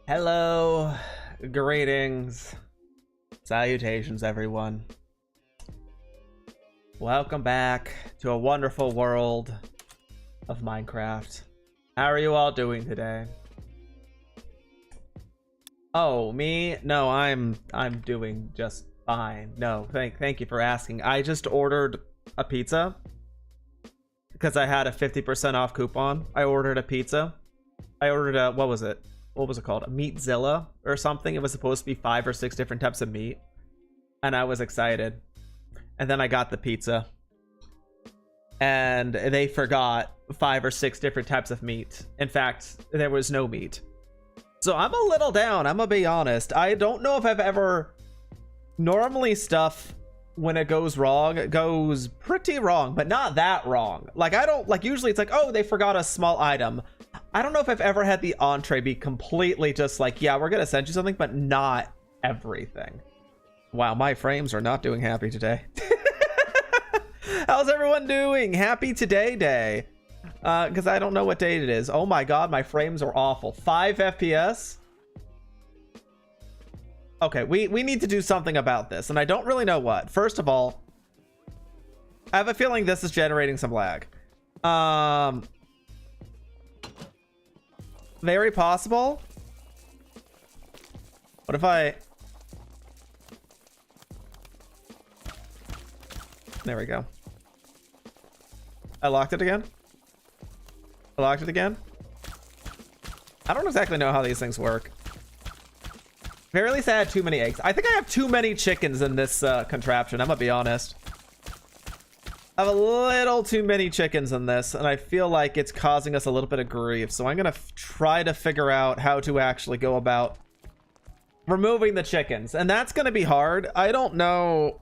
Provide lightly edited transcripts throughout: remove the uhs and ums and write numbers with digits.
Hello, greetings, salutations, everyone. Welcome back to a wonderful world of Minecraft. How are you all doing today? Oh, me? No, I'm doing just fine. No, thank you for asking. I just ordered a pizza because I had a 50% off coupon. I ordered a pizza. I ordered a, what was it called? A Meatzilla or something. It was supposed to be 5 or 6 different types of meat, and I was excited. And then I got the pizza, and they forgot 5 or 6 different types of meat. In fact, there was no meat. So I'm a little down, I'm gonna be honest. I don't know if I've ever... Normally stuff, when it goes wrong, it goes pretty wrong, but not that wrong. Like, I don't... Like, usually it's like, oh, they forgot a small item. I don't know if I've ever had the entree be completely just like, yeah, we're gonna send you something, but not everything. Wow, my frames are not doing happy today. How's everyone doing? Happy today day. Because I don't know what date it is. Oh my god, my frames are awful. 5 FPS? Okay, we need to do something about this, and I don't really know what. First of all, I have a feeling this is generating some lag. Very possible. What if I... There we go. I locked it again. I locked it again. I don't exactly know how these things work. Very least I had too many eggs. I think I have too many chickens in this contraption. I'm gonna be honest. I have a little too many chickens in this, and I feel like it's causing us a little bit of grief. So I'm gonna try to figure out how to actually go about removing the chickens, and that's gonna be hard. I don't know.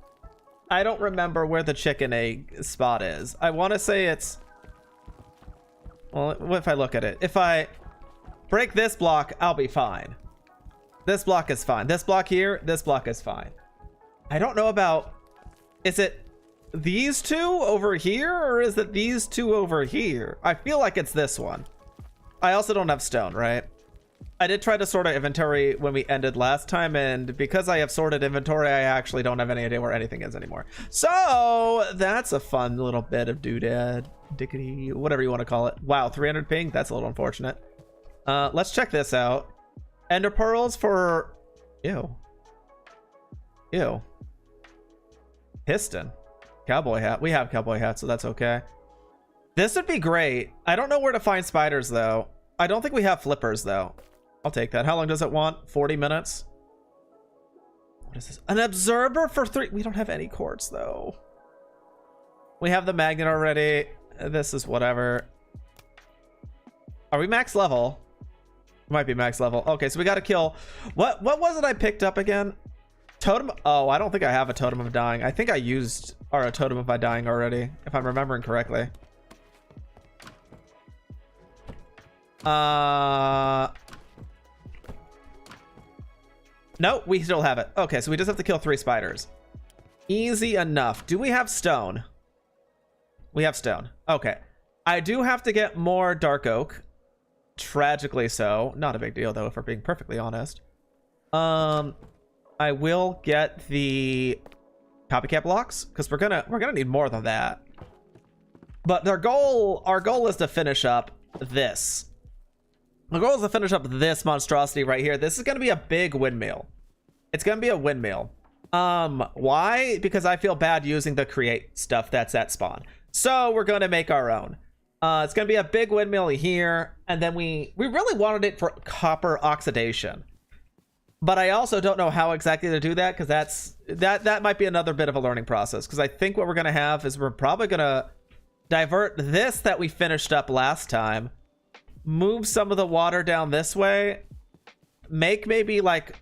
I don't remember where the chicken egg spot is. I want to say it's... Well, what if I look at it? If I break this block, I'll be fine. This block is fine. This block here, this block is fine. I don't know about... Is it these two over here, or is it these two over here? I feel like it's this one. I also don't have stone, right? I did try to sort of inventory when we ended last time, and because I have sorted inventory, I actually don't have any idea where anything is anymore. So that's a fun little bit of doodad, dickety, whatever you want to call it. Wow, 300 ping? That's a little unfortunate. Let's check this out. Ender pearls for... Ew. Ew. Piston. Cowboy hat. We have cowboy hats, so that's okay. This would be great. I don't know where to find spiders, though. I don't think we have flippers, though. I'll take that. How long does it want? 40 minutes? What is this? An observer for 3... We don't have any quartz, though. We have the magnet already. This is whatever. Are we max level? Might be max level. Okay, so we got to kill... What was it I picked up again? Totem... Oh, I don't think I have a totem of dying. I think I used... Or a totem of my dying already, if I'm remembering correctly. No, we still have it. Okay, so we just have to kill 3 spiders. Easy enough. Do we have stone? We have stone. Okay. I do have to get more dark oak. Tragically so. Not a big deal, though, if we're being perfectly honest. I will get the copycat blocks, because we're gonna need more than that. But our goal is to finish up this. The goal is to finish up this monstrosity right here. This is going to be a big windmill. It's going to be a windmill. Why? Because I feel bad using the create stuff that's at spawn. So we're going to make our own. It's going to be a big windmill here. And then we really wanted it for copper oxidation. But I also don't know how exactly to do that, because that might be another bit of a learning process. Because I think what we're going to have is we're probably going to divert this that we finished up last time. Move some of the water down this way. Make maybe like...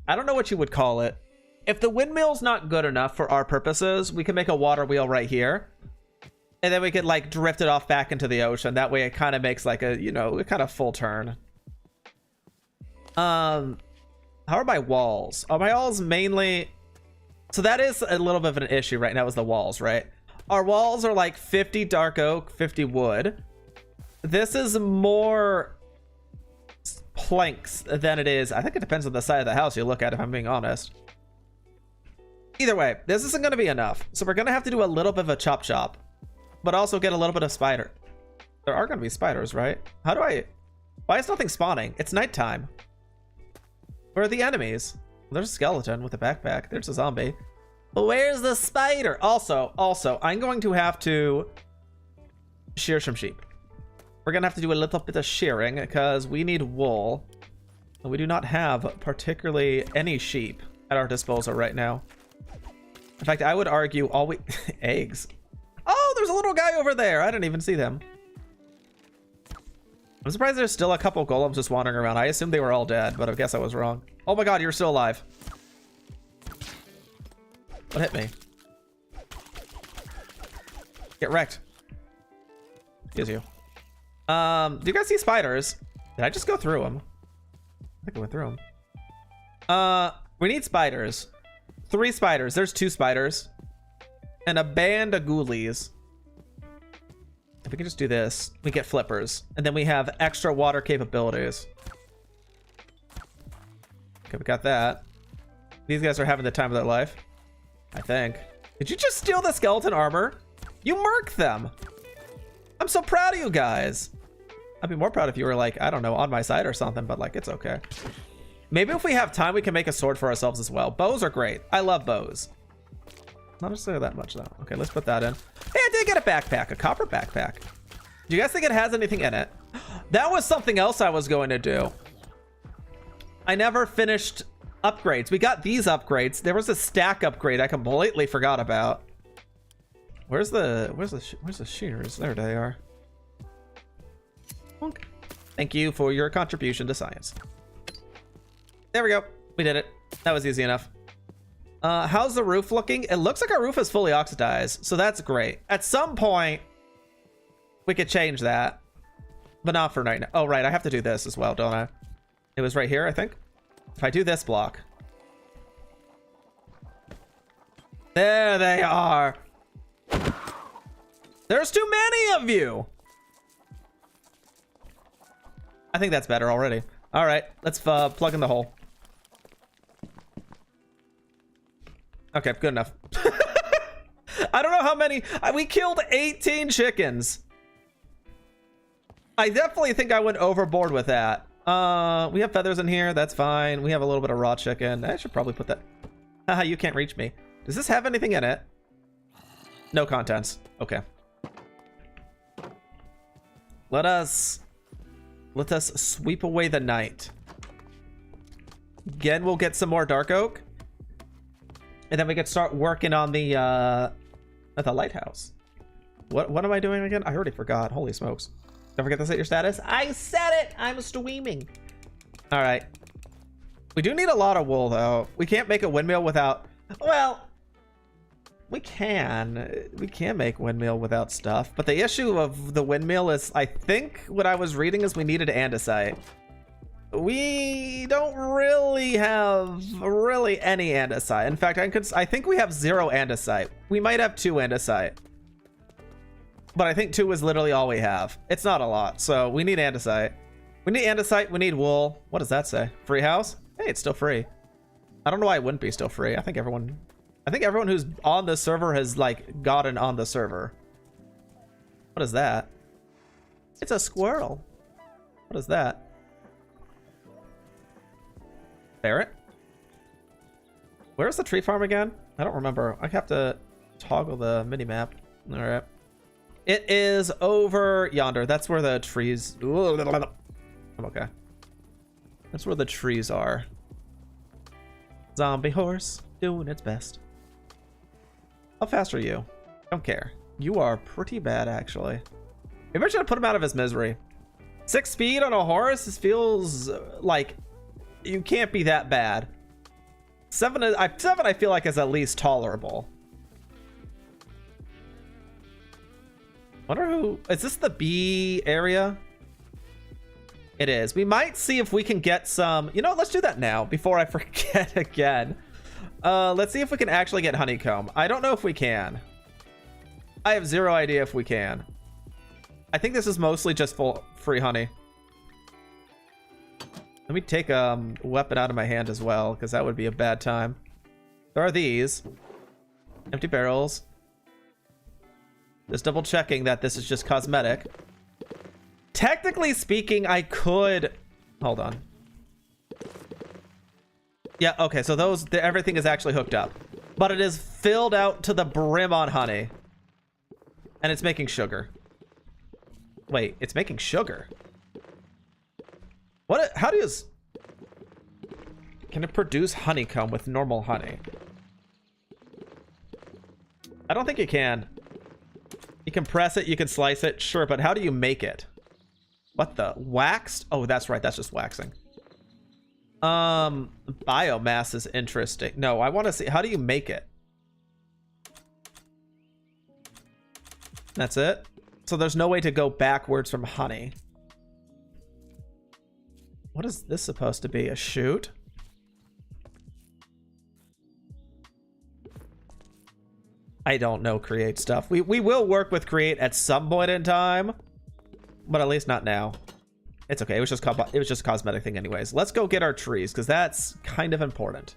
I don't know what you would call it. If the windmill's not good enough for our purposes, we can make a water wheel right here. And then we could like drift it off back into the ocean. That way it kind of makes like a, you know, a kind of full turn. How are my walls? Are my walls mainly... So that is a little bit of an issue right now, is the walls, right? Our walls are like 50 dark oak, 50 wood. This is more planks than it is. I think it depends on the side of the house you look at, if I'm being honest. Either way, this isn't going to be enough. So we're going to have to do a little bit of a chop chop, but also get a little bit of spider. There are going to be spiders, right? How do I... Why is nothing spawning? It's nighttime. Where are the enemies? There's a skeleton with a backpack. There's a zombie. But where's the spider? Also, I'm going to have to shear some sheep. We're going to have to do a little bit of shearing because we need wool. And we do not have particularly any sheep at our disposal right now. In fact, I would argue all we... Eggs. Oh, there's a little guy over there. I didn't even see them. I'm surprised there's still a couple golems just wandering around. I assumed they were all dead, but I guess I was wrong. Oh my god, you're still alive. What hit me? Get wrecked. Excuse you. Do you guys see spiders? Did I just go through them? I think I went through them. We need spiders. 3 spiders. There's 2 spiders. And a band of ghoulies. If we can just do this, we get flippers. And then we have extra water capabilities. Okay, we got that. These guys are having the time of their life, I think. Did you just steal the skeleton armor? You murked them. I'm so proud of you guys. I'd be more proud if you were like, I don't know, on my side or something, but like, it's okay. Maybe if we have time, we can make a sword for ourselves as well. Bows are great. I love bows. Not necessarily that much though. Okay, let's put that in. Hey, I did get a backpack, a copper backpack. Do you guys think it has anything in it? That was something else I was going to do. I never finished upgrades. We got these upgrades. There was a stack upgrade I completely forgot about. Where's the shears? There they are. Okay. Thank you for your contribution to science. There we go. We did it. That was easy enough. How's the roof looking? It looks like our roof is fully oxidized, so that's great. At some point, we could change that, but not for right now. Oh, right. I have to do this as well, don't I? It was right here, I think. If I do this block. There they are. There's too many of you. I think that's better already. All right, let's plug in the hole. Okay, good enough. I don't know how many. We killed 18 chickens. I definitely think I went overboard with that. We have feathers in here. That's fine. We have a little bit of raw chicken. I should probably put that. Haha, you can't reach me. Does this have anything in it? No contents. Okay. Let us sweep away the night. Again, we'll get some more dark oak. And then we can start working on the at the lighthouse. What am I doing again? I already forgot. Holy smokes. Don't forget to set your status. I said it! I'm streaming. Alright. We do need a lot of wool though. We can't make a windmill without, well, we can make windmill without stuff, but the issue of the windmill is, I think what I was reading is we needed andesite. We don't really have any andesite. In fact, I think we have 0 andesite. We might have 2 andesite, but I think 2 is literally all we have. It's not a lot, so we need andesite. We need andesite. We need wool. What does that say? Free house? Hey, it's still free. I don't know why it wouldn't be still free. I think everyone who's on the server has like gotten on the server. What is that? It's a squirrel. What is that? Ferret? Where's the tree farm again? I don't remember. I have to toggle the mini map. All right. It is over yonder. That's where the trees. I'm okay. That's where the trees are. Zombie horse doing its best. How fast are you? Don't care. You are pretty bad, actually. Maybe I should have put him out of his misery. 6 speed on a horse. This feels like you can't be that bad. 7 I feel like is at least tolerable. Wonder who is this? The B area? It is. We might see if we can get some, you know, let's do that now before I forget again. Let's see if we can actually get honeycomb. I don't know if we can. I have 0 idea if we can. I think this is mostly just full free honey. Let me take a weapon out of my hand as well, because that would be a bad time. There are these. Empty barrels. Just double checking that this is just cosmetic. Technically speaking, I could... Hold on. Yeah, okay, so everything is actually hooked up. But it is filled out to the brim on honey. And it's making sugar. Wait, it's making sugar? What? How do you... Can it produce honeycomb with normal honey? I don't think you can. You can press it, you can slice it, sure, but how do you make it? What the? Waxed? Oh, that's right, that's just waxing. Biomass is interesting. No, I want to see, how do you make it? That's it? So there's no way to go backwards from honey. What is this supposed to be? A shoot? I don't know create stuff. We will work with create at some point in time, but at least not now. It's okay. It was just a cosmetic thing anyways. Let's go get our trees because that's kind of important.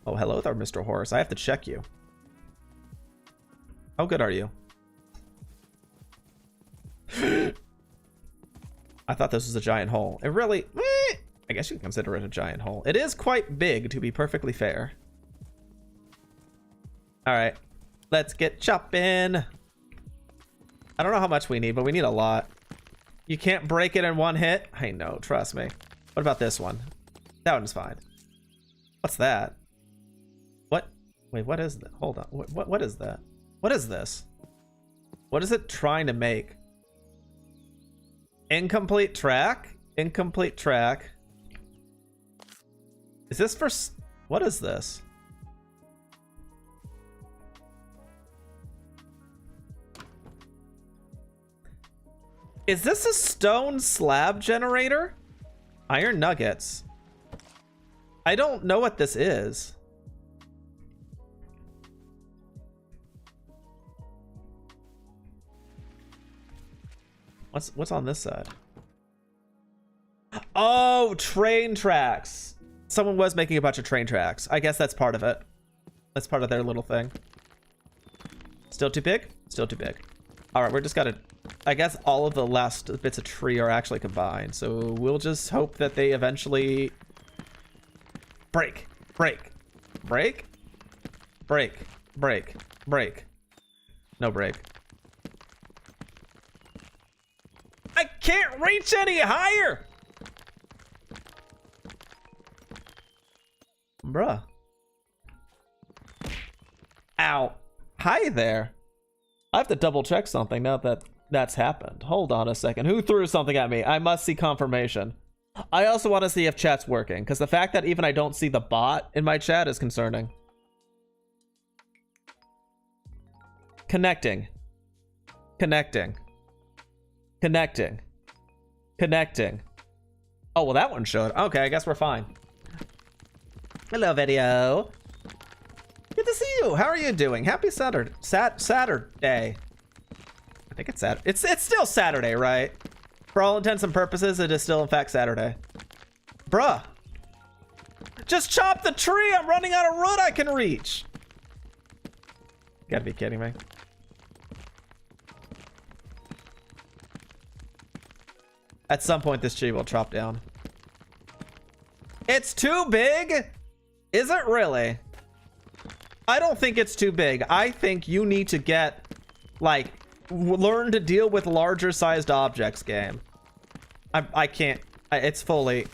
Oh, hello there, Mr. Horse. I have to check you. How good are you? I thought this was a giant hole. It really... I guess you can consider it a giant hole. It is quite big, to be perfectly fair. All right. Let's get chopping. I don't know how much we need, but we need a lot. You can't break it in one hit. I know, trust me. What about this one? That one's fine. What's that? What? Wait, what is that? Hold on. What is that? What is this? What is it trying to make? Incomplete track? Incomplete track. Is this for... What is this? Is this a stone slab generator? Iron nuggets. I don't know what this is. What's on this side? Oh, train tracks. Someone was making a bunch of train tracks. I guess that's part of it. That's part of their little thing. Still too big? Still too big. All right, we're just gotta... I guess all of the last bits of tree are actually combined. So we'll just hope that they eventually... Break. Break. Break? Break. Break. Break. No break. I can't reach any higher! Bruh. Ow. Hi there. I have to double check something now that that's happened. Hold on a second. Who threw something at me? I must see confirmation. I also want to see if chat's working, because the fact that even I don't see the bot in my chat is concerning. Connecting. Connecting. Connecting. Connecting. Oh, well, that one showed. Okay, I guess we're fine. Hello, video. Good to see you. How are you doing? Happy Saturday. Saturday. I think it's Saturday. It's still Saturday, right? For all intents and purposes, it is still, in fact, Saturday. Bruh. Just chop the tree. I'm running out of wood I can reach. You gotta be kidding me. At some point, this tree will chop down. It's too big? Is it really? I don't think it's too big. I think you need to get, like, learn to deal with larger sized objects game. I can't. It's fully...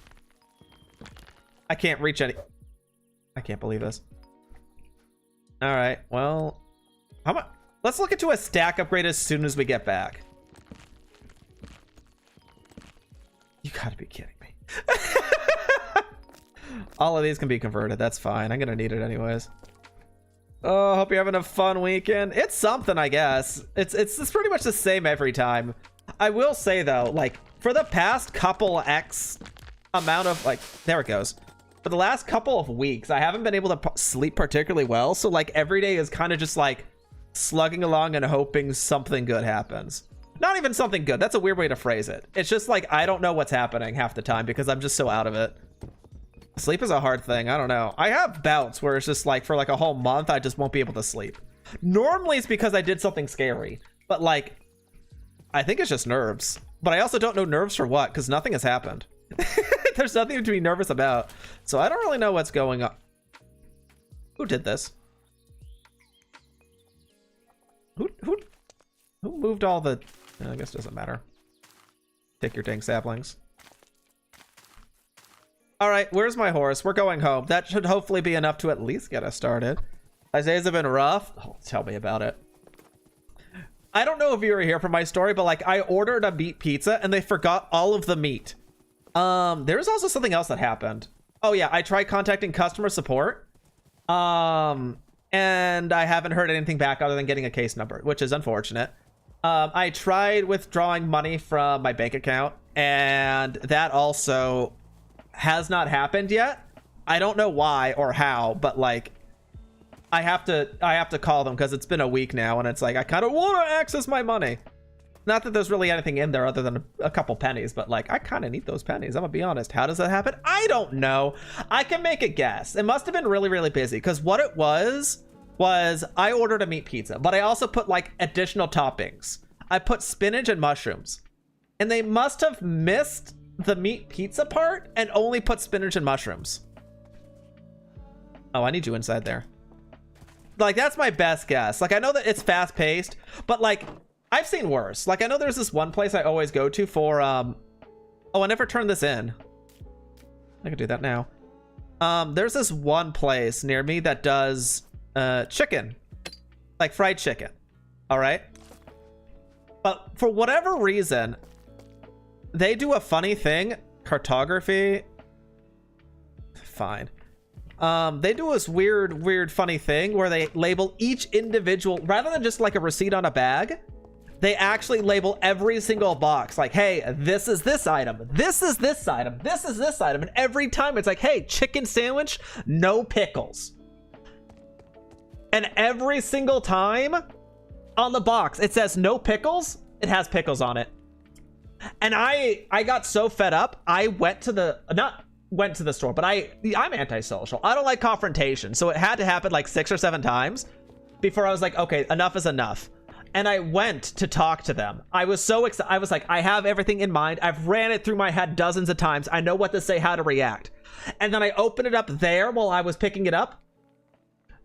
I can't reach any... I can't believe this. All right, well... How about... Let's look into a stack upgrade as soon as we get back. You gotta be kidding me. All of these can be converted. That's fine. I'm gonna need it anyways. Oh, hope you're having a fun weekend. It's something, I guess. It's pretty much the same every time. I will say though, like for the past couple X amount of like, there it goes. For the last couple of weeks, I haven't been able to sleep particularly well. So like every day is kind of just like slugging along and hoping something good happens. Not even something good. That's a weird way to phrase it. It's just like, I don't know what's happening half the time because I'm just so out of it. Sleep is a hard thing. I don't know. I have bouts where it's just like for like a whole month, I just won't be able to sleep. Normally it's because I did something scary, but like, I think it's just nerves. But I also don't know nerves for what, because nothing has happened. There's nothing to be nervous about. So I don't really know what's going on. Who did this? Who moved all the... I guess it doesn't matter. Take your dang saplings. All right, where's my horse? We're going home. That should hopefully be enough to at least get us started. These days have been rough. Oh, tell me about it. I don't know if you were here for my story, but like I ordered a meat pizza and they forgot all of the meat. There's also something else that happened. Oh yeah, I tried contacting customer support. And I haven't heard anything back other than getting a case number, which is unfortunate. I tried withdrawing money from my bank account and that also has not happened yet. I don't know why or how, but like I have to call them because it's been a week now and it's like I kind of want to access my money. Not that there's really anything in there other than a couple pennies, but like I kind of need those pennies. I'm gonna be honest. How does that happen? I don't know. I can make a guess. It must have been really, really busy because what it was I ordered a meat pizza, but I also put like additional toppings. I put spinach and mushrooms and they must have missed the meat pizza part and only put spinach and mushrooms. Oh, I need you inside there. Like, that's my best guess. Like, I know that it's fast paced, but like, I've seen worse. Like, I know there's this one place I always go to for, oh, I never turned this in. I can do that now. There's this one place near me that does, chicken. Like, fried chicken. All right? But for whatever reason, they do a funny thing. Cartography. Fine. They do this weird, funny thing where they label each individual, rather than just like a receipt on a bag, they actually label every single box. Like, hey, this is this item. This is this item. This is this item. And every time it's like, hey, chicken sandwich, no pickles. And every single time on the box, it says no pickles. It has pickles on it. And I got so fed up, I went to the, not went to the store, but I'm antisocial. I don't like confrontation. So it had to happen like 6 or 7 times before I was like, okay, enough is enough. And I went to talk to them. I was so excited. I was like, I have everything in mind. I've ran it through my head dozens of times. I know what to say, how to react. And then I opened it up there while I was picking it up.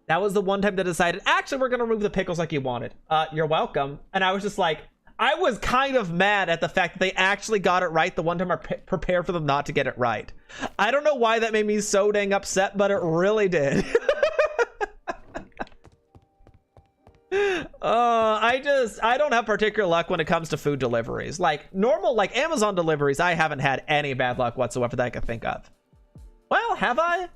That was the one time they decided, actually, we're going to remove the pickles like you wanted. You're welcome. And I was just like, I was kind of mad at the fact that they actually got it right the one time I prepared for them not to get it right. I don't know why that made me so dang upset, but it really did. I don't have particular luck when it comes to food deliveries. Like normal, like Amazon deliveries, I haven't had any bad luck whatsoever that I can think of. Well, have I?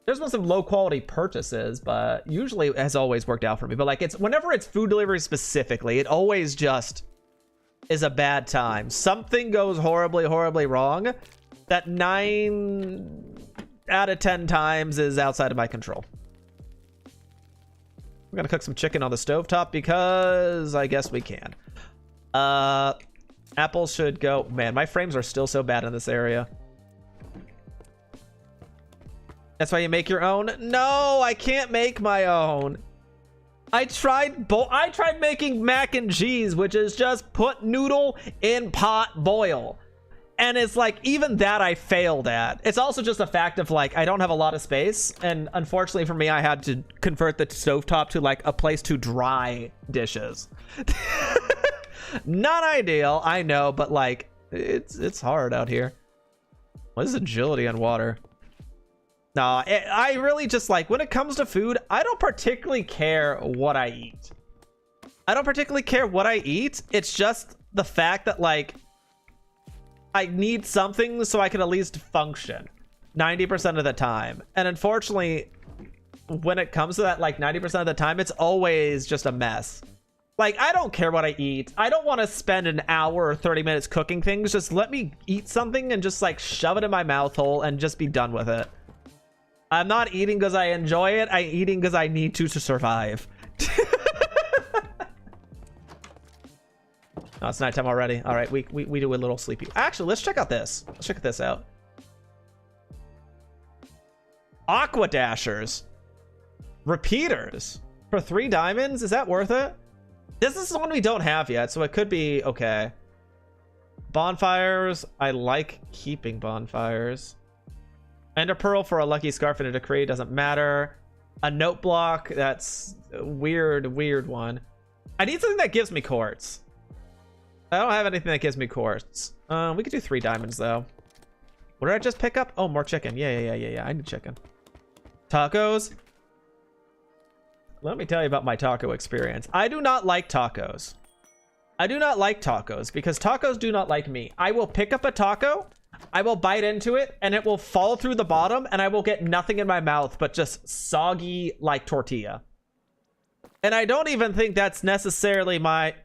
There's been some low quality purchases, but usually it has always worked out for me. But like whenever it's food delivery specifically, it always just is a bad time. Something goes horribly wrong. That 9 out of 10 times is outside of my control. We're gonna cook some chicken on the stovetop because I guess we can. Apples should go. Man, my frames are still so bad in this area. That's why you make your own? No, I can't make my own. I tried making mac and cheese, which is just put noodle in pot, boil. And it's like, even that I failed at. It's also just a fact of like, I don't have a lot of space. And unfortunately for me, I had to convert the stovetop to like a place to dry dishes. Not ideal, I know, but like, it's hard out here. What is agility on water? No, I really just like, when it comes to food, I don't particularly care what I eat. I don't particularly care what I eat. It's just the fact that like, I need something so I can at least function 90% of the time. And unfortunately, when it comes to that, like 90% of the time, it's always just a mess. Like, I don't care what I eat. I don't want to spend an hour or 30 minutes cooking things. Just let me eat something and just like shove it in my mouth hole and just be done with it. I'm not eating because I enjoy it. I'm eating because I need to survive. Oh, it's nighttime already. All right, we do a little sleepy. Actually, let's check out this. Let's check this out. Aqua dashers. Repeaters. For 3 diamonds? Is that worth it? This is one we don't have yet, so it could be okay. Bonfires. I like keeping bonfires. Ender pearl for a lucky scarf and a decree. Doesn't matter. A note block. That's a weird one. I need something that gives me quartz. I don't have anything that gives me quartz. We could do 3 diamonds though. What did I just pick up? Oh, more chicken. Yeah. I need chicken. Tacos. Let me tell you about my taco experience. I do not like tacos. I do not like tacos because tacos do not like me. I will pick up a taco, I will bite into it, and it will fall through the bottom, and I will get nothing in my mouth but just soggy like tortilla. And I don't even think that's necessarily my...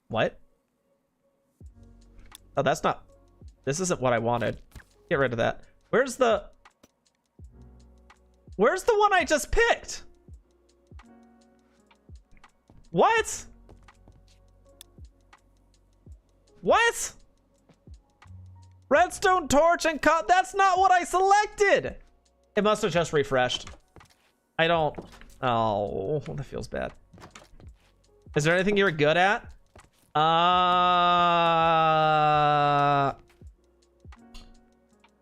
What? Oh, that's not... This isn't what I wanted. Get rid of that. Where's the one I just picked? What? What? Redstone torch and cut. That's not what I selected. It must have just refreshed. I don't... Oh, that feels bad. Is there anything you're good at?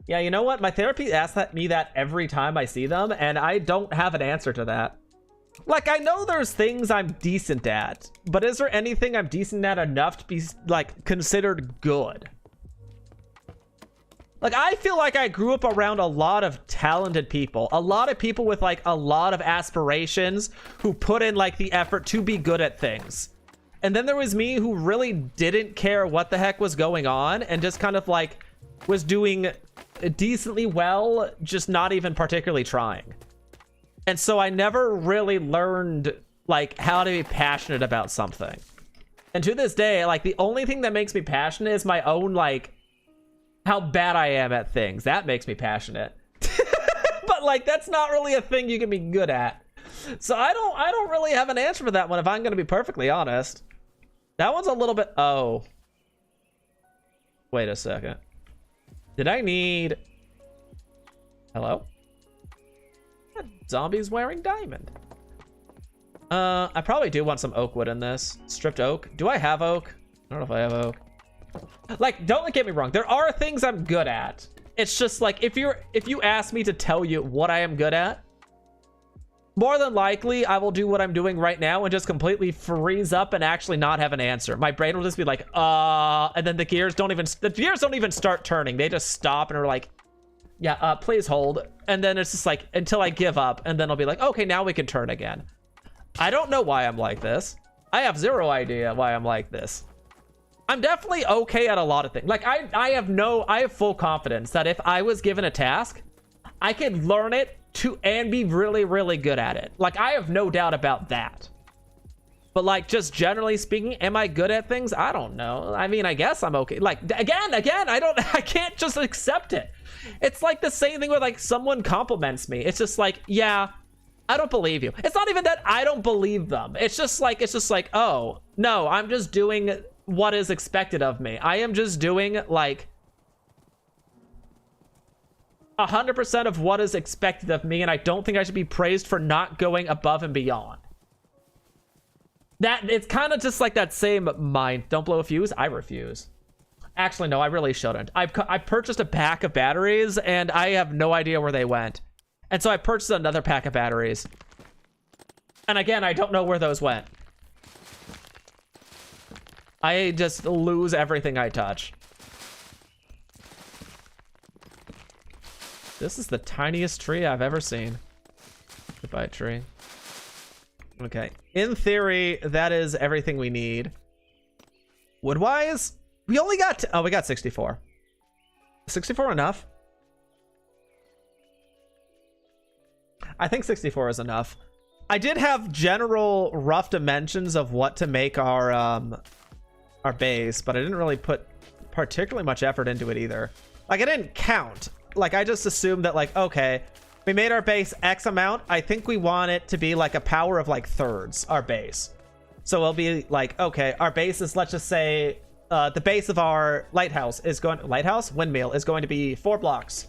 Yeah, you know what? My therapy asks me that every time I see them, and I don't have an answer to that. Like, I know there's things I'm decent at, but is there anything I'm decent at enough to be, like, considered good? Like, I feel like I grew up around a lot of talented people. A lot of people with, like, a lot of aspirations who put in, like, the effort to be good at things. And then there was me who really didn't care what the heck was going on and just kind of, like, was doing decently well, just not even particularly trying. And so I never really learned, like, how to be passionate about something. And to this day, like, the only thing that makes me passionate is my own, like, how bad I am at things. That makes me passionate. But, like, that's not really a thing you can be good at. So I don't really have an answer for that one, if I'm going to be perfectly honest. That one's a little bit... Oh. Wait a second. Did I need... Hello? Zombies wearing diamond. I probably do want some oak wood in this. Stripped oak. Do I have oak? I don't know if I have oak. Like, don't get me wrong. There are things I'm good at. It's just like, if you ask me to tell you what I am good at, more than likely I will do what I'm doing right now and just completely freeze up and actually not have an answer. My brain will just be like, and then the gears don't even start turning. They just stop and are like, yeah, please hold. And then it's just like, until I give up, and then I'll be like, okay, now we can turn again. I don't know why I'm like this. I have zero idea why I'm like this. I'm definitely okay at a lot of things. Like, I have full confidence that if I was given a task, I could learn it and be really, really good at it. Like, I have no doubt about that. But, like, just generally speaking, am I good at things? I don't know. I mean, I guess I'm okay. Like, again, I can't just accept it. It's like the same thing where, like, someone compliments me. It's just like, yeah, I don't believe you. It's not even that I don't believe them. It's just like, oh, no, I'm just doing what is expected of me. I am just doing, like, 100% of what is expected of me, and I don't think I should be praised for not going above and beyond. That, it's kind of just like that same mind. Don't blow a fuse. I refuse. Actually, no, I really shouldn't. I purchased a pack of batteries, and I have no idea where they went. And so I purchased another pack of batteries. And again, I don't know where those went. I just lose everything I touch. This is the tiniest tree I've ever seen. Goodbye, tree. Okay. In theory, that is everything we need. Wood-wise, we only got... Oh, we got 64. 64 enough? I think 64 is enough. I did have general rough dimensions of what to make our base, but I didn't really put particularly much effort into it either. Like, I didn't count. Like, I just assumed that, like, okay, we made our base X amount. I think we want it to be like a power of like thirds, our base. So it'll be like, okay, our base is, let's just say, the base of our windmill is going to be 4 blocks.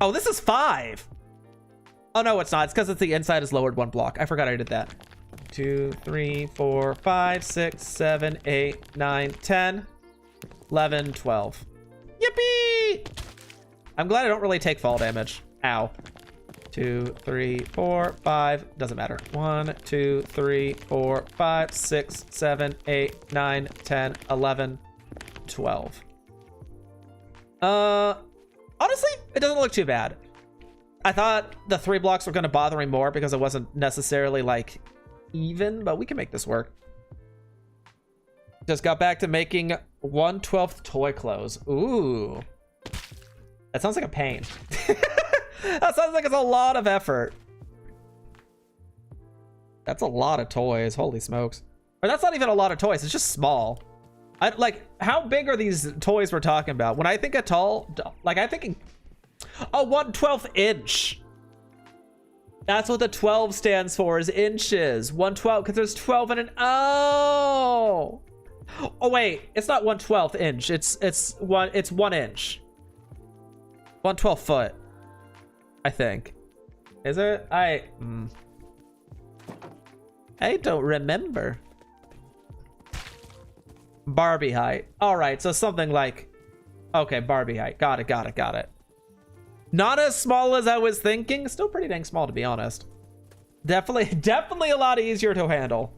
Oh, this is 5. Oh, no, it's not. It's because it's the inside is lowered 1 block. I forgot I did that. 2, 3, 4, 5, 6, 7, 8, 9, 10, 11, 12. Yippee! I'm glad I don't really take fall damage. Ow. 2, 3, 4, 5. Doesn't matter. 1, 2, 3, 4, 5, 6, 7, 8, 9, 10, 11, 12. Honestly, it doesn't look too bad. I thought the 3 blocks were going to bother me more because it wasn't necessarily like even, but we can make this work. Just got back to making 1/12 toy clothes. Ooh. That sounds like a pain. That sounds like it's a lot of effort. That's a lot of toys. Holy smokes. Or that's not even a lot of toys. It's just small. Like, how big are these toys we're talking about? When I think a tall, like I'm thinking, oh, 1/12 inch. That's what the 12 stands for, is inches. 1/12, because there's 12 and an, oh. Oh wait, it's not 1/12 inch. It's 1 inch. 1/12 foot. I think. Is it? I don't remember. Barbie height. All right, so something like, okay, Barbie height. Got it. Not as small as I was thinking. Still pretty dang small, to be honest. Definitely a lot easier to handle.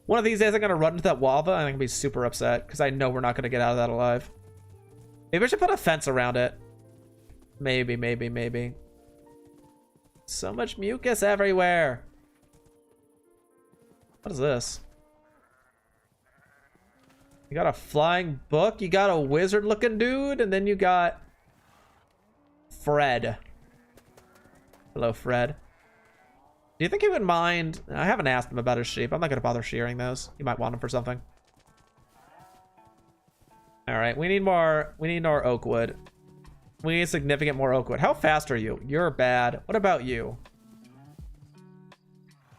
One of these days I'm gonna run into that lava and I'm gonna be super upset because I know we're not gonna get out of that alive. Maybe I should put a fence around it. Maybe. So much mucus everywhere. What is this? You got a flying book, you got a wizard looking dude, and then you got Fred. Hello, Fred. Do you think he would mind? I haven't asked him about his sheep. I'm not going to bother shearing those. He might want them for something. All right, we need more oak wood. We need significant more oak wood. How fast are you? You're bad. What about you?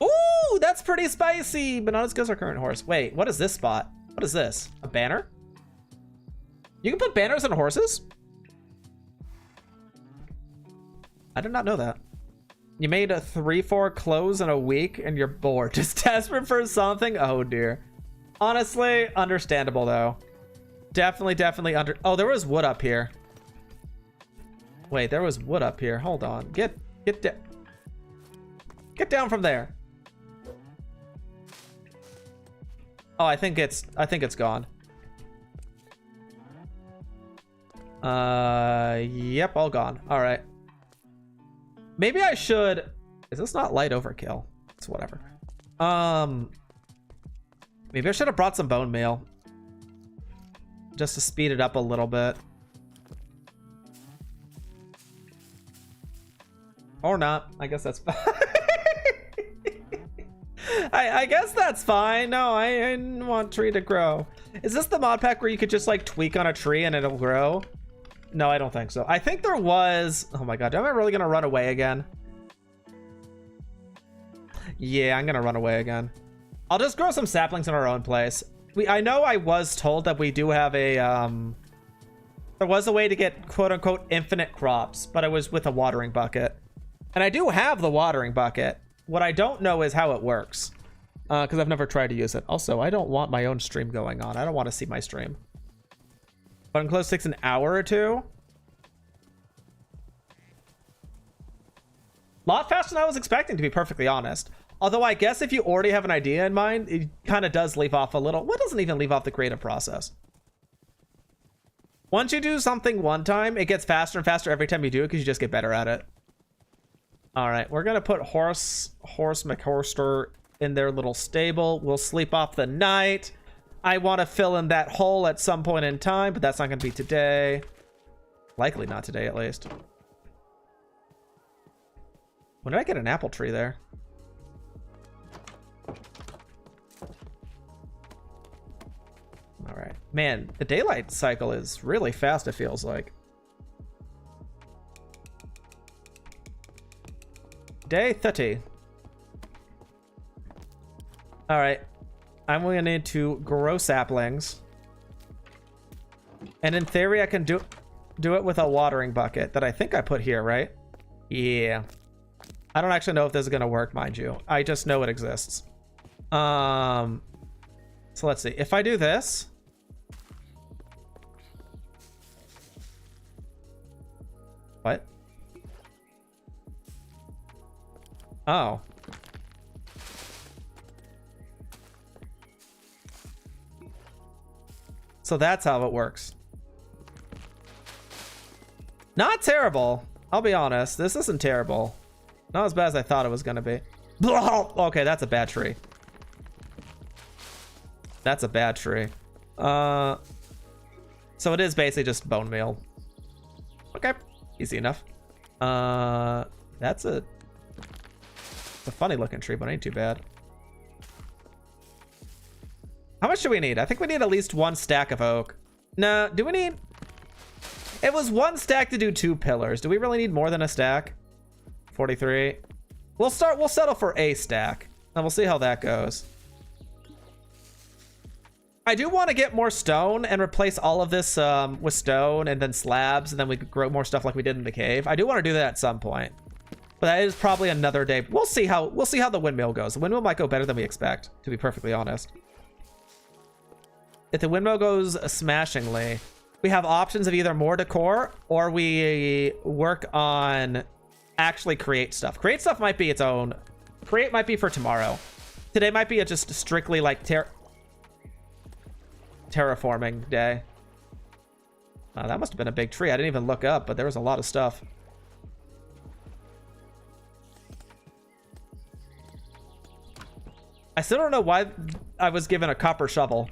Ooh, that's pretty spicy, but not as good as our current horse. Wait, what is this spot? What is this? A banner? You can put banners on horses? I did not know that. You made a 3-4 clothes in a week and you're bored. Just desperate for something? Oh dear. Honestly, understandable though. Definitely oh, there was wood up here. Wait, there was wood up here. Hold on. Get down from there. Oh, I think it's gone. Yep, all gone. All right. Maybe I should. Is this not light overkill? It's whatever. Maybe I should have brought some bone meal just to speed it up a little bit. Or not. I guess that's fine. I guess that's fine. No, I want tree to grow. Is this the mod pack where you could just like tweak on a tree and it'll grow? No, I don't think so. I think there was... Oh my god, am I really gonna run away again? Yeah, I'm gonna run away again. I'll just grow some saplings in our own place. I know I was told that we do have a... there was a way to get quote-unquote infinite crops, but it was with a watering bucket. And I do have the watering bucket. What I don't know is how it works. Because I've never tried to use it. Also, I don't want my own stream going on. I don't want to see my stream. Button close takes an hour or two. A lot faster than I was expecting, to be perfectly honest. Although I guess if you already have an idea in mind, it kind of does leave off a little. What doesn't even leave off the creative process? Once you do something one time, it gets faster and faster every time you do it because you just get better at it. All right, we're gonna put Horse McHorster in their little stable. We'll sleep off the night. I want to fill in that hole at some point in time, but that's not gonna be today. Likely not today, at least. When did I get an apple tree there? All right, man, the daylight cycle is really fast, it feels like. Day 30. All right, I'm going to need to grow saplings. And in theory, I can do... do it with a watering bucket that I think I put here, right? Yeah. I don't actually know if this is gonna work, mind you. I just know it exists. So let's see. If I do this, what? Oh. So that's how it works. Not terrible. I'll be honest. This isn't terrible. Not as bad as I thought it was going to be. Okay, that's a bad tree. That's a bad tree. So it is basically just bone meal. Okay, easy enough. That's a funny looking tree, but ain't too bad. How much do we need? I think we need at least 1 stack of oak. No, do we need... It was 1 stack to do 2 pillars. Do we really need more than a stack? 43. We'll settle for a stack. And we'll see how that goes. I do want to get more stone and replace all of this with stone and then slabs, and then we could grow more stuff like we did in the cave. I do want to do that at some point. But that is probably another day. We'll see how the windmill goes. The windmill might go better than we expect, to be perfectly honest. If the windmill goes smashingly, we have options of either more decor or we work on actually create stuff. Create stuff might be its own. Create might be for tomorrow. Today might be a just strictly like terraforming day. That must have been a big tree. I didn't even look up, but there was a lot of stuff. I still don't know why I was given a copper shovel.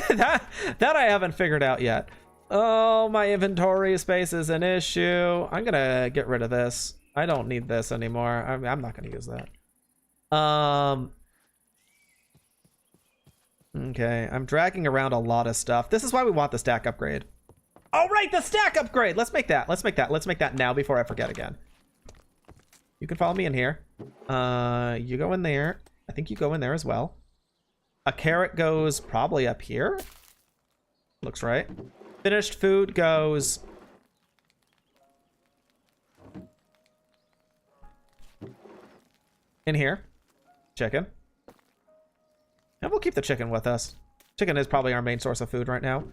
that I haven't figured out yet. Oh, my inventory space is an issue. I'm gonna get rid of this. I don't need this anymore. I'm not gonna use that. Okay, I'm dragging around a lot of stuff. This is why we want the stack upgrade. Oh, right, the stack upgrade. Let's make that. Let's make that now before I forget again. You can follow me in here. You go in there. I think you go in there as well. A carrot goes probably up here. Looks right. Finished food goes... in here. Chicken. And we'll keep the chicken with us. Chicken is probably our main source of food right now.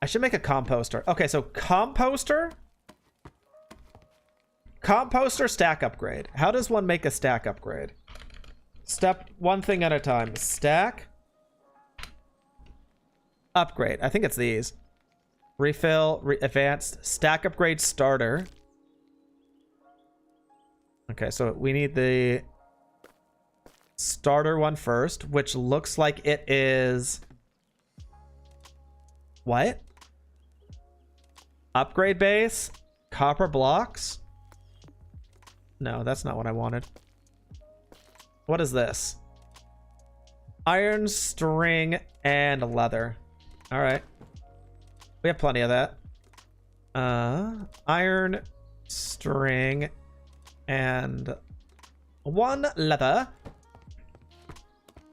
I should make a composter. Okay, so composter... Composter stack upgrade. How does one make a stack upgrade? Step one thing at a time. Stack. Upgrade. I think it's these. Refill. Advanced. Stack upgrade starter. Okay, so we need the starter one first, which looks like it is... What? Upgrade base. Copper blocks. No, that's not what I wanted. What is this? Iron, string, and leather. All right. We have plenty of that. Iron, string, and 1 leather.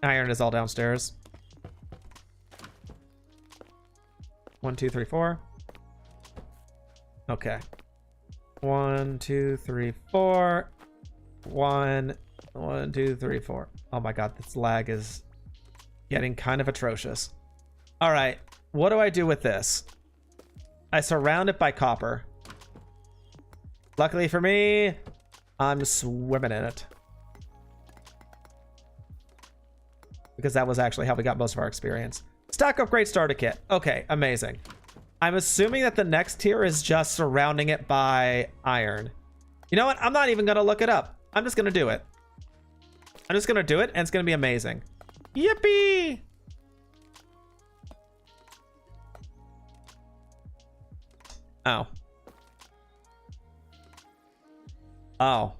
Iron is all downstairs. 1, 2, 3, 4. Okay. 1, 2, 3, 4. 1, 2, 3, 4. Oh my god, this lag is getting kind of atrocious. All right, what do I do with this? I surround it by copper. Luckily for me, I'm swimming in it. Because that was actually how we got most of our experience. Stack upgrade starter kit. Okay, amazing. I'm assuming that the next tier is just surrounding it by iron. You know what? I'm not even going to look it up. I'm just going to do it. I'm just going to do it, and it's going to be amazing. Yippee! Oh. Oh.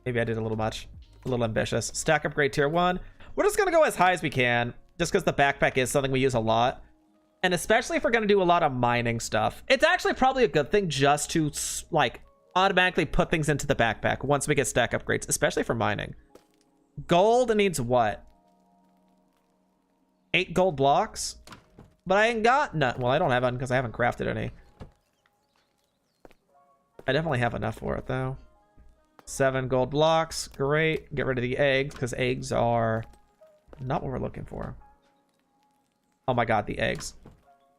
Maybe I did a little much. A little ambitious. Stack upgrade tier 1. We're just going to go as high as we can, just because the backpack is something we use a lot. And especially if we're going to do a lot of mining stuff. It's actually probably a good thing just to, like, automatically put things into the backpack once we get stack upgrades, especially for mining. Gold needs what? 8 gold blocks? But I ain't got none. Well, I don't have none because I haven't crafted any. I definitely have enough for it, though. 7 gold blocks. Great. Get rid of the eggs, because eggs are not what we're looking for. Oh my god, the eggs.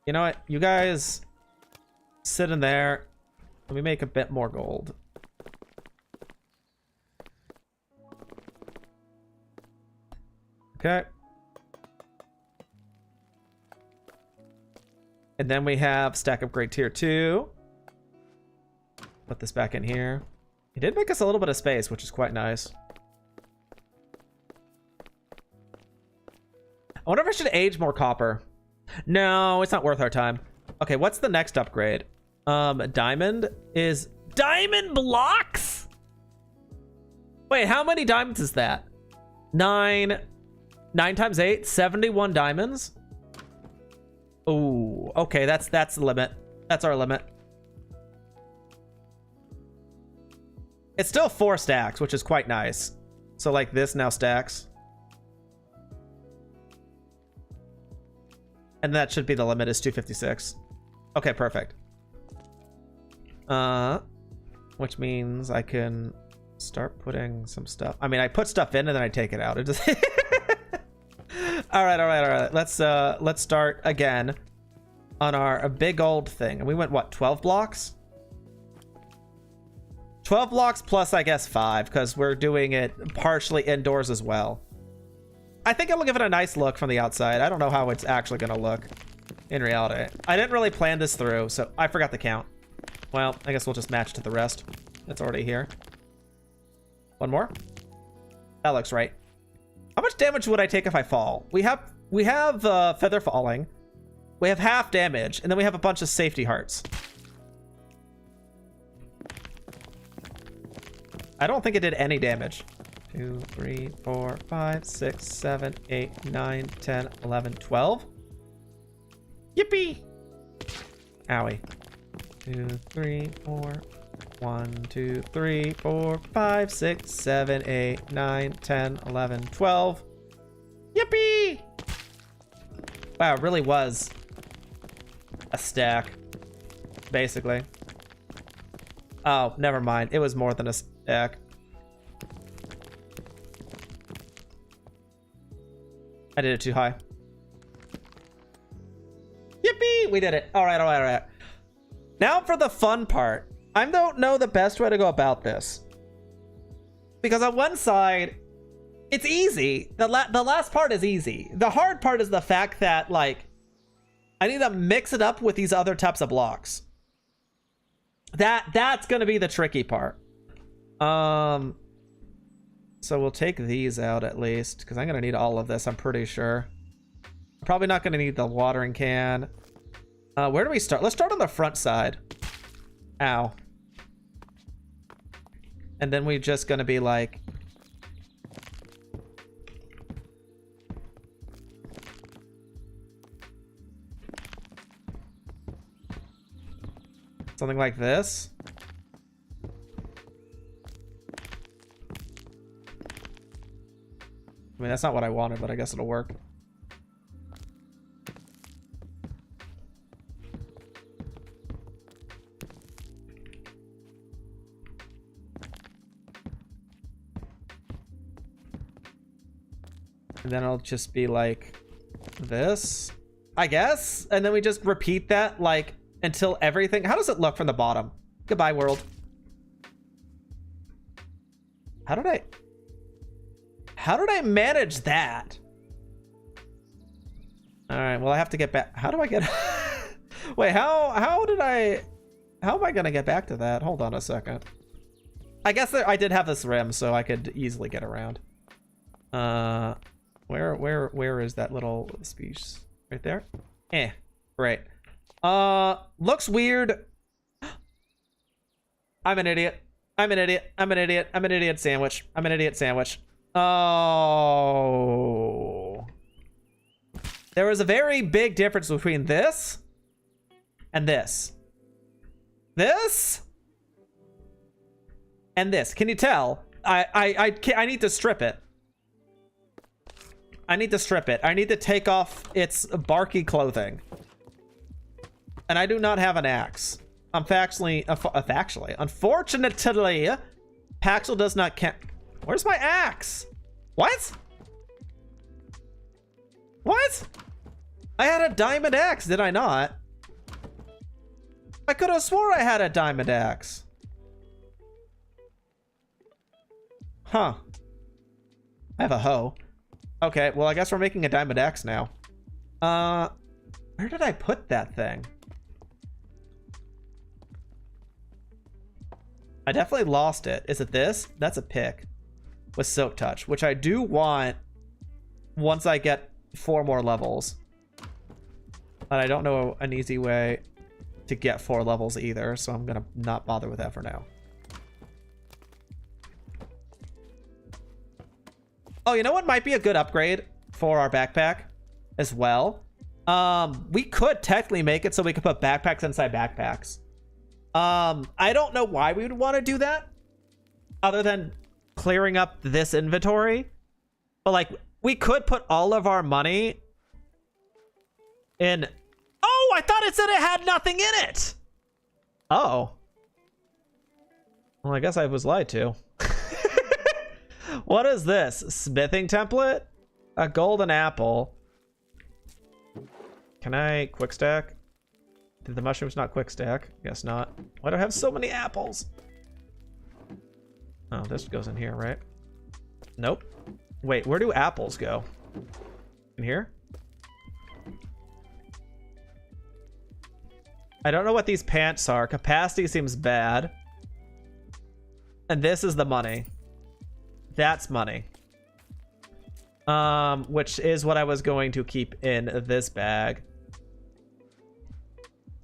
You know what? You guys sit in there. Let me make a bit more gold. Okay. And then we have stack upgrade tier 2. Put this back in here. It did make us a little bit of space, which is quite nice. I wonder if I should age more copper. No, it's not worth our time. Okay, what's the next upgrade? Diamond is... Diamond blocks? Wait, how many diamonds is that? 9 times 8? 71 diamonds? Ooh, okay, that's the limit. That's our limit. It's still 4 stacks, which is quite nice. So like this now stacks. And that should be the limit, is 256. Okay, perfect. Which means I can start putting some stuff. I mean, I put stuff in and then I take it out. It just all right. Let's start again on our big old thing. And we went what, 12 blocks? 12 blocks plus, I guess, 5, because we're doing it partially indoors as well. I think it'll give it a nice look from the outside. I don't know how it's actually going to look in reality. I didn't really plan this through, so I forgot the count. Well, I guess we'll just match to the rest. It's already here. One more. That looks right. How much damage would I take if I fall? We have feather falling. We have half damage, and then we have a bunch of safety hearts. I don't think it did any damage. 2, 3, 4, 5, 6, 7, 8, 9, 10, 11, 12. Yippee! Owie. 2, 3, 4. 1, 2, 3, 4, 5, 6, 7, 8, 9, 10, 11, 12. Yippee! Wow, it really was a stack, basically. Oh, never mind. It was more than a stack. I did it too high. Yippee! We did it. All right. Now for the fun part. I don't know the best way to go about this. Because on one side, it's easy. The last part is easy. The hard part is the fact that, like, I need to mix it up with these other types of blocks. That's going to be the tricky part. So we'll take these out at least, because I'm going to need all of this, I'm pretty sure. Probably not going to need the watering can. Where do we start? Let's start on the front side. Ow. And then we're just going to be like... something like this. I mean, that's not what I wanted, but I guess it'll work. And then it'll just be like this, I guess. And then we just repeat that like until everything... How does it look from the bottom? Goodbye, world. How did I manage that? All right, well, I have to get back. How do I get... Wait, how am I gonna get back to that? Hold on a second. I guess I did have this rim, so I could easily get around. Where is that little speech? Right there? Right. Looks weird. I'm an idiot. I'm an idiot. I'm an idiot. I'm an idiot sandwich. I'm an idiot sandwich. Oh. There was a very big difference between this and this. This and this. Can you tell? I need to strip it. I need to strip it. I need to take off its barky clothing. And I do not have an axe. Unfortunately, Paxel does not count. Where's my axe? What? What? I had a diamond axe, did I not? I could have swore I had a diamond axe. Huh. I have a hoe. Okay, well, I guess we're making a diamond axe now. Where did I put that thing? I definitely lost it. Is it this? That's a pick with Silk Touch, which I do want once I get 4 more levels. But I don't know an easy way to get 4 levels either, so I'm gonna not bother with that for now. Oh, you know what might be a good upgrade for our backpack as well? We could technically make it so we could put backpacks inside backpacks. I don't know why we would want to do that other than clearing up this inventory. But like, we could put all of our money in. Oh, I thought it said it had nothing in it. Oh. Well, I guess I was lied to. What is this? Smithing template? A golden apple. Can I quick stack? Did the mushrooms not quick stack? Guess not. Why do I have so many apples? Oh, this goes in here, right? Nope. Wait, where do apples go? In here? I don't know what these pants are. Capacity seems bad. And this is the money. That's money. Which is what I was going to keep in this bag.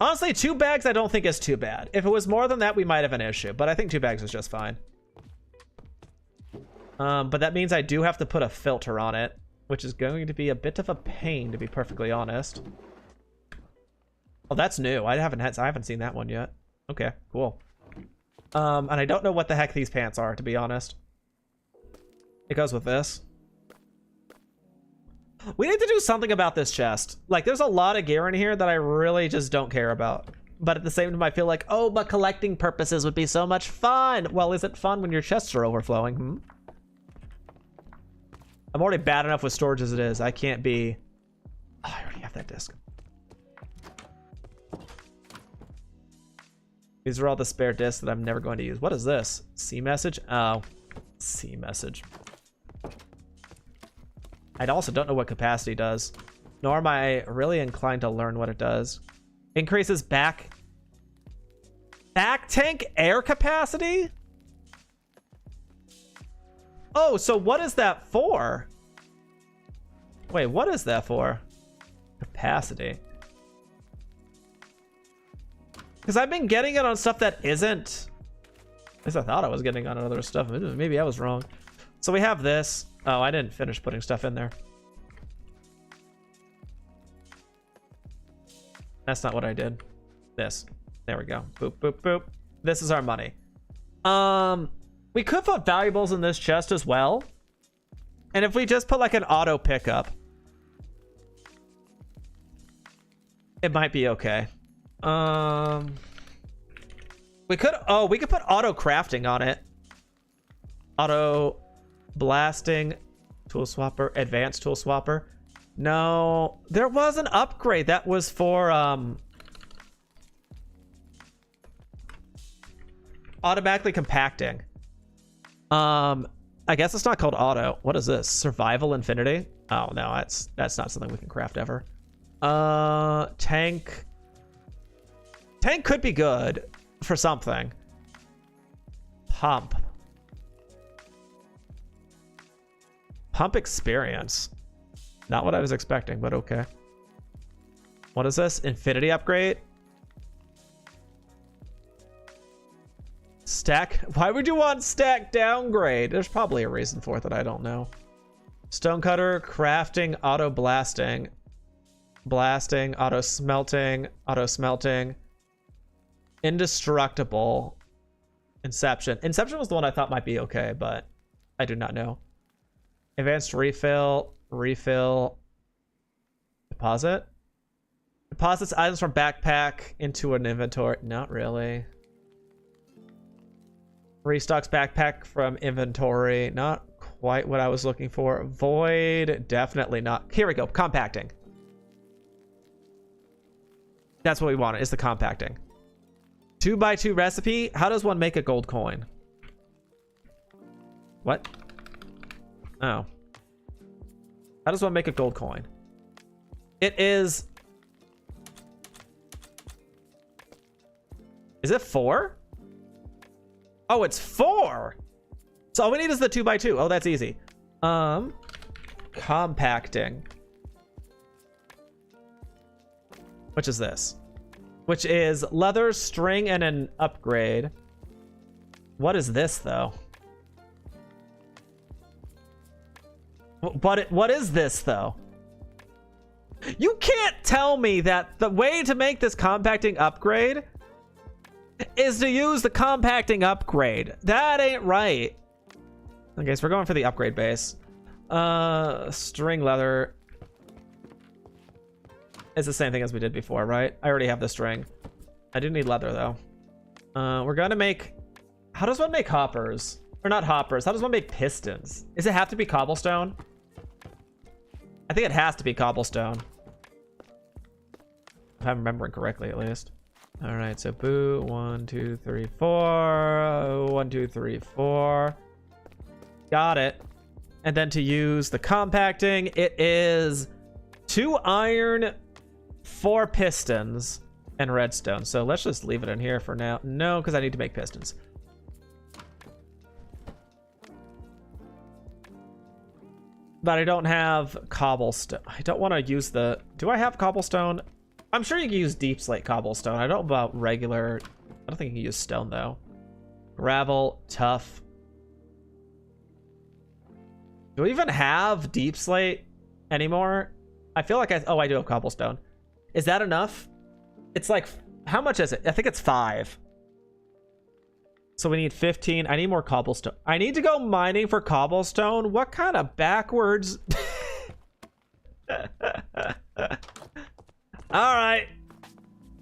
Honestly, 2 bags I don't think is too bad. If it was more than that, we might have an issue. But I think 2 bags is just fine. But that means I do have to put a filter on it, which is going to be a bit of a pain, to be perfectly honest. Oh, that's new. I haven't seen that one yet. Okay, cool. And I don't know what the heck these pants are, to be honest. It goes with this. We need to do something about this chest. Like, there's a lot of gear in here that I really just don't care about. But at the same time, I feel like, oh, but collecting purposes would be so much fun. Well, is it fun when your chests are overflowing? Hmm? I'm already bad enough with storage as it is. I can't be... Oh, I already have that disc. These are all the spare discs that I'm never going to use. What is this? C message? Oh, C message. I also don't know what capacity does, nor am I really inclined to learn what it does. Increases back tank air capacity? Oh, so what is that for? Wait, what is that for? Capacity. Because I've been getting it on stuff that isn't. At least I thought I was getting on other stuff. Maybe I was wrong. So we have this. Oh, I didn't finish putting stuff in there. That's not what I did. This. There we go. Boop, boop, boop. This is our money. We could put valuables in this chest as well. And if we just put like an auto pickup, it might be okay. We could put auto crafting on it. Auto blasting, tool swapper, advanced tool swapper. No, there was an upgrade that was for automatically compacting. I guess it's not called auto. What is this? Survival infinity? Oh no, that's not something we can craft ever. Tank could be good for something. Pump experience. Not what I was expecting, but okay. What is this? Infinity upgrade? Stack? Why would you want stack downgrade? There's probably a reason for it that I don't know. Stonecutter, crafting, auto blasting. Blasting, auto smelting, indestructible. Inception was the one I thought might be okay, but I do not know. Advanced refill, deposit, Deposits items from backpack into an inventory. Not really. Restocks backpack from inventory. Not quite what I was looking for. Void. Definitely not. Here we go. Compacting. That's what we wanted, is the compacting. 2x2 recipe. How does one make a gold coin? What? Oh. How does one make a gold coin? It is... Is it 4? Oh, it's 4! So all we need is the 2x2. Oh, that's easy. Compacting. Which is this? Which is leather, string, and an upgrade. What is this, though? What is this, though? You can't tell me that the way to make this compacting upgrade is to use the compacting upgrade. That ain't right. Okay, so we're going for the upgrade base. String leather is the same thing as we did before, right? I already have the string. I do need leather, though. We're gonna make... How does one make hoppers? Or not hoppers. How does one make pistons? Does it have to be cobblestone? I think it has to be cobblestone. If I'm remembering correctly, at least. All right, so boo. 1, 2, 3, 4. 1, 2, 3, 4. Got it. And then to use the compacting, it is 2 iron, 4 pistons, and redstone. So let's just leave it in here for now. No, because I need to make pistons. But I don't have cobblestone. I don't want to use the... Do I have cobblestone? I'm sure you can use deep slate cobblestone. I don't know about regular... I don't think you can use stone, though. Gravel, tough. Do we even have deep slate anymore? I feel like Oh, I do have cobblestone. Is that enough? It's like... How much is it? I think it's 5. So we need 15. I need more cobblestone. I need to go mining for cobblestone. What kind of backwards... Alright.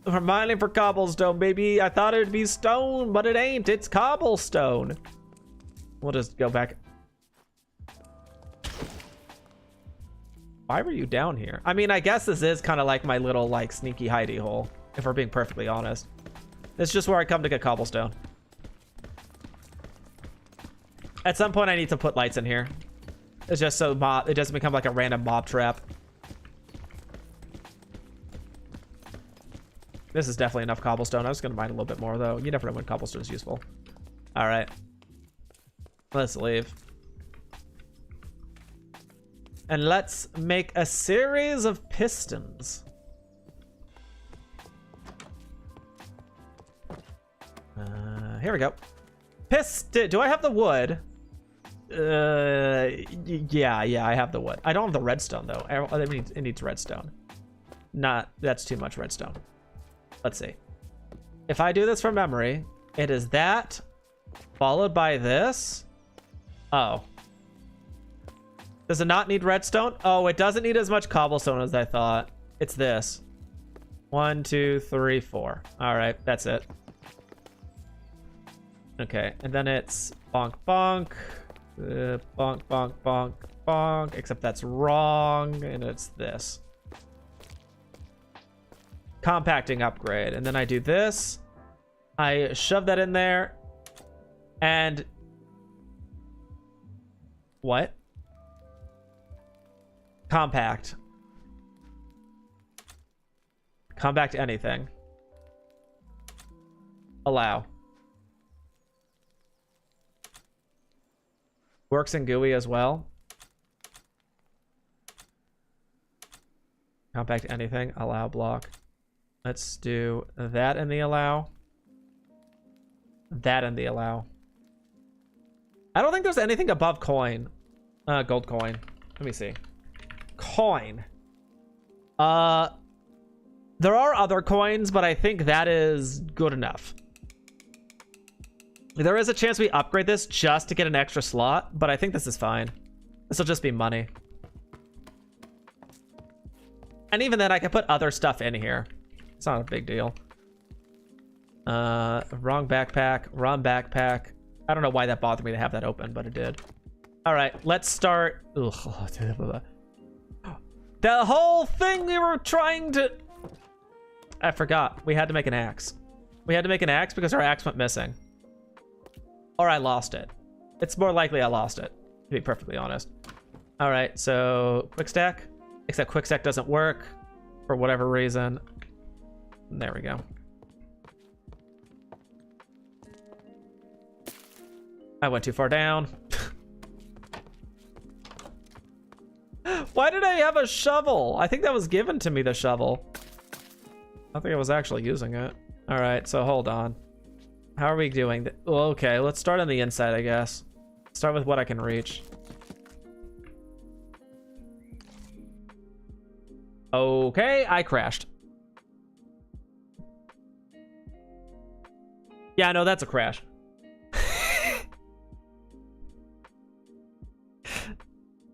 We're mining for cobblestone, baby. I thought it'd be stone, but it ain't. It's cobblestone. We'll just go back. Why were you down here? I mean, I guess this is kind of like my little, like, sneaky hidey hole, if we're being perfectly honest. It's just where I come to get cobblestone. At some point, I need to put lights in here. It's just so it doesn't become like a random mob trap. This is definitely enough cobblestone. I was going to mine a little bit more, though. You never know when cobblestone is useful. All right. Let's leave. And let's make a series of pistons. Here we go. Piston. Do I have the wood? Yeah, I have the wood. I don't have the redstone, though. It needs redstone. That's too much redstone. Let's see. If I do this from memory, it is that followed by this. Oh. Does it not need redstone? Oh, it doesn't need as much cobblestone as I thought. It's this. 1, 2, 3, 4. All right, that's it. Okay, and then it's bonk, bonk. Bonk, bonk, bonk, bonk. Except that's wrong, and it's this. Compacting upgrade. And then I do this. I shove that in there. And... What? Compact. Compact anything. Allow. Works in GUI as well. Compact anything. Allow block. Let's do that in the allow. That in the allow. I don't think there's anything above coin. Gold coin. Let me see. Coin. There are other coins, but I think that is good enough. There is a chance we upgrade this just to get an extra slot, but I think this is fine. This will just be money. And even then, I can put other stuff in here. It's not a big deal. Wrong backpack. Wrong backpack. I don't know why that bothered me to have that open, but it did. All right, let's start. Ugh. The whole thing we were trying to... I forgot. We had to make an axe. We had to make an axe because our axe went missing. Or I lost it. It's more likely I lost it, to be perfectly honest. All right, so quick stack. Except quick stack doesn't work for whatever reason. There we go. I went too far down. Why did I have a shovel? I think that was given to me, the shovel. I don't think I was actually using it. All right, so hold on. How are we doing? Well, okay, let's start on the inside, I guess. Start with what I can reach. Okay, I crashed. Yeah, no, that's a crash.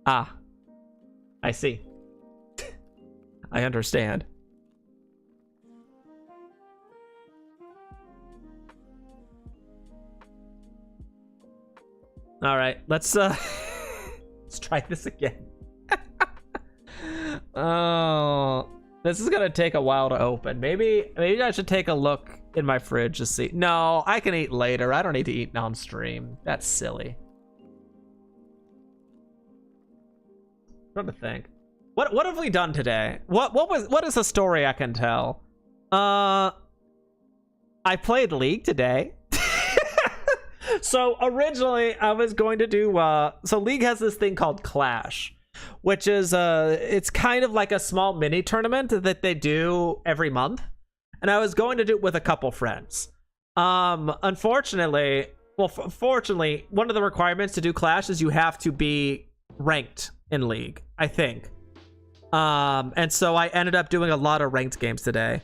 Ah, I see. I understand. All right, let's let's try this again. Oh, this is gonna take a while to open. Maybe I should take a look in my fridge to see. No, I can eat later. I don't need to eat on stream. That's silly. I'm trying to think. What have we done today? What is a story I can tell? I played League today. So originally I was going to do so League has this thing called Clash, which is it's kind of like a small mini tournament that they do every month, and I was going to do it with a couple friends. Unfortunately, fortunately, one of the requirements to do Clash is you have to be ranked in League, I think. And so I ended up doing a lot of ranked games today,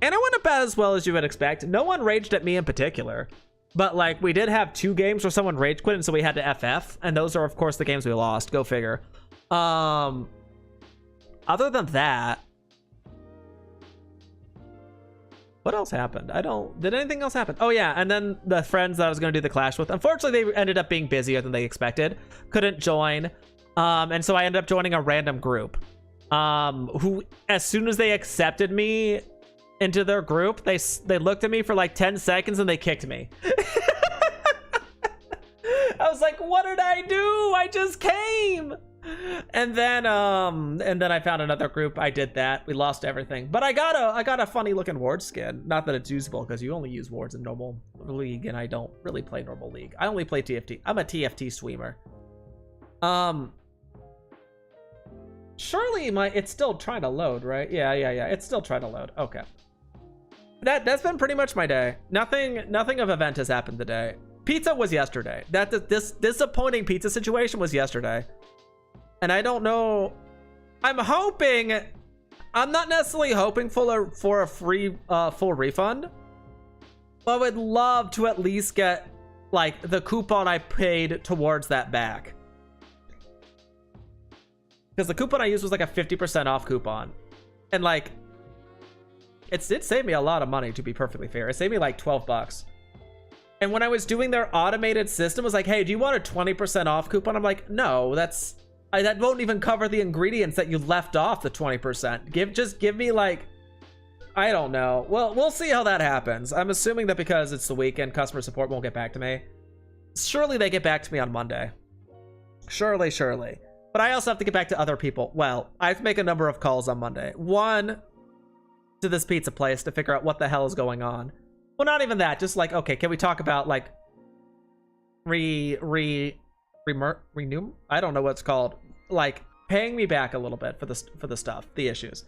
and it went about as well as you would expect. No one raged at me in particular. But, like, we did have 2 games where someone rage quit, and so we had to FF. And those are, of course, the games we lost. Go figure. Other than that... What else happened? Did anything else happen? Oh, yeah. And then the friends that I was going to do the Clash with, unfortunately, they ended up being busier than they expected. Couldn't join. And so I ended up joining a random group. Who, as soon as they accepted me into their group, they looked at me for like 10 seconds and they kicked me. I was like, what did I do? I just came. And then I found another group. I did that. We lost everything, but I got a funny looking ward skin. Not that it's usable, because you only use wards in normal League, and I don't really play normal League. I only play TFT. I'm a TFT streamer. Surely it's still trying to load, right? Yeah. It's still trying to load. Okay. That's been pretty much my day. Nothing of event has happened today. Pizza was yesterday. This disappointing pizza situation was yesterday. And I don't know. I'm hoping. I'm not necessarily hoping for a free full refund. But I would love to at least get like the coupon I paid towards that back. Because the coupon I used was like a 50% off coupon. And like, it did save me a lot of money, to be perfectly fair. It saved me like 12 bucks. And when I was doing their automated system, it was like, hey, do you want a 20% off coupon? I'm like, no, that won't even cover the ingredients that you left off the 20%. Just give me like, I don't know. Well, we'll see how that happens. I'm assuming that because it's the weekend, customer support won't get back to me. Surely they get back to me on Monday. Surely. But I also have to get back to other people. Well, I have to make a number of calls on Monday. One, to this pizza place to figure out what the hell is going on. Well, not even that. Just like, okay, can we talk about like renew? I don't know what it's called. Like paying me back a little bit for the stuff, the issues.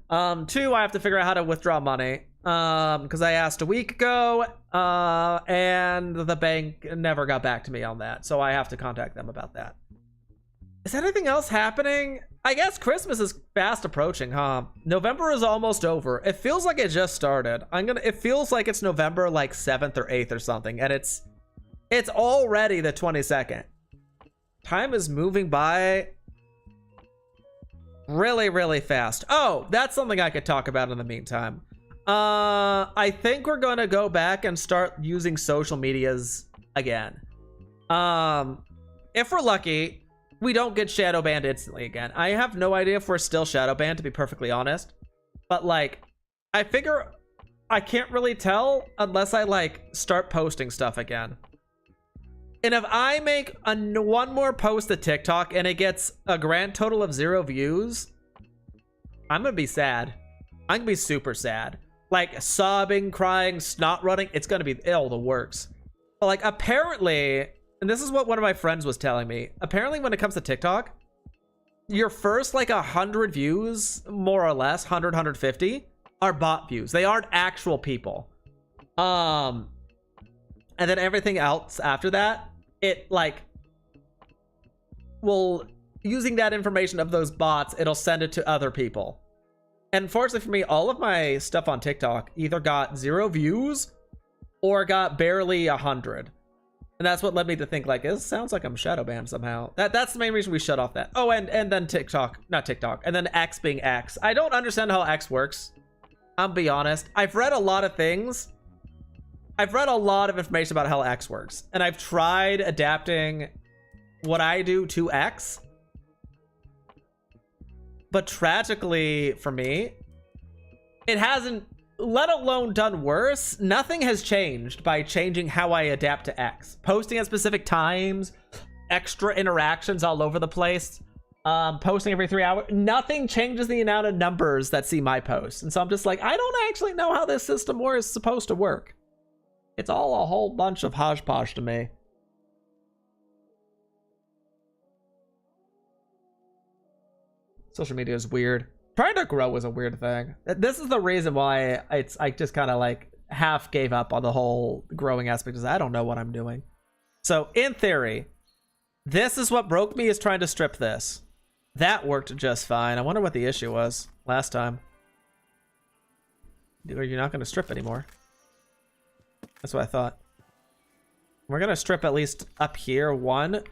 2, I have to figure out how to withdraw money. Because I asked a week ago, and the bank never got back to me on that. So I have to contact them about that. Is anything else happening? I guess Christmas is fast approaching, huh? November is almost over. It feels like it just started. It feels like it's November like 7th or 8th or something, and it's already the 22nd. Time is moving by. really, really fast. Oh, that's something I could talk about in the meantime. I think we're gonna go back and start using social medias again. If we're lucky, we don't get shadow banned instantly again. I have no idea if we're still shadow banned, to be perfectly honest. But like, I figure I can't really tell unless I like start posting stuff again. And if I make one more post to TikTok and it gets a grand total of 0 views, I'm gonna be sad. I'm gonna be super sad. Like sobbing, crying, snot running. It's gonna be ill the works. But like apparently, and this is what one of my friends was telling me. Apparently when it comes to TikTok, your first like 100 views, more or less, 100, 150, are bot views. They aren't actual people. And then everything else after that, it like will, using that information of those bots, it'll send it to other people. And fortunately for me, all of my stuff on TikTok either got 0 views or got barely 100. And that's what led me to think like, it sounds like I'm shadow banned somehow. That's the main reason we shut off that. Oh, and then TikTok, not TikTok, and then X being X. I don't understand how X works. I'll be honest. I've read a lot of things. I've read a lot of information about how X works. And I've tried adapting what I do to X. But tragically for me, it hasn't, let alone done worse. Nothing has changed by changing how I adapt to X. Posting at specific times, extra interactions all over the place, posting every 3 hours. Nothing changes the amount of numbers that see my posts. And so I'm just like, I don't actually know how this system is supposed to work. It's all a whole bunch of hodgepodge to me. Social media is weird. Trying to grow is a weird thing. This is the reason why I just kind of like half gave up on the whole growing aspect, because I don't know what I'm doing. So in theory, this is what broke me, is trying to strip this. That worked just fine. I wonder what the issue was last time. Are you not going to strip anymore? That's what I thought. We're going to strip at least up here one.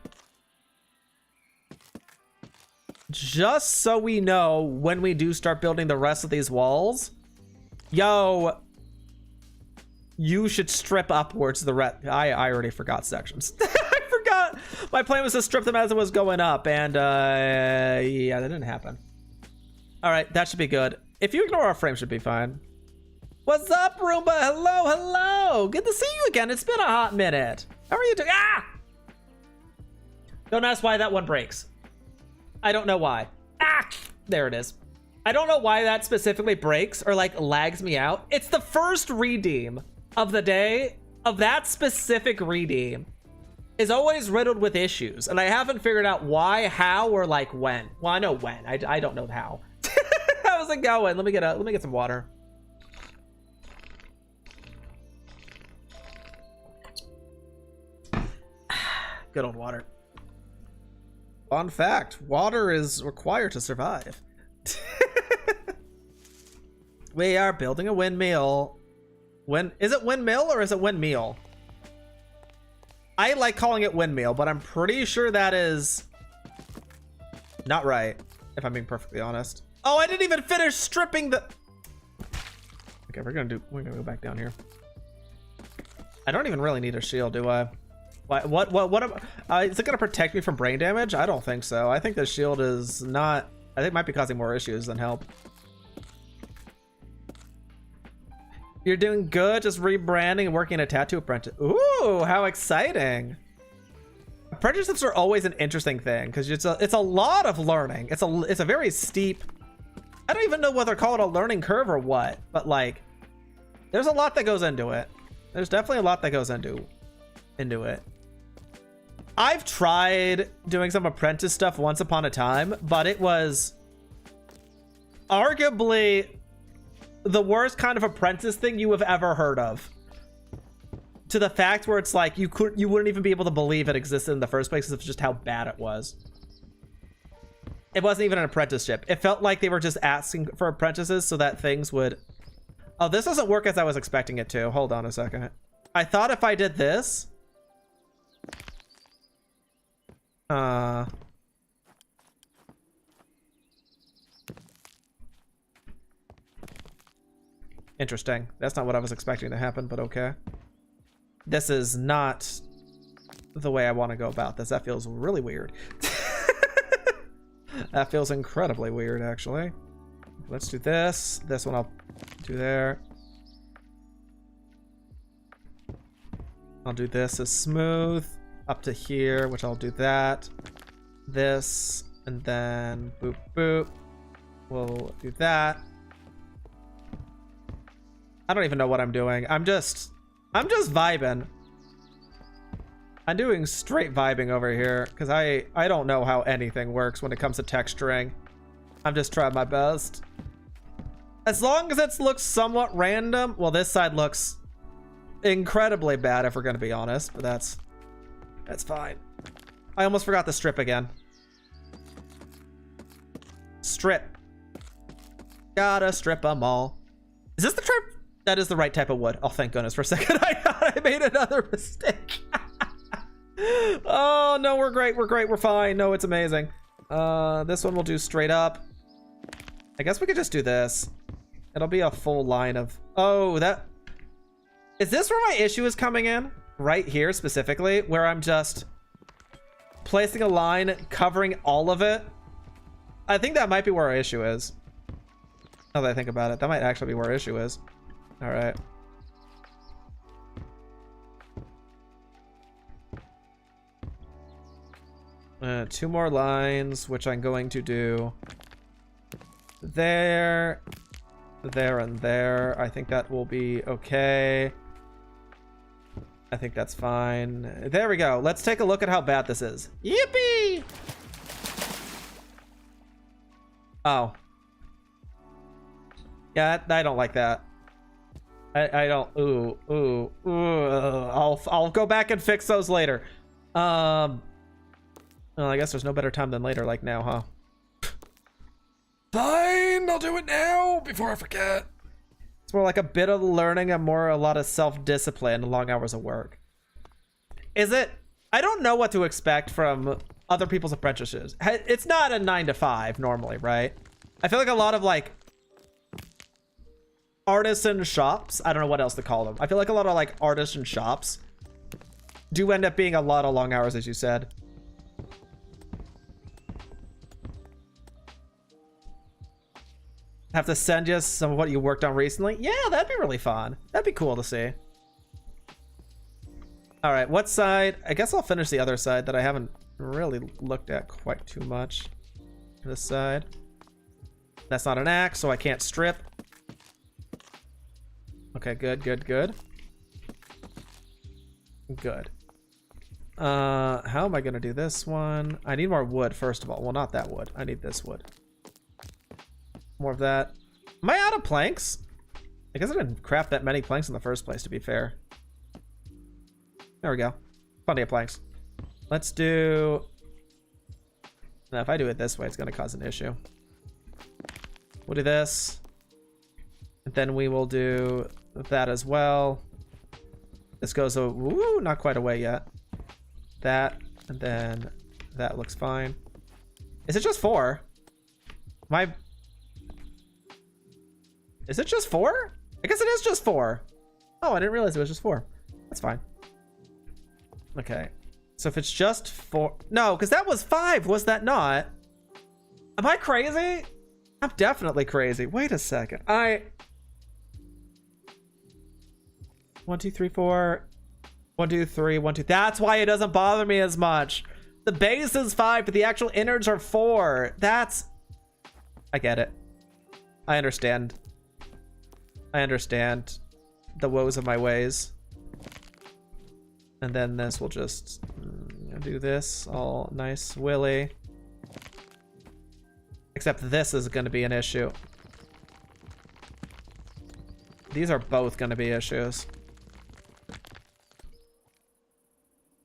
Just so we know when we do start building the rest of these walls. Yo, you should strip upwards the rest. I already forgot sections. I forgot. My plan was to strip them as it was going up. And yeah, that didn't happen. All right, that should be good. If you ignore our frame, should be fine. What's up, Roomba? Hello, hello. Good to see you again. It's been a hot minute. How are you doing? Ah! Don't ask why that one breaks. I don't know why. Ah! There it is. I don't know why that specifically breaks or like lags me out. It's the first redeem of the day of that specific redeem is always riddled with issues. And I haven't figured out why, how, or like when. Well, I know when. I don't know how. How's it going? Let me get some water. Good old water. Fun fact, water is required to survive. We are building a windmill. Is it windmill or is it windmeal? I like calling it windmill, but I'm pretty sure that is not right, if I'm being perfectly honest. Oh, I didn't even finish stripping the... Okay, we're gonna go back down here. I don't even really need a shield, do I? What is it gonna protect me from brain damage? I don't think so. I think the shield is not, I think it might be causing more issues than help. You're doing good, just rebranding and working a tattoo apprentice. Ooh, how exciting. Apprenticeships are always an interesting thing because it's a lot of learning. It's a very steep, I don't even know whether to call it a learning curve or what, but like there's a lot that goes into it. There's definitely a lot that goes into it. I've tried doing some apprentice stuff once upon a time, but it was arguably the worst kind of apprentice thing you have ever heard of. To the fact where it's like you wouldn't even be able to believe it existed in the first place because of just how bad it was. It wasn't even an apprenticeship. It felt like they were just asking for apprentices so that things would... Oh, this doesn't work as I was expecting it to. Hold on a second. I thought if I did this... Interesting. That's not what I was expecting to happen, but okay. This is not the way I want to go about this. That feels really weird. That feels incredibly weird, actually. Let's do this. This one I'll do there. I'll do this as smooth up to here, which I'll do that. This, and then boop, boop. We'll do that. I don't even know what I'm doing. I'm just vibing. I'm doing straight vibing over here because I don't know how anything works when it comes to texturing. I'm just trying my best. As long as it looks somewhat random. Well, this side looks incredibly bad if we're going to be honest, but that's fine. I almost forgot the strip again. Strip. Gotta strip them all. Is this the trip? That is the right type of wood. Oh, thank goodness. For a second, I thought I made another mistake. Oh, no, we're great. We're great. We're fine. No, it's amazing. This one we'll do straight up. I guess we could just do this. It'll be a full line of... Oh, that... Is this where my issue is coming in? Right here, specifically, where I'm just placing a line covering all of it? I think that might be where our issue is. Now that I think about it, that might actually be where our issue is. All right. Two more lines, which I'm going to do there, there, and there. I think that will be okay. I think that's fine. There we go. Let's take a look at how bad this is. Yippee! Oh. Yeah, I don't like that. I don't. Ooh. I'll go back and fix those later. Well, I guess there's no better time than later, like now, huh? Fine, I'll do it now before I forget. It's more like a bit of learning and more a lot of self-discipline, long hours of work. Is it? I don't know what to expect from other people's apprentices. It's not a 9 to 5 normally, right? I feel like a lot of like artisan shops, I don't know what else to call them. I feel like a lot of like artisan shops do end up being a lot of long hours, as you said. Have to send you some of what you worked on recently? Yeah, that'd be really fun. That'd be cool to see. All right, what side? I guess I'll finish the other side that I haven't really looked at quite too much. This side. That's not an axe, so I can't strip. Okay, good. Good. How am I gonna do this one? I need more wood, first of all. Well, not that wood. I need this wood. More of that. Am I out of planks? I guess I didn't craft that many planks in the first place, to be fair. There we go. Plenty of planks. Let's do... Now, if I do it this way, it's going to cause an issue. We'll do this. And then we will do that as well. This goes, ooh, not quite away yet. That, and then that looks fine. Is it just 4? Is it just 4? I guess it is just 4. Oh, I didn't realize it was just 4. That's fine. Okay. So if it's just 4... No, because that was 5, was that not? Am I crazy? I'm definitely crazy. Wait a second. 1, 2, 3, 4. 1, 2, 3, 1, 2. That's why it doesn't bother me as much. The base is 5, but the actual innards are 4. That's... I get it. I understand. I understand the woes of my ways. And then this will just do this all nice willy. Except this is going to be an issue. These are both going to be issues.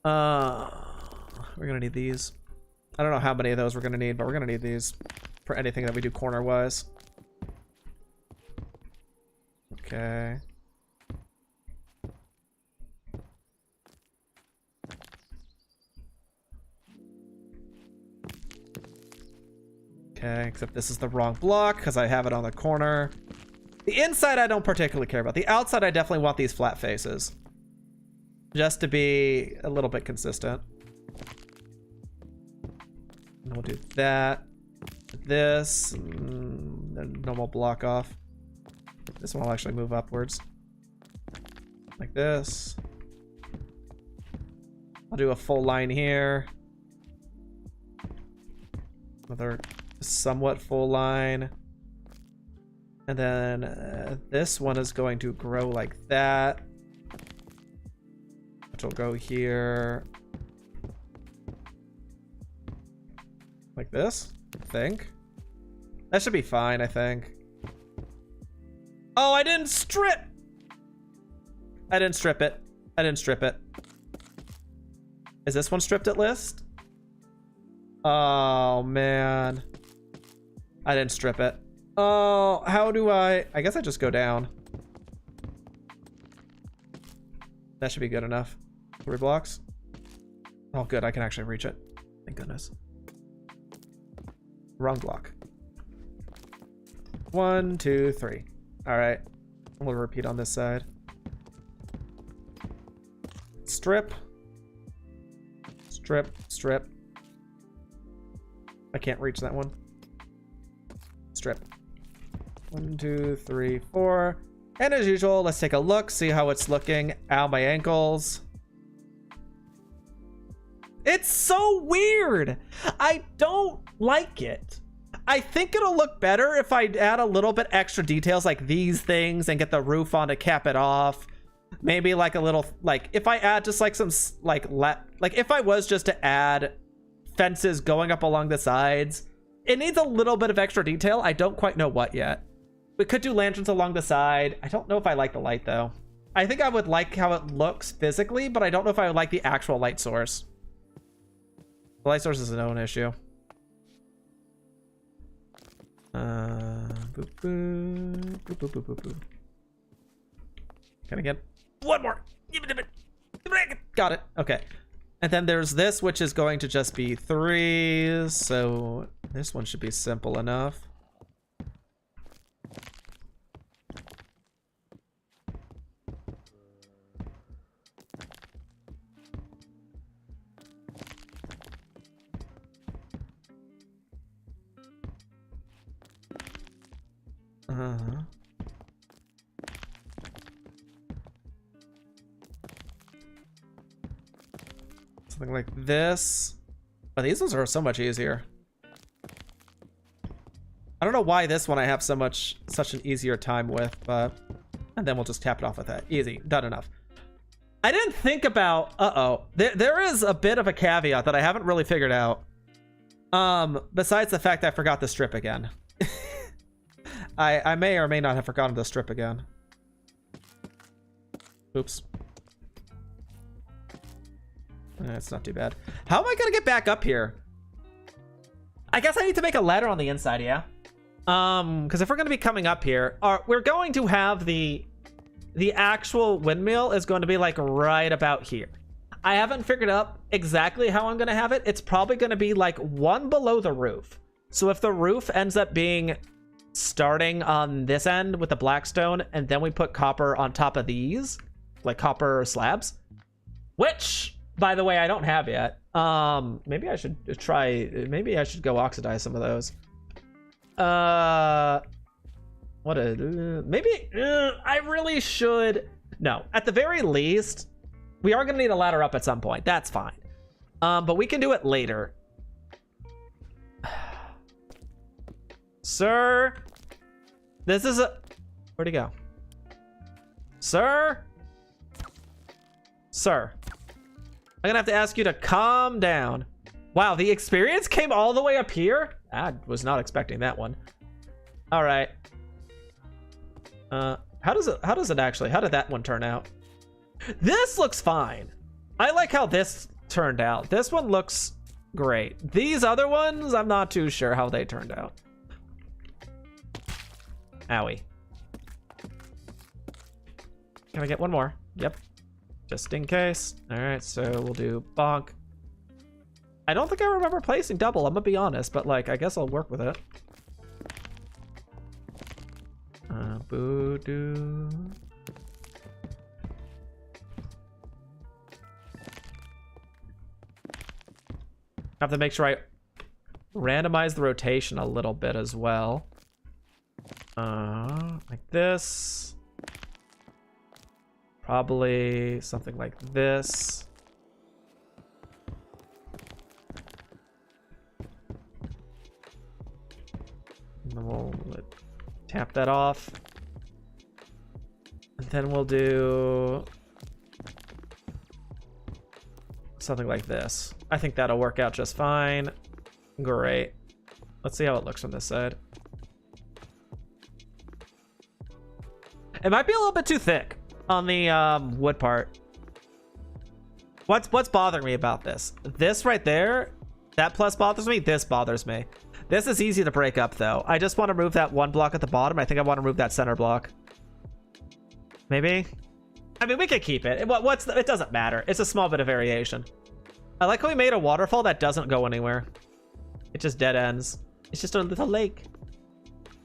We're going to need these. I don't know how many of those we're going to need, but we're going to need these for anything that we do corner-wise. Okay. Okay, except this is the wrong block because I have it on the corner. The inside I don't particularly care about. The outside I definitely want these flat faces. Just to be a little bit consistent. And we'll do that. This. Normal block off. This one will actually move upwards. Like this. I'll do a full line here. Another somewhat full line. And then this one is going to grow like that. Which will go here. Like this, I think. That should be fine, I think. Oh, I didn't strip! I didn't strip it. I didn't strip it. Is this one stripped at list? Oh, man. I didn't strip it. Oh, how do I guess I just go down. That should be good enough. 3 blocks. Oh, good. I can actually reach it. Thank goodness. Wrong block. 1, 2, 3. All right. We'll repeat on this side. Strip. Strip. Strip. I can't reach that one. Strip. 1, 2, 3, 4. And as usual, let's take a look, see how it's looking. Ow, my ankles. It's so weird. I don't like it. I think it'll look better if I add a little bit extra details like these things and get the roof on to cap it off. Maybe like a little, like if I add just like some, like if I was just to add fences going up along the sides, it needs a little bit of extra detail. I don't quite know what yet. We could do lanterns along the side. I don't know if I like the light though. I think I would like how it looks physically, but I don't know if I would like the actual light source. The light source is an own issue. Boop, boop, boop, boop, boop, boop, boop. Can I get one more? Got it. Okay. And then there's this, which is going to just be 3. So this one should be simple enough. Something like this. But these ones are so much easier. I don't know why this one I have such an easier time with, but and then we'll just tap it off with that. Easy, done enough. I didn't think about there is a bit of a caveat that I haven't really figured out. Besides the fact that I forgot the strip again. I may or may not have forgotten the strip again. Oops. It's not too bad. How am I gonna get back up here? I guess I need to make a ladder on the inside, yeah. Because if we're gonna be coming up here, we're going to have the actual windmill is going to be like right about here. I haven't figured out exactly how I'm gonna have it. It's probably gonna be like one below the roof. So if the roof ends up being starting on this end with the blackstone, and then we put copper on top of these, like copper slabs, which, by the way, I don't have yet. Maybe I should try. Maybe I should go oxidize some of those. Maybe I really should. No, at the very least, we are gonna need a ladder up at some point. That's fine. But we can do it later. Sir, this is a. Where'd he go? Sir? Sir. I'm gonna have to ask you to calm down. Wow, the experience came all the way up here? I was not expecting that one. All right. How did that one turn out? This looks fine. I like how this turned out. This one looks great. These other ones, I'm not too sure how they turned out. Owie. Can I get one more? Yep. Just in case. All right, so we'll do bonk. I don't think I remember placing double, I'm gonna be honest, but like, I guess I'll work with it. boo doo. Have to make sure I randomize the rotation a little bit as well. Like this. Probably something like this. And then we'll tap that off. And then we'll do something like this. I think that'll work out just fine. Great. Let's see how it looks from this side. It might be a little bit too thick on the wood part. What's bothering me about this? This right there, that plus bothers me. This bothers me. This is easy to break up though. I just want to remove that one block at the bottom. I think I want to remove that center block. Maybe. I mean, we could keep it. It doesn't matter. It's a small bit of variation. I like how we made a waterfall that doesn't go anywhere. It just dead ends. It's just a little lake.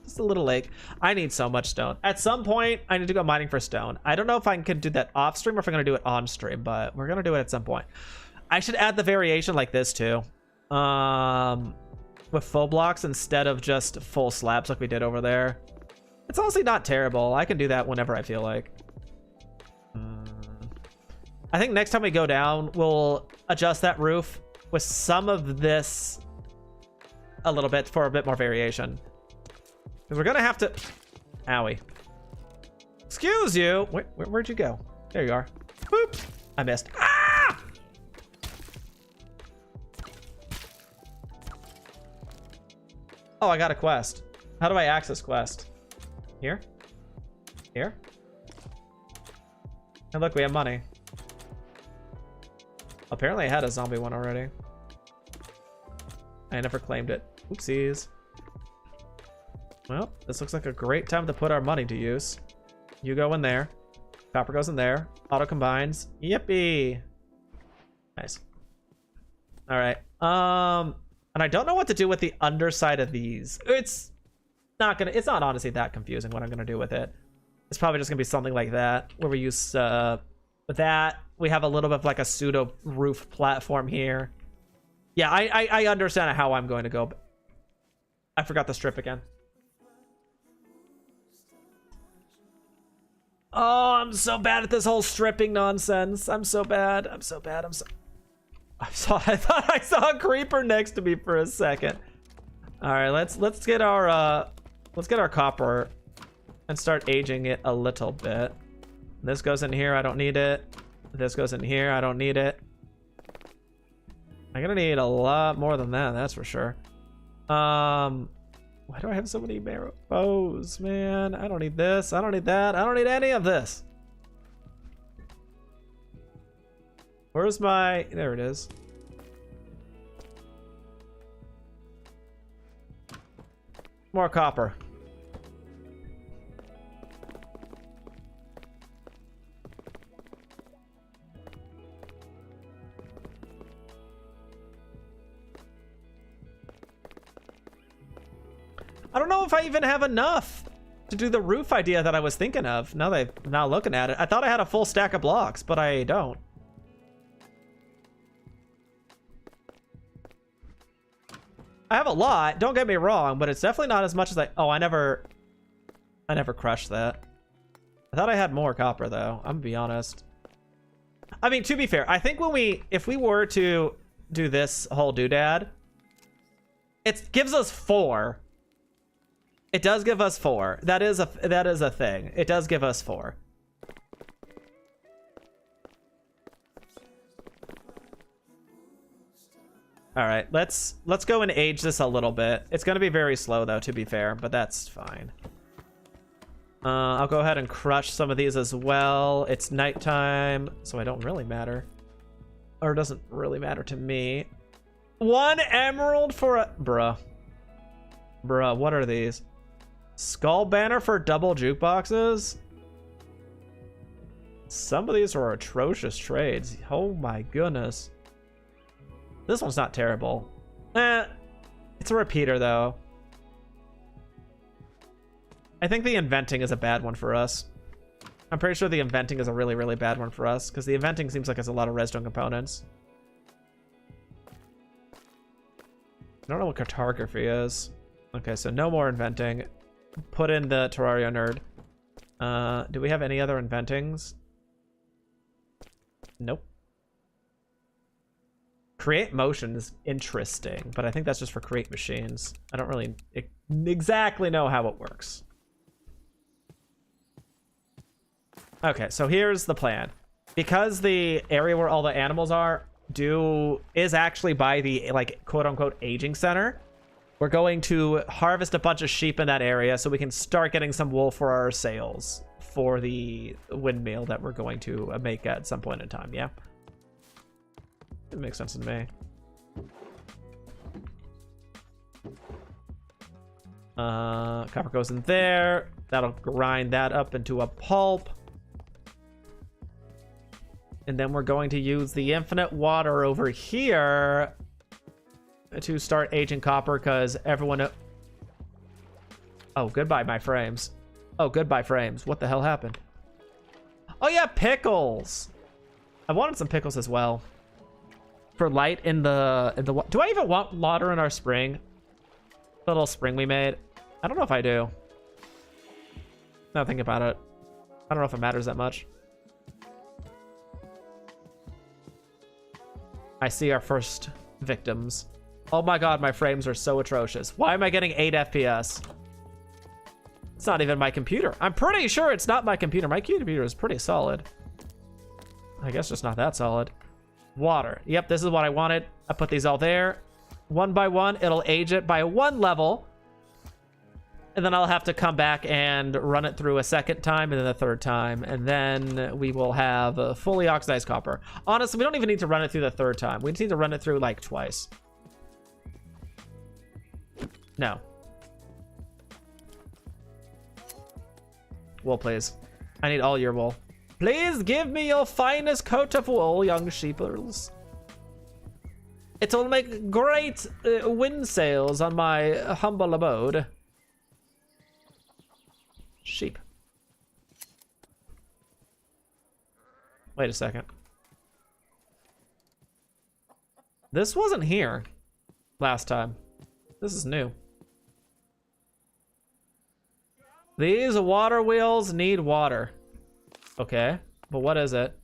Just a little lake. I need so much stone. At some point, I need to go mining for stone. I don't know if I can do that off stream or if I'm going to do it on stream, but we're going to do it at some point. I should add the variation like this too. With full blocks instead of just full slabs like we did over there. It's honestly not terrible. I can do that whenever I feel like. I think next time we go down, we'll adjust that roof with some of this a little bit for a bit more variation. Because we're going to have to... Owie. Excuse you. Wait, where'd you go? There you are. Boop. I missed. Ah! Oh, I got a quest. How do I access quest? Here? Here? And look, we have money. Apparently I had a zombie one already. I never claimed it. Oopsies. Well, this looks like a great time to put our money to use. You go in there. Copper goes in there. Auto combines. Yippee. Nice. All right. And I don't know what to do with the underside of these. It's not honestly that confusing what I'm gonna do with it. It's probably just gonna be something like that, where we use that. We have a little bit of like a pseudo roof platform here. Yeah, I understand how I'm going to go. But I forgot the strip again. Oh, I'm so bad at this whole stripping nonsense. I'm so bad. I thought I saw a creeper next to me for a second. All right, let's get our copper and start aging it a little bit. This goes in here. I don't need it. This goes in here. I don't need it. I'm gonna need a lot more than that. That's for sure. Why do I have so many bows, man? I don't need this. I don't need that. I don't need any of this. Where's my... There it is. More copper. I don't know if I even have enough to do the roof idea that I was thinking of. Now looking at it, I thought I had a full stack of blocks, but I don't. I have a lot, don't get me wrong, but it's definitely not as much as I never crushed that. I thought I had more copper though. I'm gonna be honest. I mean, to be fair, I think if we were to do this whole doodad, it gives us 4. It does give us 4. That is a thing. It does give us 4. All right, let's go and age this a little bit. It's gonna be very slow though, to be fair, but that's fine. I'll go ahead and crush some of these as well. It's nighttime, so I don't really matter, or it doesn't really matter to me. 1 emerald for a bruh. What are these? Skull banner for double jukeboxes. Some of these are atrocious trades. Oh my goodness. This one's not terrible. It's a repeater though. I think the inventing is a bad one for us. I'm pretty sure the inventing is a really, really bad one for us, because the inventing seems like it's a lot of redstone components. I don't know what cartography is. Okay, so no more inventing. Put in the Terraria nerd. Do we have any other inventings? Nope. Create motion is interesting, but I think that's just for create machines. I don't really exactly know how it works. Okay, so here's the plan. Because the area where all the animals are is actually by the, like, quote-unquote aging center, we're going to harvest a bunch of sheep in that area so we can start getting some wool for our sails for the windmill that we're going to make at some point in time, yeah? It makes sense to me. Copper goes in there. That'll grind that up into a pulp. And then we're going to use the infinite water over here to start aging copper, because everyone... Oh, goodbye, my frames. Oh, goodbye, frames. What the hell happened? Oh, yeah, pickles. I wanted some pickles as well. For light in the... Do I even want water in our spring? The little spring we made? I don't know if I do. Now thinking about it. I don't know if it matters that much. I see our first victims. Oh my god, my frames are so atrocious. Why am I getting 8 FPS? It's not even my computer. I'm pretty sure it's not my computer. My computer is pretty solid. I guess just not that solid. Water. Yep, this is what I wanted. I put these all there. One by one, it'll age it by 1 level. And then I'll have to come back and run it through a second time and then a third time. And then we will have fully oxidized copper. Honestly, we don't even need to run it through the third time. We just need to run it through like twice. No. Wool, please. I need all your wool. Please give me your finest coat of wool, young sheepers. It'll make great wind sails on my humble abode. Sheep. Wait a second. This wasn't here last time. This is new. These water wheels need water. Okay, but what is it?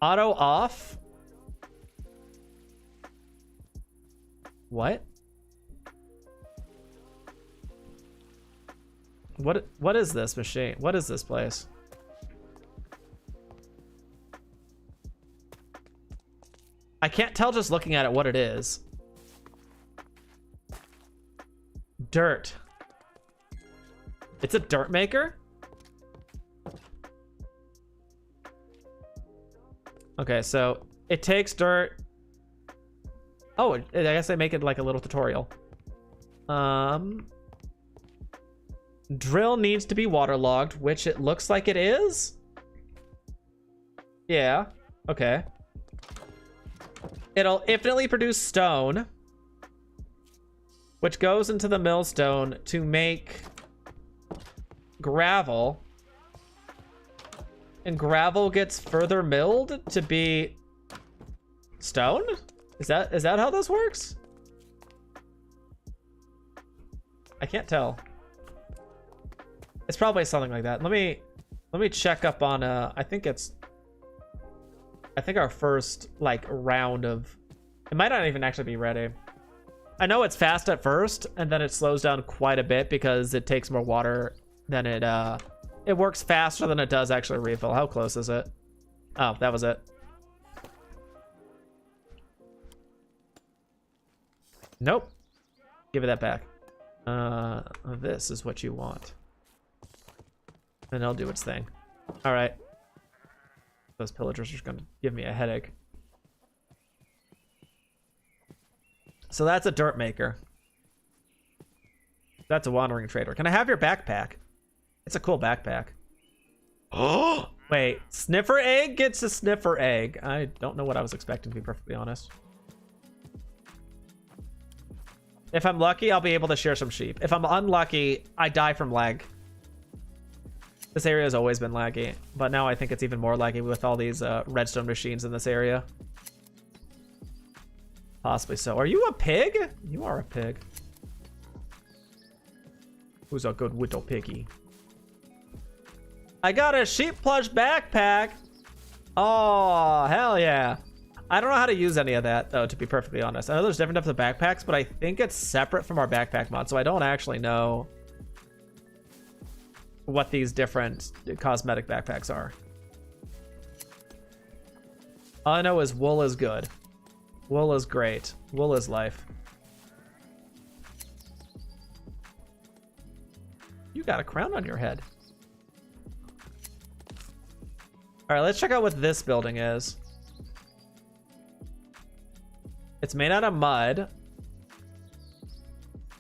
Auto off? What? What is this machine? What is this place? I can't tell just looking at it what it is. Dirt. It's a dirt maker? Okay, so it takes dirt. Oh, I guess they make it like a little tutorial. Drill needs to be waterlogged, which it looks like it is. Yeah, okay. It'll infinitely produce stone, which goes into the millstone to make gravel. And gravel gets further milled to be stone? Is that how this works? I can't tell. It's probably something like that. Let me check up on I think our first like round of, it might not even actually be ready. I know it's fast at first and then it slows down quite a bit because it takes more water than it works faster than it does actually refill. How close is it? Oh, that was it. Nope. Give it that back. This is what you want. And it'll do its thing. All right. Those pillagers are going to give me a headache. So that's a dirt maker. That's a wandering trader. Can I have your backpack? It's a cool backpack. Oh! Wait, sniffer egg gets a sniffer egg. I don't know what I was expecting, to be perfectly honest. If I'm lucky, I'll be able to share some sheep. If I'm unlucky, I die from lag. This area has always been laggy, but now I think it's even more laggy with all these redstone machines in this area. Possibly so. Are you a pig? You are a pig. Who's a good little piggy? I got a sheep plush backpack. Oh, hell yeah. I don't know how to use any of that, though, to be perfectly honest. I know there's different types of backpacks, but I think it's separate from our backpack mod, so I don't actually know what these different cosmetic backpacks are. All I know is wool is good. Wool is great. Wool is life. You got a crown on your head. All right, let's check out what this building is. It's made out of mud.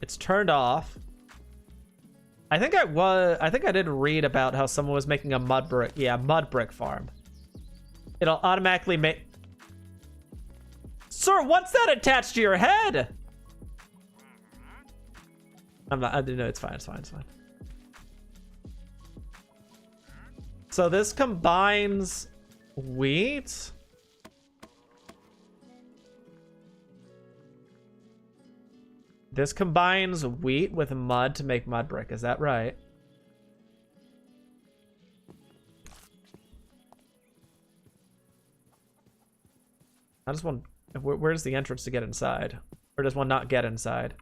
It's turned off. I think I did read about how someone was making a mud brick farm. It'll automatically make... Sir, what's that attached to your head? I'm not, no, it's fine, it's fine, it's fine. So this combines wheat. This combines wheat with mud to make mud brick. Is that right? I just want... Where's the entrance to get inside? Or does one not get inside?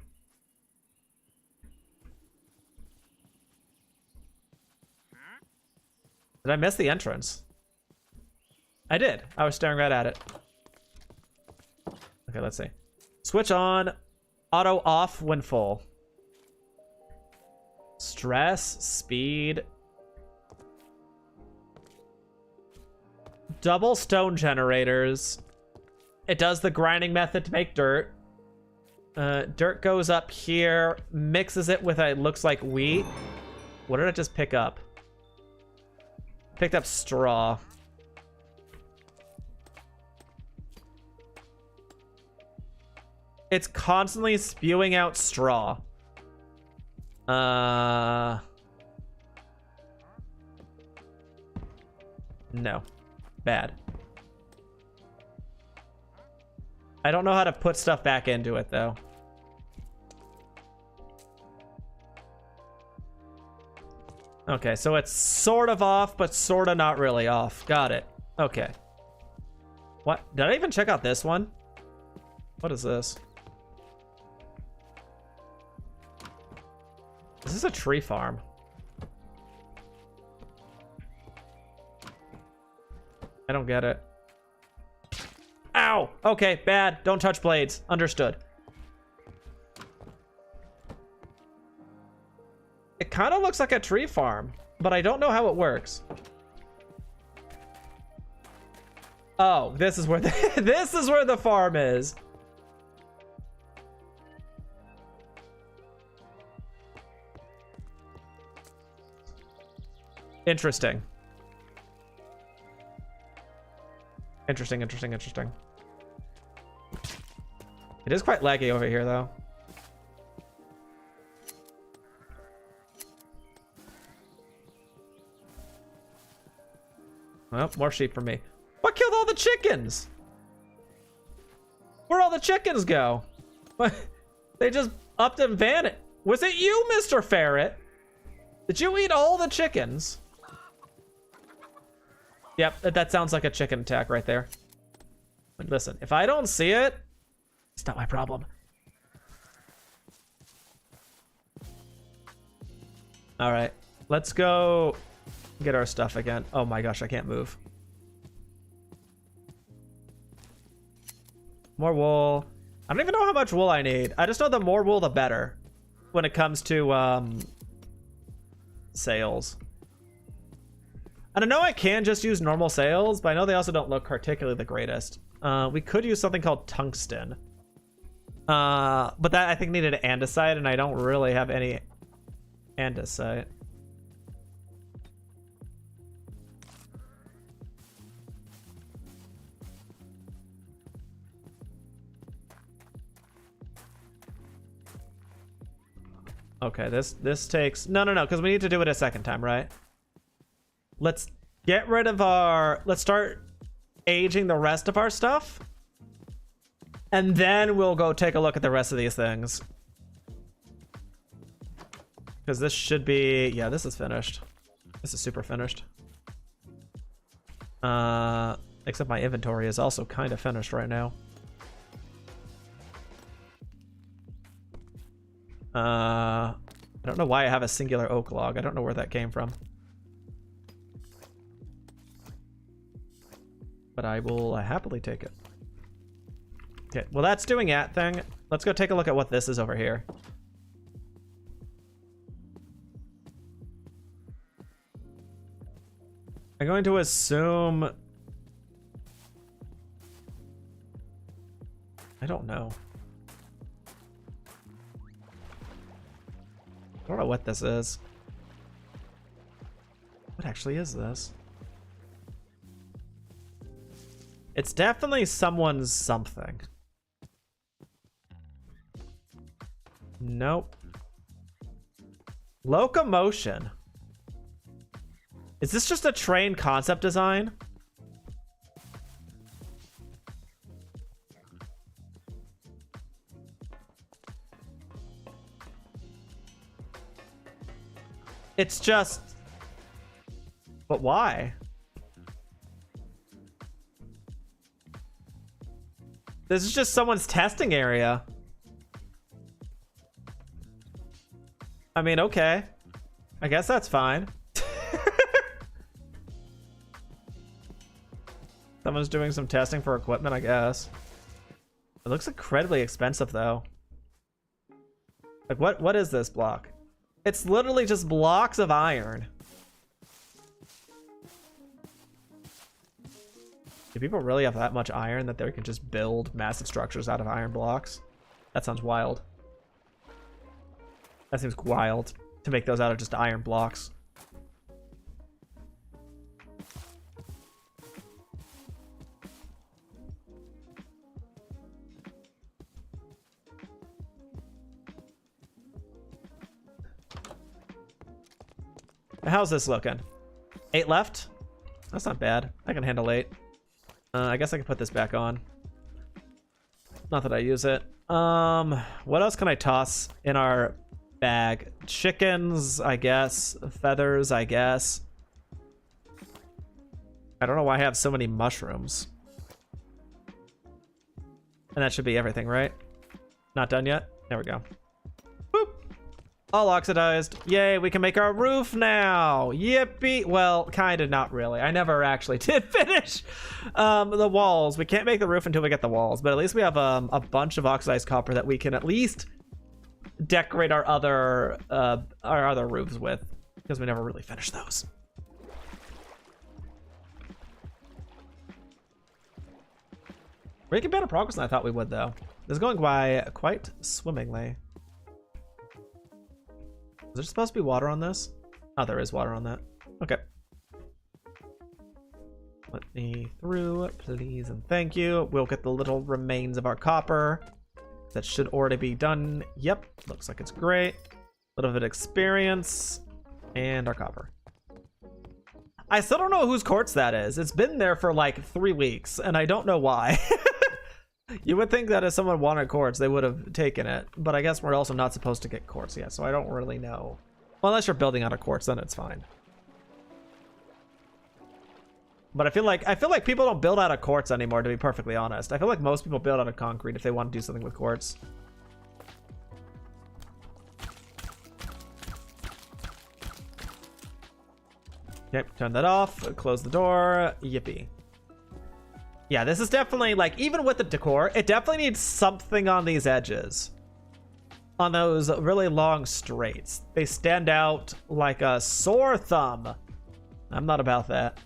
Did I miss the entrance? I did. I was staring right at it. Okay, let's see. Switch on. Auto off when full. Stress, speed. Double stone generators. It does the grinding method to make dirt. Dirt goes up here, mixes it with a looks like wheat. What did I just pick up? Picked up straw. It's constantly spewing out straw. No. Bad. I don't know how to put stuff back into it, though. Okay, so it's sort of off, but sort of not really off. Got it. Okay. What? Did I even check out this one? What is this? Is this a tree farm? I don't get it. Ow! Okay, bad. Don't touch blades. Understood. It kind of looks like a tree farm, but I don't know how it works. Oh, this is where this is where the farm is. Interesting. Interesting. It is quite laggy over here, though. Well, more sheep for me. What killed all the chickens? Where'd all the chickens go? They just upped and vanished. Was it you, Mr. Ferret? Did you eat all the chickens? Yep, that sounds like a chicken attack right there. But listen, if I don't see it, it's not my problem. All right, let's go get our stuff again. Oh my gosh, I can't move. More wool. I don't even know how much wool I need. I just know the more wool, the better when it comes to sails. And I know I can just use normal sails, but I know they also don't look particularly the greatest. We could use something called tungsten. But that I think needed andesite, and I don't really have any andesite. Okay, this takes... No, because we need to do it a second time, right? Let's get rid of our... Let's start aging the rest of our stuff. And then we'll go take a look at the rest of these things. Because this should be... Yeah, this is finished. This is super finished. Except my inventory is also kind of finished right now. I don't know why I have a singular oak log. I don't know where that came from. But I will happily take it. Okay, well that's doing that thing. Let's go take a look at what this is over here. I'm going to assume... I don't know. I don't know what this is. What actually is this? It's definitely someone's something. Nope. Locomotion. Is this just a train concept design? It's just... But why? This is just someone's testing area. I mean, okay. I guess that's fine. Someone's doing some testing for equipment, I guess. It looks incredibly expensive, though. Like, what is this block? It's literally just blocks of iron. Do people really have that much iron that they can just build massive structures out of iron blocks? That sounds wild. That seems wild to make those out of just iron blocks. How's this looking? 8 left? That's not bad. I can handle 8. I guess I can put this back on. Not that I use it. What else can I toss in our bag? Chickens, I guess. Feathers, I guess. I don't know why I have so many mushrooms. And that should be everything, right? Not done yet? There we go. Boop. All oxidized. Yay, we can make our roof now. Yippee. Well, kind of not really. I never actually did finish the walls. We can't make the roof until we get the walls, but at least we have a bunch of oxidized copper that we can at least decorate our other roofs with, because we never really finished those. We're making better progress than I thought we would, though. This is going by quite swimmingly. Is there supposed to be water on this? Oh, there is water on that. Okay. Let me through, please and thank you. We'll get the little remains of our copper. That should already be done. Yep, looks like it's great. A little bit of experience. And our copper. I still don't know whose quartz that is. It's been there for like 3 weeks, and I don't know why. You would think that if someone wanted quartz, they would have taken it. But I guess we're also not supposed to get quartz yet, so I don't really know. Well, unless you're building out of quartz, then it's fine. But I feel like people don't build out of quartz anymore, to be perfectly honest. I feel like most people build out of concrete if they want to do something with quartz. Okay, turn that off, close the door, yippee. Yeah, this is definitely, like, even with the decor, it definitely needs something on these edges. On those really long straights. They stand out like a sore thumb. I'm not about that.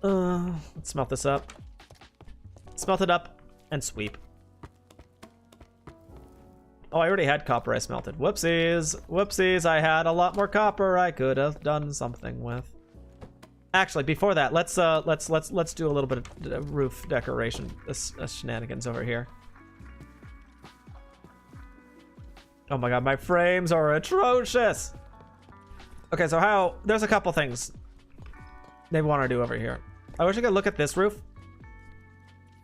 Let's smelt this up. Smelt it up and sweep. Oh, I already had copper I smelted. Whoopsies. Whoopsies, I had a lot more copper I could have done something with. Actually, before that, let's do a little bit of roof decoration shenanigans over here. Oh my god, my frames are atrocious. Okay, so there's a couple things they want to do over here. I wish I could look at this roof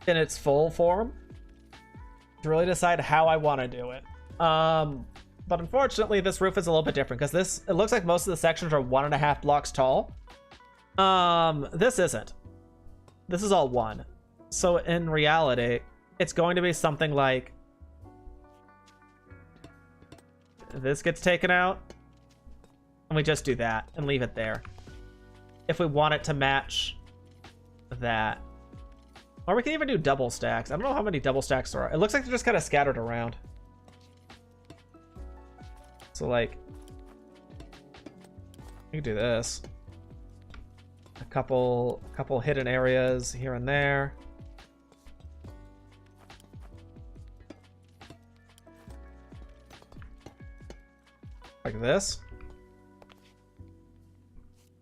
in its full form to really decide how I want to do it. But unfortunately, this roof is a little bit different because it looks like most of the sections are 1.5 blocks tall. This isn't. This is all one. So in reality, it's going to be something like this gets taken out, and we just do that and leave it there. If we want it to match that. Or we can even do double stacks. I don't know how many double stacks there are. It looks like they're just kind of scattered around. So like, we can do this. A couple hidden areas here and there. Like this.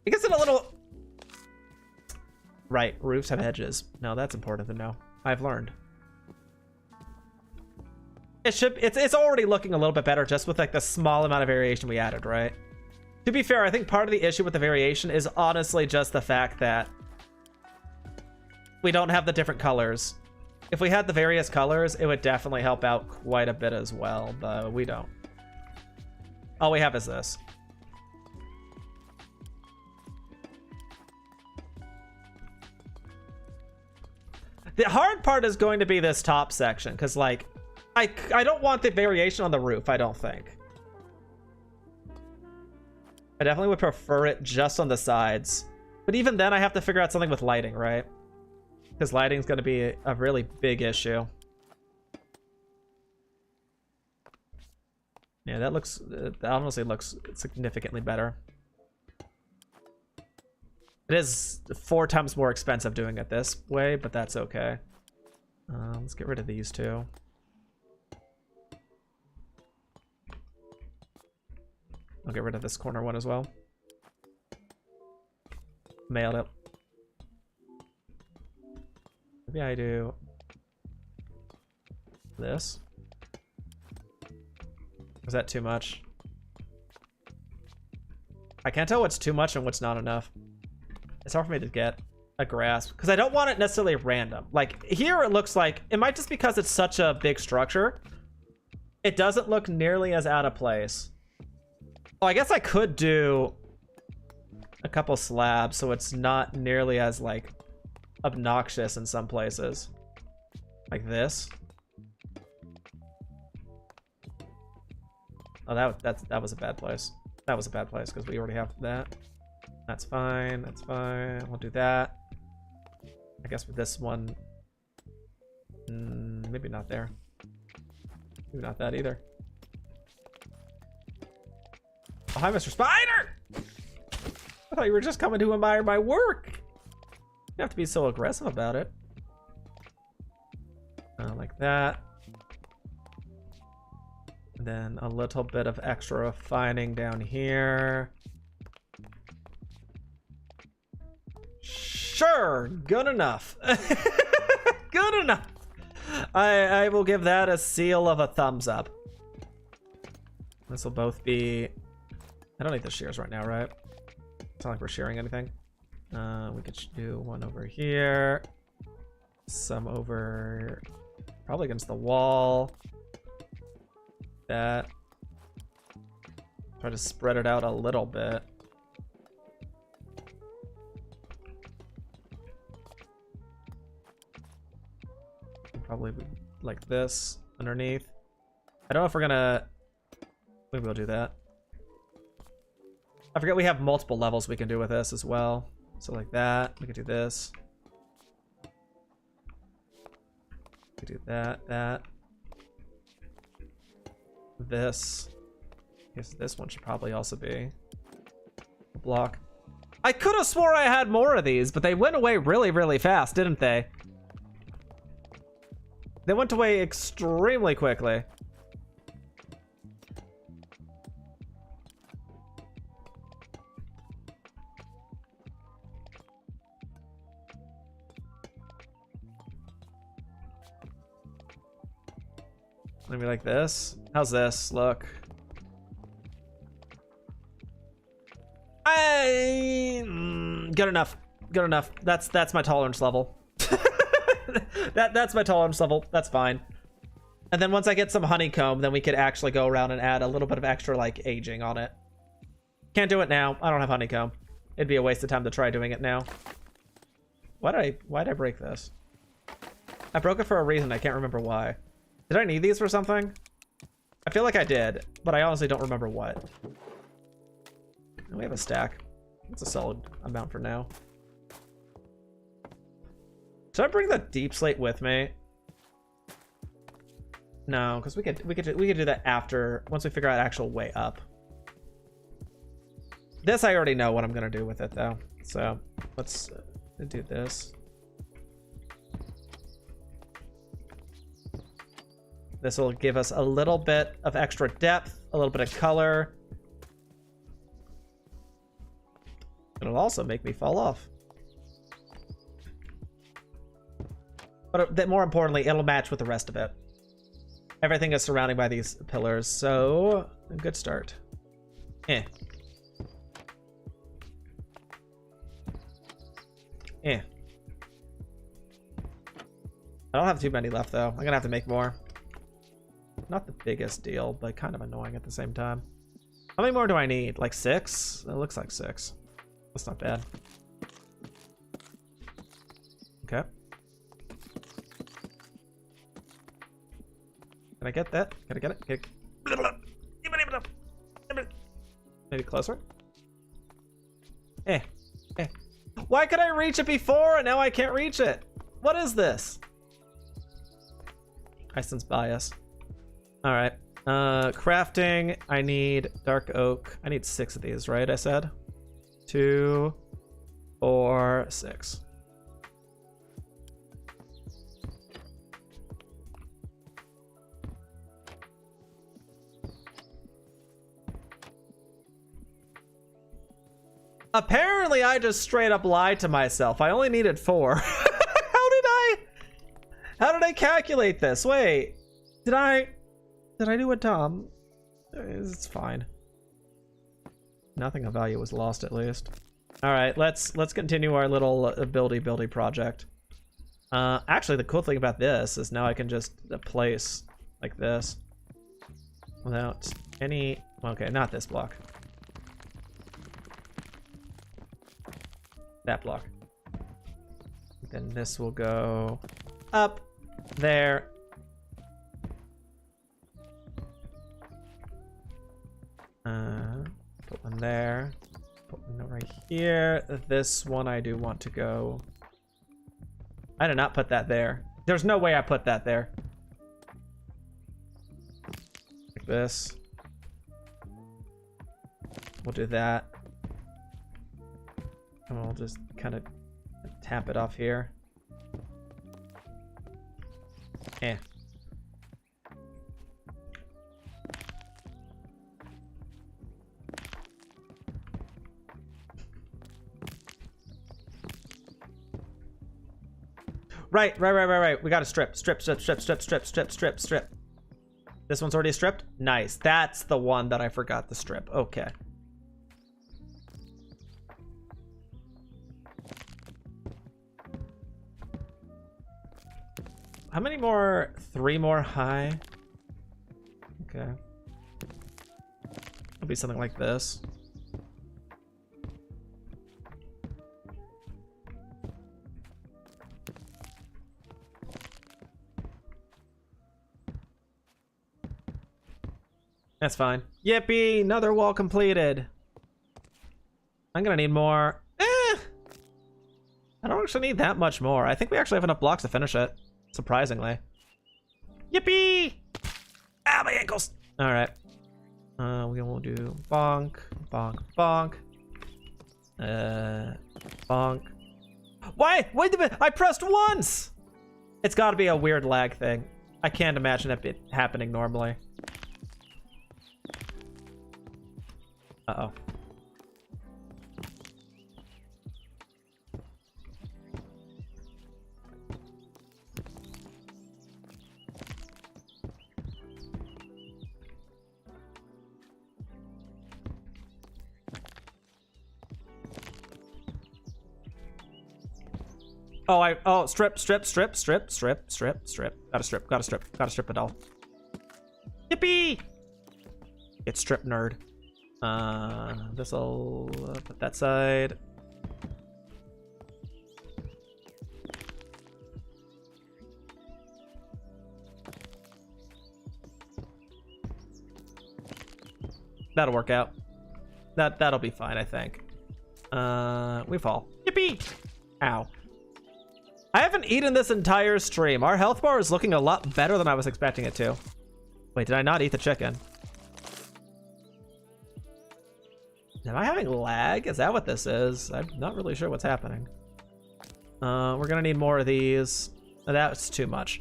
It gets in a little... Right, roofs have edges. No, that's important to know. I've learned. It's already looking a little bit better just with like the small amount of variation we added, right? To be fair, I think part of the issue with the variation is honestly just the fact that we don't have the different colors. If we had the various colors, it would definitely help out quite a bit as well, but we don't. All we have is this. The hard part is going to be this top section, because like, I don't want the variation on the roof, I don't think. I definitely would prefer it just on the sides. But even then, I have to figure out something with lighting, right? Because lighting is going to be a really big issue. Yeah, that honestly looks significantly better. It is 4 times more expensive doing it this way, but that's okay. Let's get rid of these two. I'll get rid of this corner one as well. Mailed it. Maybe I do this. Is that too much? I can't tell what's too much and what's not enough. It's hard for me to get a grasp because I don't want it necessarily random. Like here it looks like it might just because it's such a big structure. It doesn't look nearly as out of place. Oh, I guess I could do a couple slabs so it's not nearly as like obnoxious in some places. Like this. Oh, that was a bad place. That was a bad place because we already have that. That's fine. That's fine. We'll do that. I guess with this one, maybe not there. Maybe not that either. Oh, hi, Mr. Spider! I thought you were just coming to admire my work. You don't have to be so aggressive about it. Like that. And then a little bit of extra refining down here. Sure, good enough. Good enough. I will give that a seal of a thumbs up. This will both be... I don't need the shears right now, right? It's not like we're shearing anything. We could do one over here. Some over... probably against the wall. That. Try to spread it out a little bit. Probably like this underneath. I don't know if we're gonna... maybe we'll do that. I forget we have multiple levels we can do with this as well. So like that. We could do this. We could do that. This. I guess this one should probably also be a block. I could have swore I had more of these, but they went away really, really fast, didn't they? They went away extremely quickly. Maybe like this. How's this look? Good enough. Good enough. That's my tolerance level. That's my tolerance level. That's fine. And then once I get some honeycomb, then we could actually go around and add a little bit of extra like aging on it. Can't do it now. I don't have honeycomb. It'd be a waste of time to try doing it now. Why'd I break this? I broke it for a reason. I can't remember why. Did I need these for something? I feel like I did, but I honestly don't remember what. We have a stack. That's a solid amount for now. Should I bring the deep slate with me? No, because we could do that after, once we figure out actual way up. This I already know what I'm gonna do with it though. So let's do this. This will give us a little bit of extra depth, a little bit of color. It'll also make me fall off. But more importantly, it'll match with the rest of it. Everything is surrounded by these pillars, so a good start. Eh. Eh. I don't have too many left though. I'm gonna have to make more. Not the biggest deal, but kind of annoying at the same time. How many more do I need? Like 6? It looks like 6. That's not bad. Okay. Can I get that? Can I get it? Maybe closer? Eh. Eh. Why could I reach it before and now I can't reach it? What is this? I sense bias. Alright. Crafting. I need dark oak. I need 6 of these, right? I said 2, 4, 6. Apparently, I just straight up lied to myself. I only needed 4. How did I calculate this? Wait, did I do it dumb? It's fine. Nothing of value was lost, at least. All right, let's continue our little buildy project. Actually, the cool thing about this is now I can just place like this without any. Okay, not this block. That block. Then this will go up there. Put one there. Put one right here. This one I do want to go. I did not put that there. There's no way I put that there. Like this. We'll do that. And we'll just kind of tap it off here. Eh. Right. We got to strip. This one's already stripped? Nice. That's the one that I forgot to strip. Okay. How many more? 3 more high? Okay. It'll be something like this. That's fine. Yippee! Another wall completed. I'm gonna need more. I don't actually need that much more. I think we actually have enough blocks to finish it. Surprisingly. Yippee! Ah, my ankles! Alright. We will do bonk, bonk, bonk. Bonk. Why? Wait a minute! I pressed once! It's gotta be a weird lag thing. I can't imagine it happening normally. Uh-oh. Oh, strip. Gotta strip it all. Yippee! Get stripped, nerd. This'll put that side. That'll work out. That'll be fine, I think. We fall. Yippee! Ow. I haven't eaten this entire stream. Our health bar is looking a lot better than I was expecting it to. Wait, did I not eat the chicken? Am I having lag? Is that what this is? I'm not really sure what's happening. We're gonna need more of these. That's too much.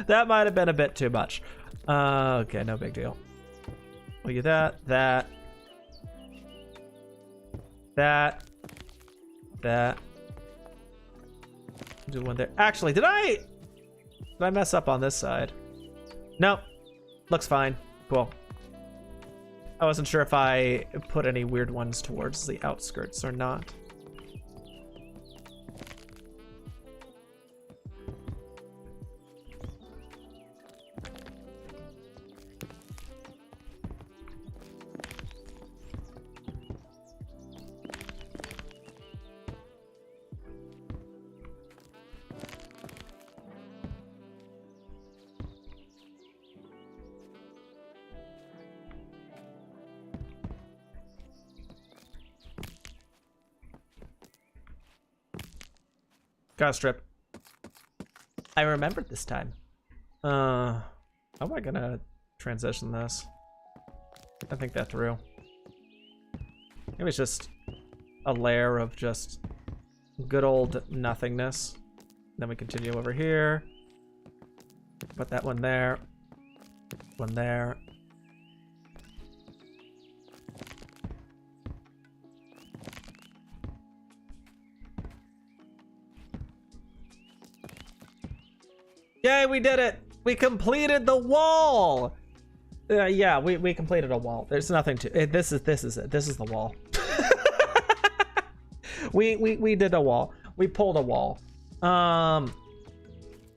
that might have been a bit too much. Okay, no big deal. We'll get that. Do one there. Actually, did I mess up on this side? Nope. Looks fine. Cool. I wasn't sure if I put any weird ones towards the outskirts or not. Gotta strip. I remembered this time. How am I gonna transition this? I think that through. Maybe it's just a layer of just good old nothingness. Then we continue over here. Put that one there. One there. Yay, we did it! We completed the wall! Yeah, we completed a wall. There's nothing to it. This is it. This is the wall. we did a wall. We pulled a wall.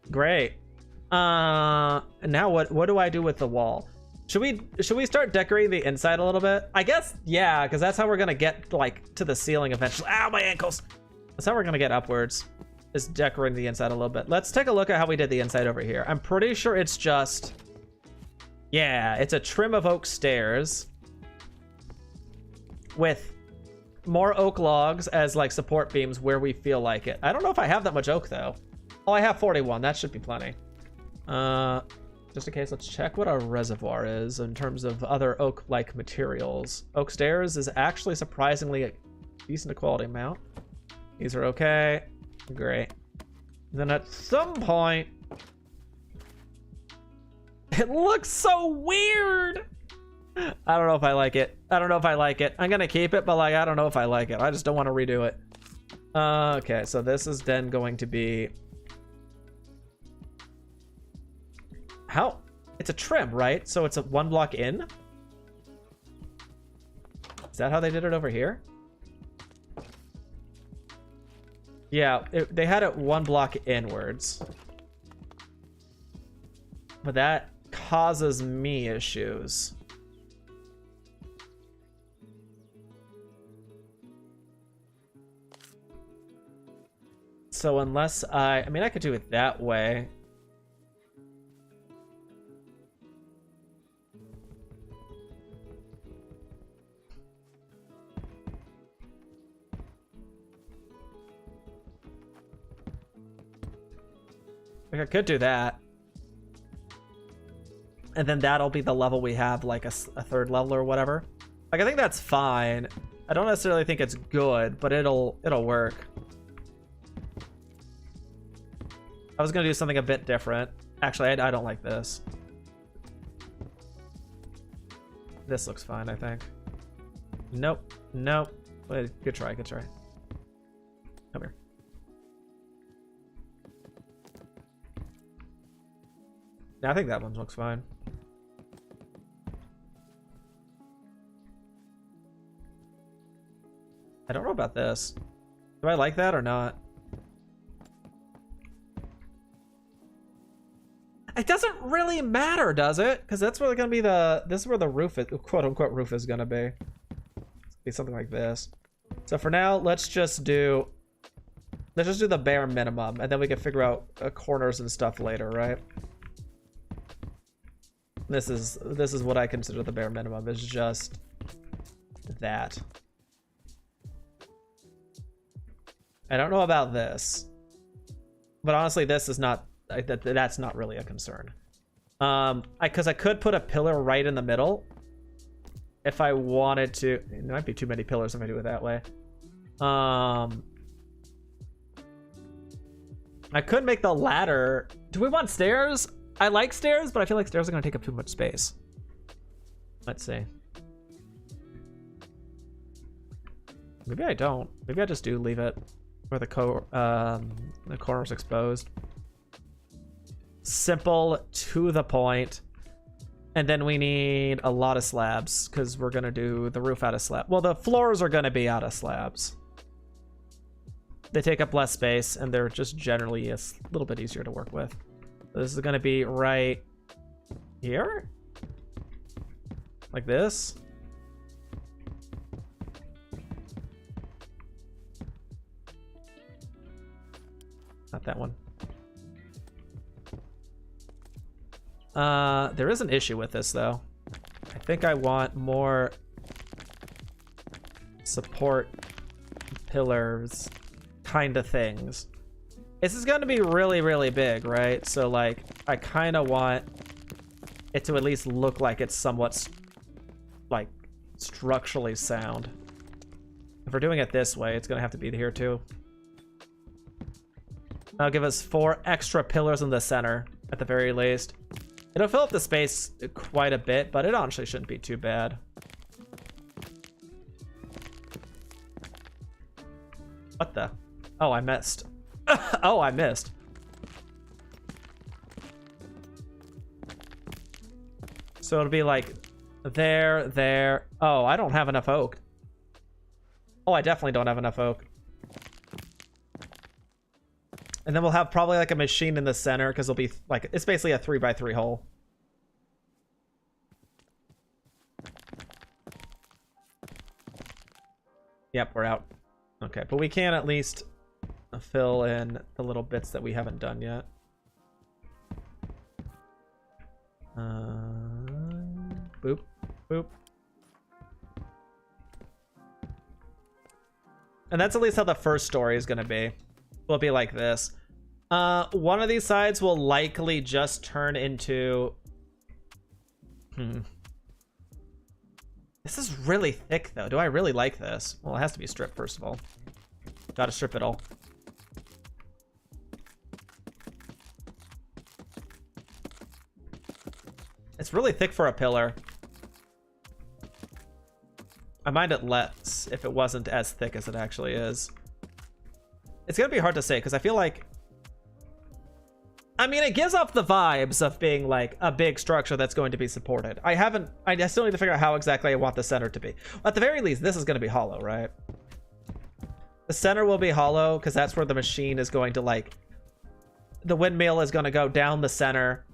Great. Now what do I do with the wall? Should we start decorating the inside a little bit? I guess yeah, because that's how we're gonna get like to the ceiling eventually. Ow, my ankles! That's how we're gonna get upwards. Is decorating the inside a little bit. Let's take a look at how we did the inside over here. I'm pretty sure it's just, yeah, it's a trim of oak stairs with more oak logs as like support beams where we feel like it. I don't know if I have that much oak though. Oh, I have 41. That should be plenty. Just in case, let's check what our reservoir is in terms of other oak-like materials. Oak stairs is actually surprisingly a decent quality amount. These are okay. Great. Then at some point, it looks so weird. I don't know if I like it. I'm gonna keep it, but like I don't know if I like it. I just don't want to redo it. Okay, so this is then going to be how it's a trim, right? So it's a 1 block in. Is that how they did it over here? Yeah, they had it 1 block inwards. But that causes me issues. So unless I mean, I could do it that way. Like I could do that. And then that'll be the level we have, like a third level or whatever. Like I think that's fine. I don't necessarily think it's good, but it'll work. I was gonna do something a bit different. Actually, I don't like this. This looks fine, I think. Nope. Wait, good try. Come here. Yeah, I think that one looks fine. I don't know about this. Do I like that or not? It doesn't really matter, does it? Because that's where gonna be this is where the roof is, quote unquote roof is gonna be. Be something like this. So for now, let's just do the bare minimum, and then we can figure out corners and stuff later, right? This is what I consider the bare minimum, is just that. I don't know about this, but honestly, this is not, that's not really a concern. Because I could put a pillar right in the middle if I wanted to. It might be too many pillars if I do it that way. I could make the ladder. Do we want stairs? I like stairs, but I feel like stairs are going to take up too much space. Let's see. Maybe I don't. Maybe I just do leave it where the corner's exposed. Simple, to the point. And then we need a lot of slabs because we're going to do the roof out of slab. Well, the floors are going to be out of slabs. They take up less space, and they're just generally a little bit easier to work with. This is going to be right here. Like this. Not that one. There is an issue with this, though. I think I want more support pillars kind of things. This is going to be really, really big, right? So, like, I kind of want it to at least look like it's somewhat, like, structurally sound. If we're doing it this way, it's going to have to be here, too. That'll give us 4 extra pillars in the center, at the very least. It'll fill up the space quite a bit, but it honestly shouldn't be too bad. What the? Oh, I missed. Oh, I missed. So it'll be like there, there. Oh, I don't have enough oak. Oh, I definitely don't have enough oak. And then we'll have probably like a machine in the center because it'll be like, it's basically a 3x3 hole. Yep, we're out. Okay, but we can at least fill in the little bits that we haven't done yet. Boop, boop. And that's at least how the first story is going to be. Will be like this. One of these sides will likely just turn into... This is really thick, though. Do I really like this? Well, it has to be stripped, first of all. Gotta strip it all. It's really thick for a pillar. I mind it less if it wasn't as thick as it actually is. It's gonna be hard to say because I feel like, I mean, it gives off the vibes of being like a big structure that's going to be supported. I still need to figure out how exactly I want the center to be. At the very least, this is going to be hollow, right? The center will be hollow because that's where the machine is going to, like, the windmill is going to go down the center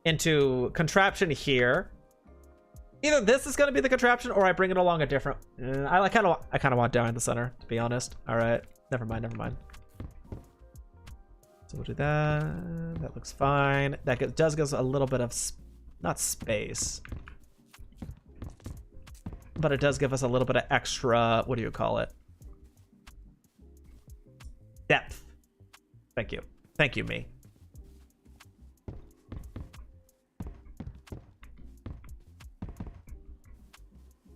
into contraption here. Either this is going to be the contraption or I bring it along a different... I kind of want down in the center, to be honest. All right. Never mind, never mind. So we'll do that. That looks fine. That does give us a little bit of, not space, but it does give us a little bit of extra, what do you call it? Depth. Thank you. Thank you, me.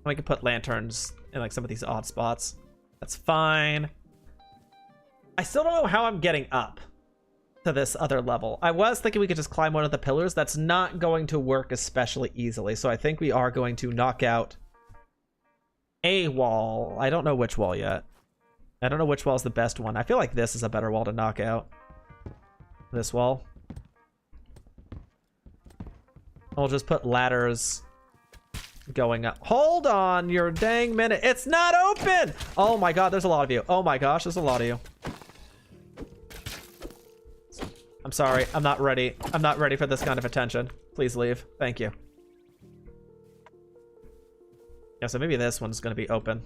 We can put lanterns in like some of these odd spots. That's fine. I still don't know how I'm getting up to this other level. I was thinking we could just climb one of the pillars. That's not going to work especially easily. So I think we are going to knock out a wall. I don't know which wall yet. I don't know which wall is the best one. I feel like this is a better wall to knock out. This wall. I'll just put ladders going up. Hold on your dang minute. It's not open. Oh my god, there's a lot of you. Oh my gosh, there's a lot of you. sorry. I'm not ready. I'm not ready for this kind of attention. Please leave. Thank you. Yeah, so maybe this one's going to be open.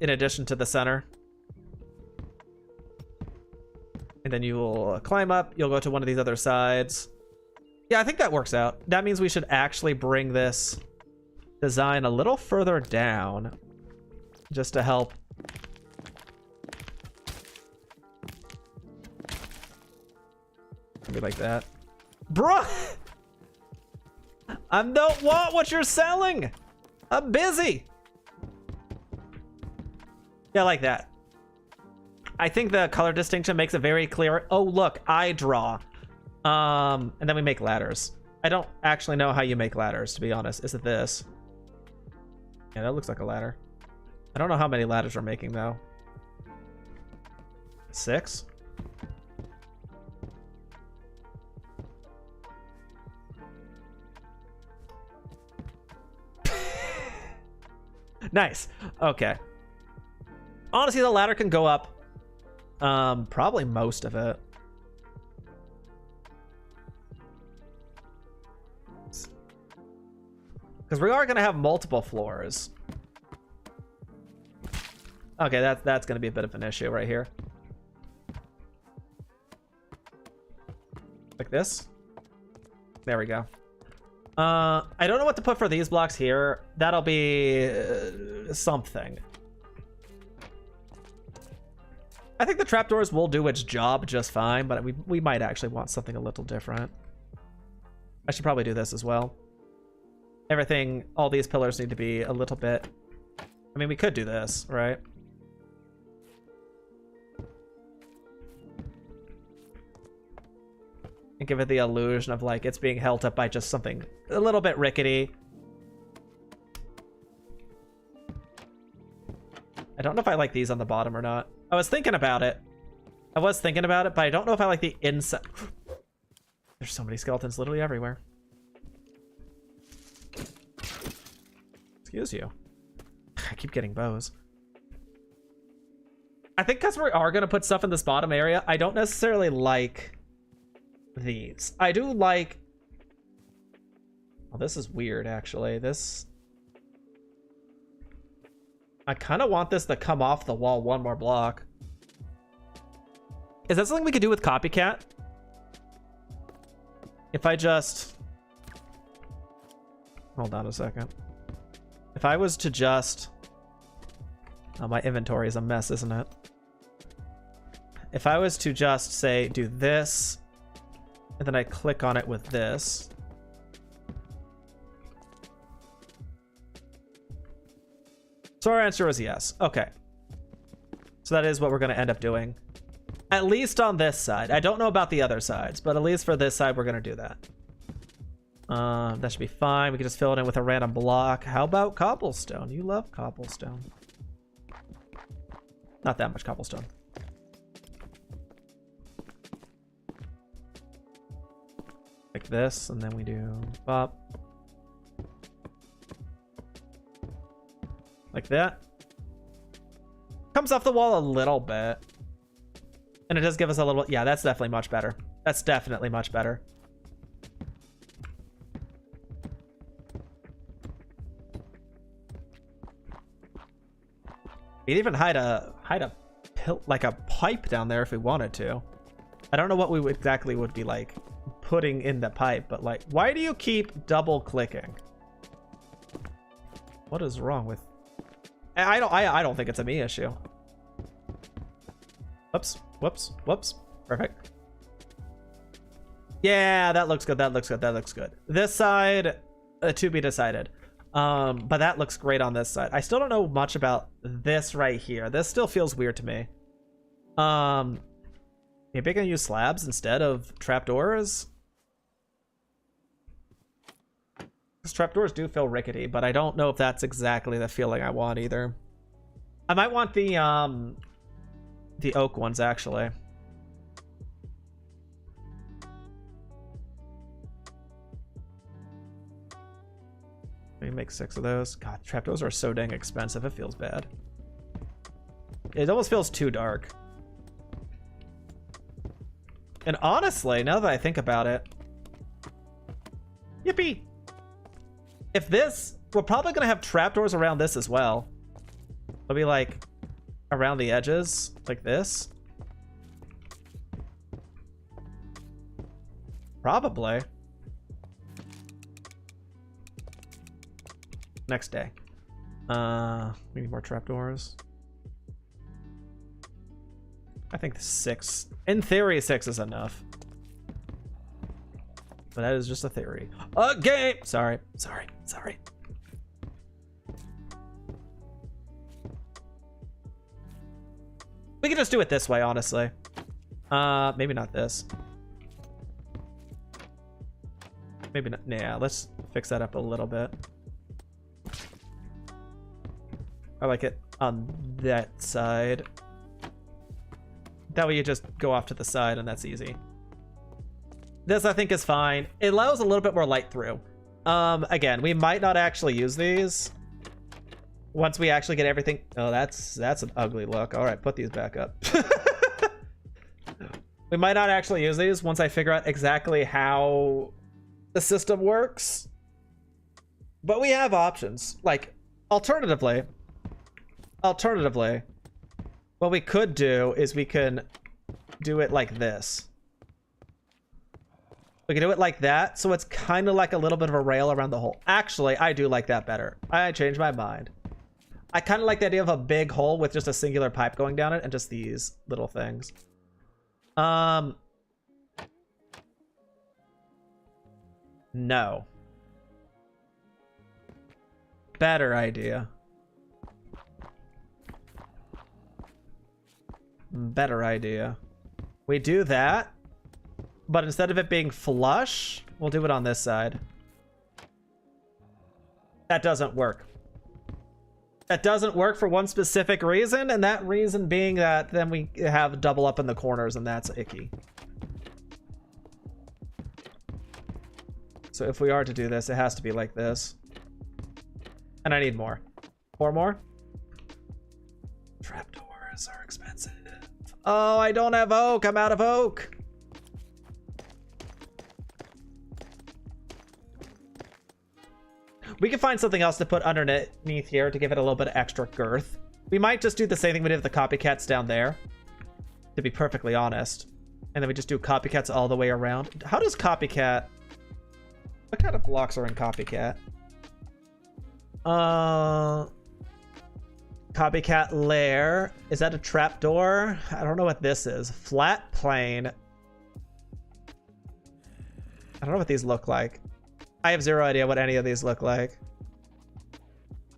In addition to the center. And then you will climb up. You'll go to one of these other sides. Yeah, I think that works out. That means we should actually bring this design a little further down. Just to help. Maybe like that. Bruh! I don't want what you're selling! I'm busy! Yeah, like that. I think the color distinction makes it very clear. Oh, look, I draw. And then we make ladders. I don't actually know how you make ladders, to be honest. Is it this? Yeah, that looks like a ladder. I don't know how many ladders we're making, though. 6? Nice. Okay. Honestly, the ladder can go up probably most of it. Because we are going to have multiple floors. Okay, that's going to be a bit of an issue right here. Like this. There we go. I don't know what to put for these blocks here. That'll be something. I think the trapdoors will do its job just fine, but we might actually want something a little different. I should probably do this as well. Everything, all these pillars need to be a little bit... I mean, we could do this, right? And give it the illusion of, like, it's being held up by just something a little bit rickety. I don't know if I like these on the bottom or not. I was thinking about it. But I don't know if I like the inside. There's so many skeletons literally everywhere. Excuse you. I keep getting bows. I think because we are going to put stuff in this bottom area, I don't necessarily like these. I do like... Oh, this is weird, actually. This... I kind of want this to come off the wall one more block. Is that something we could do with Copycat? If I just... Hold on a second. If I was to just... Oh, my inventory is a mess, isn't it? If I was to just, say, do this, and then I click on it with this... So our answer was yes. Okay. So that is what we're going to end up doing. At least on this side. I don't know about the other sides, but at least for this side, we're going to do that. That should be fine. We can just fill it in with a random block. How about cobblestone? You love cobblestone. Not that much cobblestone. Like this, and then we do pop. Like that. Comes off the wall a little bit. And it does give us a little... Yeah, that's definitely much better. That's definitely much better. We'd even hide a like a pipe down there if we wanted to. I don't know what we exactly would be like putting in the pipe, but like, why do you keep double clicking? What is wrong with... I don't think it's a me issue. Whoops, whoops, whoops. Perfect. Yeah, that looks good. That looks good. That looks good. This side, to be decided. But that looks great on this side. I still don't know much about this right here. This still feels weird to me. Maybe I can use slabs instead of trapdoors. Because trapdoors do feel rickety, but I don't know if that's exactly the feeling I want either. I might want the oak ones, actually. Maybe make 6 of those. God, trapdoors are so dang expensive. It feels bad. It almost feels too dark. And honestly, now that I think about it, yippee! If this, we're probably gonna have trapdoors around this as well. It'll be like around the edges, like this. Probably. Next day. We need more trapdoors. I think 6. In theory, 6 is enough. But that is just a theory. Okay! Sorry. We can just do it this way, honestly. Maybe not this. Maybe not. Yeah, let's fix that up a little bit. I like it on that side. That way you just go off to the side and that's easy. This I think is fine. It allows a little bit more light through. Again, we might not actually use these once we actually get everything. Oh, that's an ugly look. All right, put these back up. We might not actually use these once I figure out exactly how the system works. But we have options. Like, alternatively, what we could do is we can do it like this. We can do it like that, so it's kind of like a little bit of a rail around the hole. Actually, I do like that better. I changed my mind. I kind of like the idea of a big hole with just a singular pipe going down it and just these little things. No. Better idea. Better idea. We do that, but instead of it being flush, we'll do it on this side. That doesn't work. That doesn't work for one specific reason, and that reason being that then we have double up in the corners, and that's icky. So if we are to do this, it has to be like this. And I need more. 4 more? Trapdoors are expensive. Oh, I don't have oak. I'm out of oak. We can find something else to put underneath here to give it a little bit of extra girth. We might just do the same thing we did with the copycats down there, to be perfectly honest. And then we just do copycats all the way around. How does copycat... What kind of blocks are in copycat? Copycat lair. Is that a trapdoor? I don't know what this is. Flat plane. I don't know what these look like. I have zero idea what any of these look like.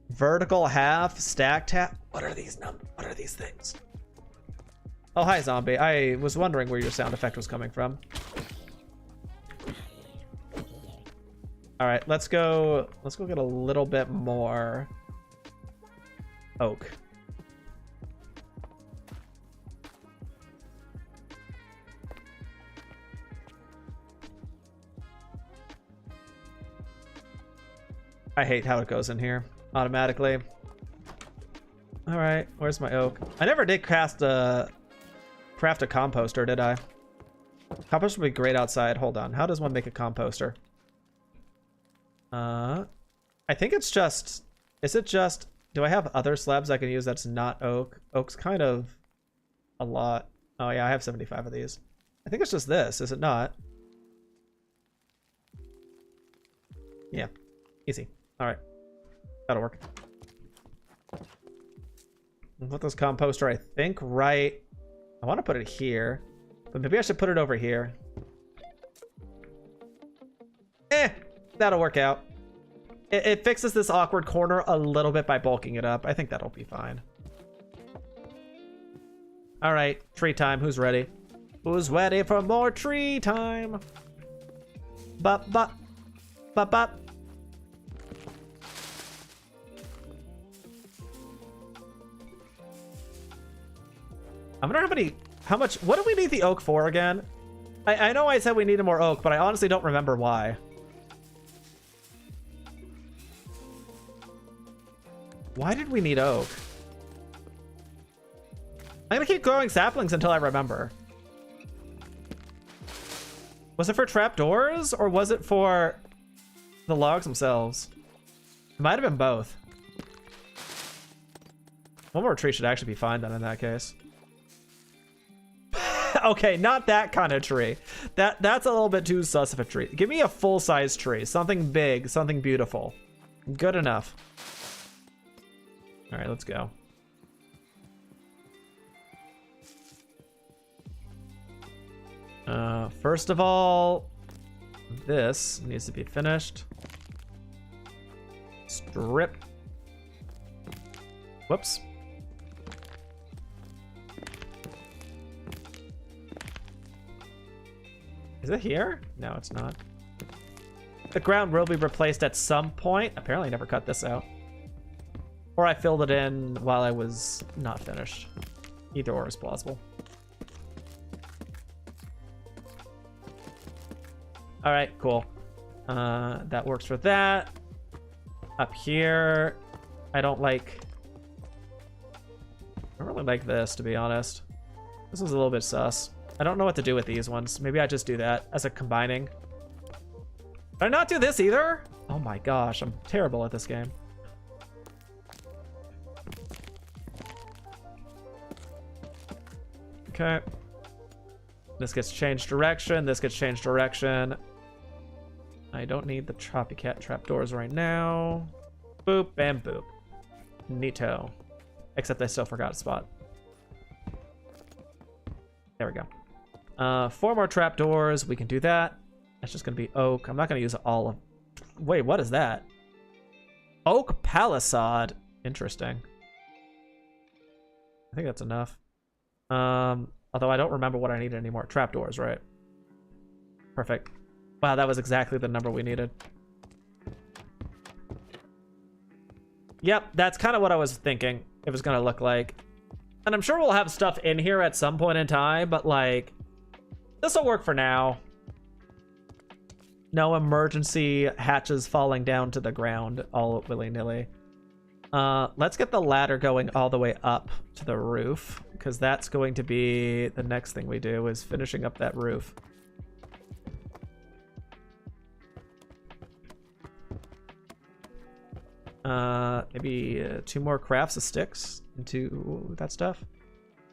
Vertical half, stacked half. What are these things? Oh, hi, zombie. I was wondering where your sound effect was coming from. All right, let's go get a little bit more oak. I hate how it goes in here automatically. All right, where's my oak? I never did craft a composter, did I? Composter would be great outside. Hold on. How does one make a composter? I think it's just... Is it just... Do I have other slabs I can use that's not oak? Oak's kind of a lot. Oh yeah, I have 75 of these. I think it's just this, is it not? Yeah, easy. All right, that'll work. I'll put this composter, I think, right... I want to put it here, but maybe I should put it over here. That'll work out. It fixes this awkward corner a little bit by bulking it up. I think that'll be fine. All right, tree time. Who's ready? Who's ready for more tree time? Bop, bop, bop, bop. I wonder how much, what do we need the oak for again? I know I said we needed more oak, but I honestly don't remember why. Why did we need oak? I'm gonna keep growing saplings until I remember. Was it for trapdoors or was it for the logs themselves? It might have been both. One more tree should actually be fine then in that case. Okay, not that kind of tree. That's a little bit too sus of a tree. Give me a full-size tree. Something big, something beautiful. Good enough. All right, let's go. First of all, this needs to be finished. Strip. Whoops. Is it here? No, it's not. The ground will be replaced at some point. Apparently I never cut this out. Or I filled it in while I was not finished. Either or is plausible. All right, cool. That works for that. Up here, I don't really like this, to be honest. This was a little bit sus. I don't know what to do with these ones. Maybe I just do that as a combining. Did I not do this either? Oh my gosh, I'm terrible at this game. Okay. This gets changed direction. This gets changed direction. I don't need the copycat trapdoors right now. Boop, bam, boop. Neato. Except I still forgot a spot. There we go. 4 more trapdoors. We can do that. That's just going to be oak. I'm not going to use all of... Wait, what is that? Oak palisade. Interesting. I think that's enough. Although I don't remember what I needed anymore. Trapdoors, right? Perfect. Wow, that was exactly the number we needed. Yep, that's kind of what I was thinking it was going to look like. And I'm sure we'll have stuff in here at some point in time, but like, this will work for now. No emergency hatches falling down to the ground all willy-nilly. Let's get the ladder going all the way up to the roof, because that's going to be the next thing we do, is finishing up that roof. Maybe 2 more crafts of sticks into that stuff.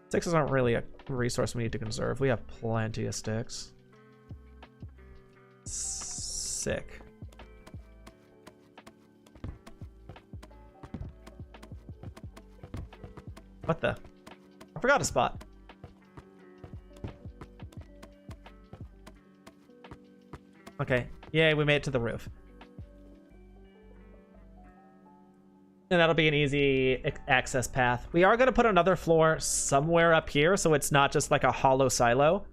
Sticks aren't really a resource we need to conserve. We have plenty of sticks. Sick. What the? I forgot a spot. Okay. Yay, we made it to the roof. And that'll be an easy access path. We are going to put another floor somewhere up here, so it's not just like a hollow silo.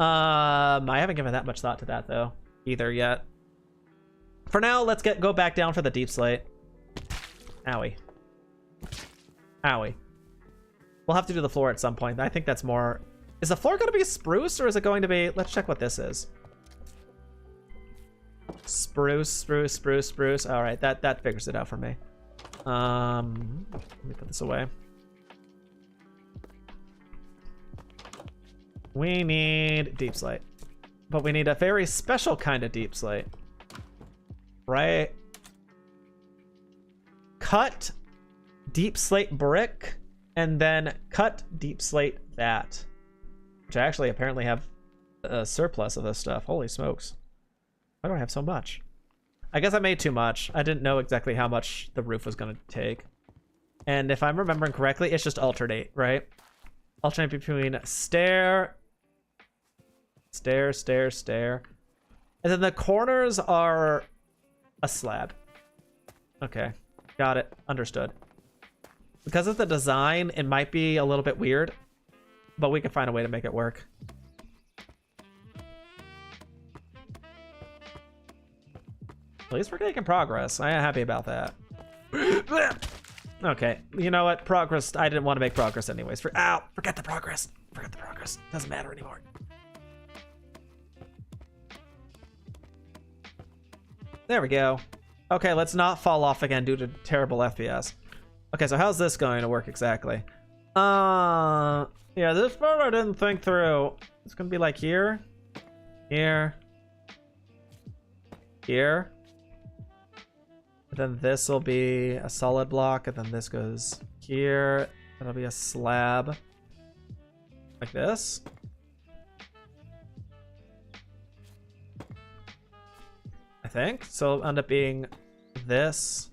I haven't given that much thought to that, though, either yet. For now, let's go back down for the deep slate. Owie. Owie. We'll have to do the floor at some point. I think that's more... Is the floor going to be spruce, or is it going to be... Let's check what this is. Spruce, spruce, spruce, spruce. All right, that figures it out for me. Let me put this away. We need deep slate, but we need a very special kind of deep slate, right? Cut deep slate brick and then cut deep slate that, which I actually apparently have a surplus of this stuff. Holy smokes. Why do I have so much? I guess I made too much. I didn't know exactly how much the roof was going to take. And if I'm remembering correctly, it's just alternate, right? Alternate between stair, stair, stair, stair. And then the corners are a slab. Okay, got it. Understood. Because of the design, it might be a little bit weird, but we can find a way to make it work. At least we're making progress. I am happy about that. Okay, you know what? Progress. I didn't want to make progress anyways. Ow! Forget the progress. Forget the progress. Doesn't matter anymore. There we go. Okay, let's not fall off again due to terrible FPS. Okay, so how's this going to work exactly? Yeah, this part I didn't think through. It's gonna be like here. Here. Here. And then this will be a solid block, and then this goes here. That'll be a slab. Like this. I think. So it'll end up being this.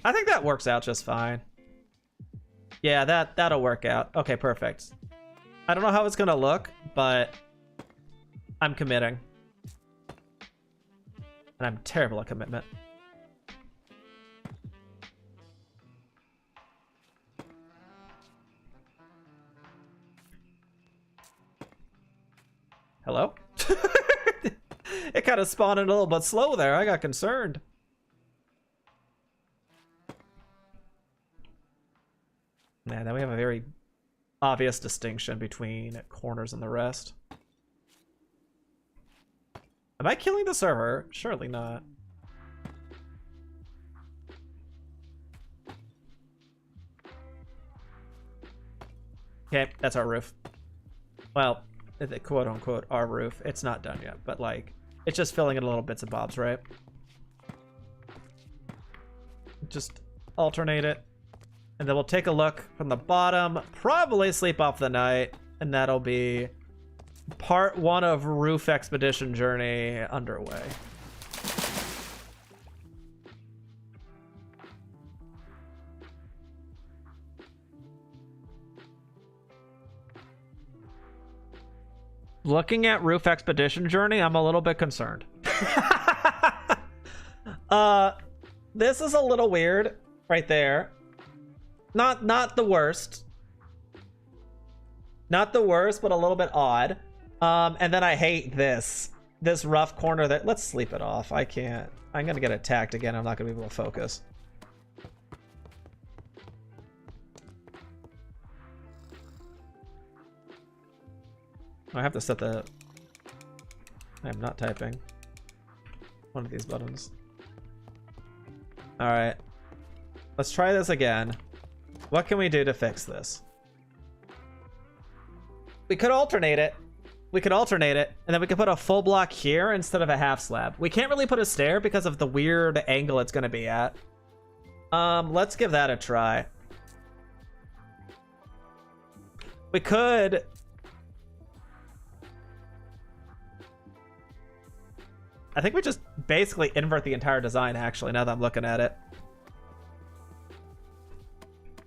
I think that works out just fine. Yeah, that'll work out. Okay, perfect. I don't know how it's gonna look, but I'm committing. And I'm terrible at commitment. Hello? It kind of spawned in a little bit slow there. I got concerned. Man, then we have a very obvious distinction between corners and the rest. Am I killing the server? Surely not. Okay, that's our roof. Well, the quote unquote our roof. It's not done yet, but like, it's just filling in little bits and bobs, right? Just alternate it. And then we'll take a look from the bottom, probably sleep off the night, and that'll be part 1 of Roof Expedition Journey underway. Looking at Roof Expedition Journey, I'm a little bit concerned. This is a little weird right there. Not the worst. Not the worst, but a little bit odd. And then I hate this rough corner that, let's sleep it off. I can't. I'm gonna get attacked again. I'm not gonna be able to focus. I have to set the... I'm not typing. One of these buttons. Alright. Let's try this again. What can we do to fix this? We could alternate it. We could alternate it, and then we could put a full block here instead of a half slab. We can't really put a stair because of the weird angle it's going to be at. Let's give that a try. We could... I think we just basically invert the entire design, actually, now that I'm looking at it.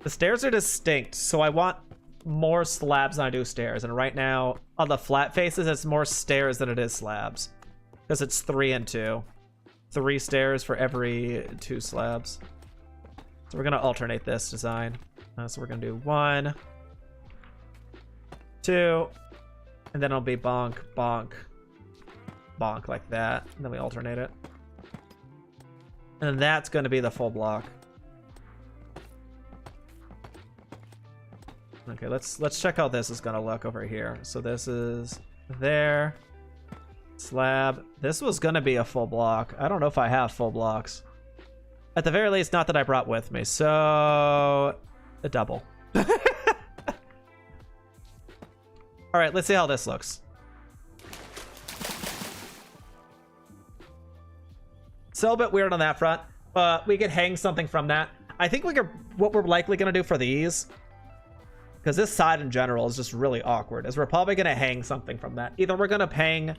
The stairs are distinct, so I want more slabs than I do stairs. And right now, on the flat faces, it's more stairs than it is slabs. Because it's 3 and 2. 3 stairs for every 2 slabs. So we're going to alternate this design. So we're going to do 1, 2, and then it'll be bonk, bonk, bonk like that. And then we alternate it. And then that's going to be the full block. Okay, let's check how this is gonna look over here. So this is there. Slab. This was gonna be a full block. I don't know if I have full blocks. At the very least, not that I brought with me. So a double. All right, let's see how this looks. So a bit weird on that front. We could hang something from that. I think we could. What we're likely gonna do for these, because this side in general is just really awkward, is we're probably going to hang something from that. Either we're going to hang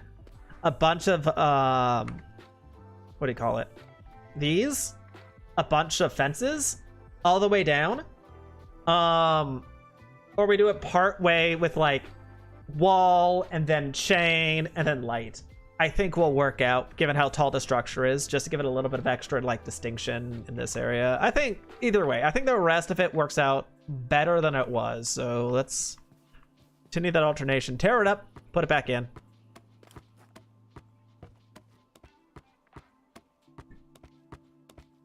a bunch of, what do you call it? These? A bunch of fences all the way down. Or we do it part way with like wall and then chain and then light. I think will work out given how tall the structure is, just to give it a little bit of extra like distinction in this area. I think either way, I think the rest of it works out better than it was. So let's continue that alternation. Tear it up, put it back in.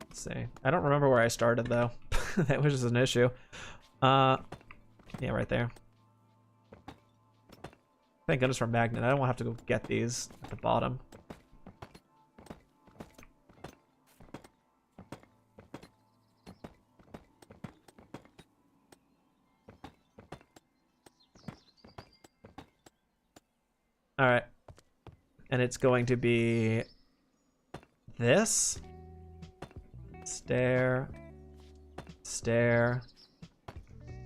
Let's see. I don't remember where I started though. That was just an issue. Yeah, right there. Thank goodness for magnet. I don't have to go get these at the bottom. All right. And it's going to be this. Stair. Stair.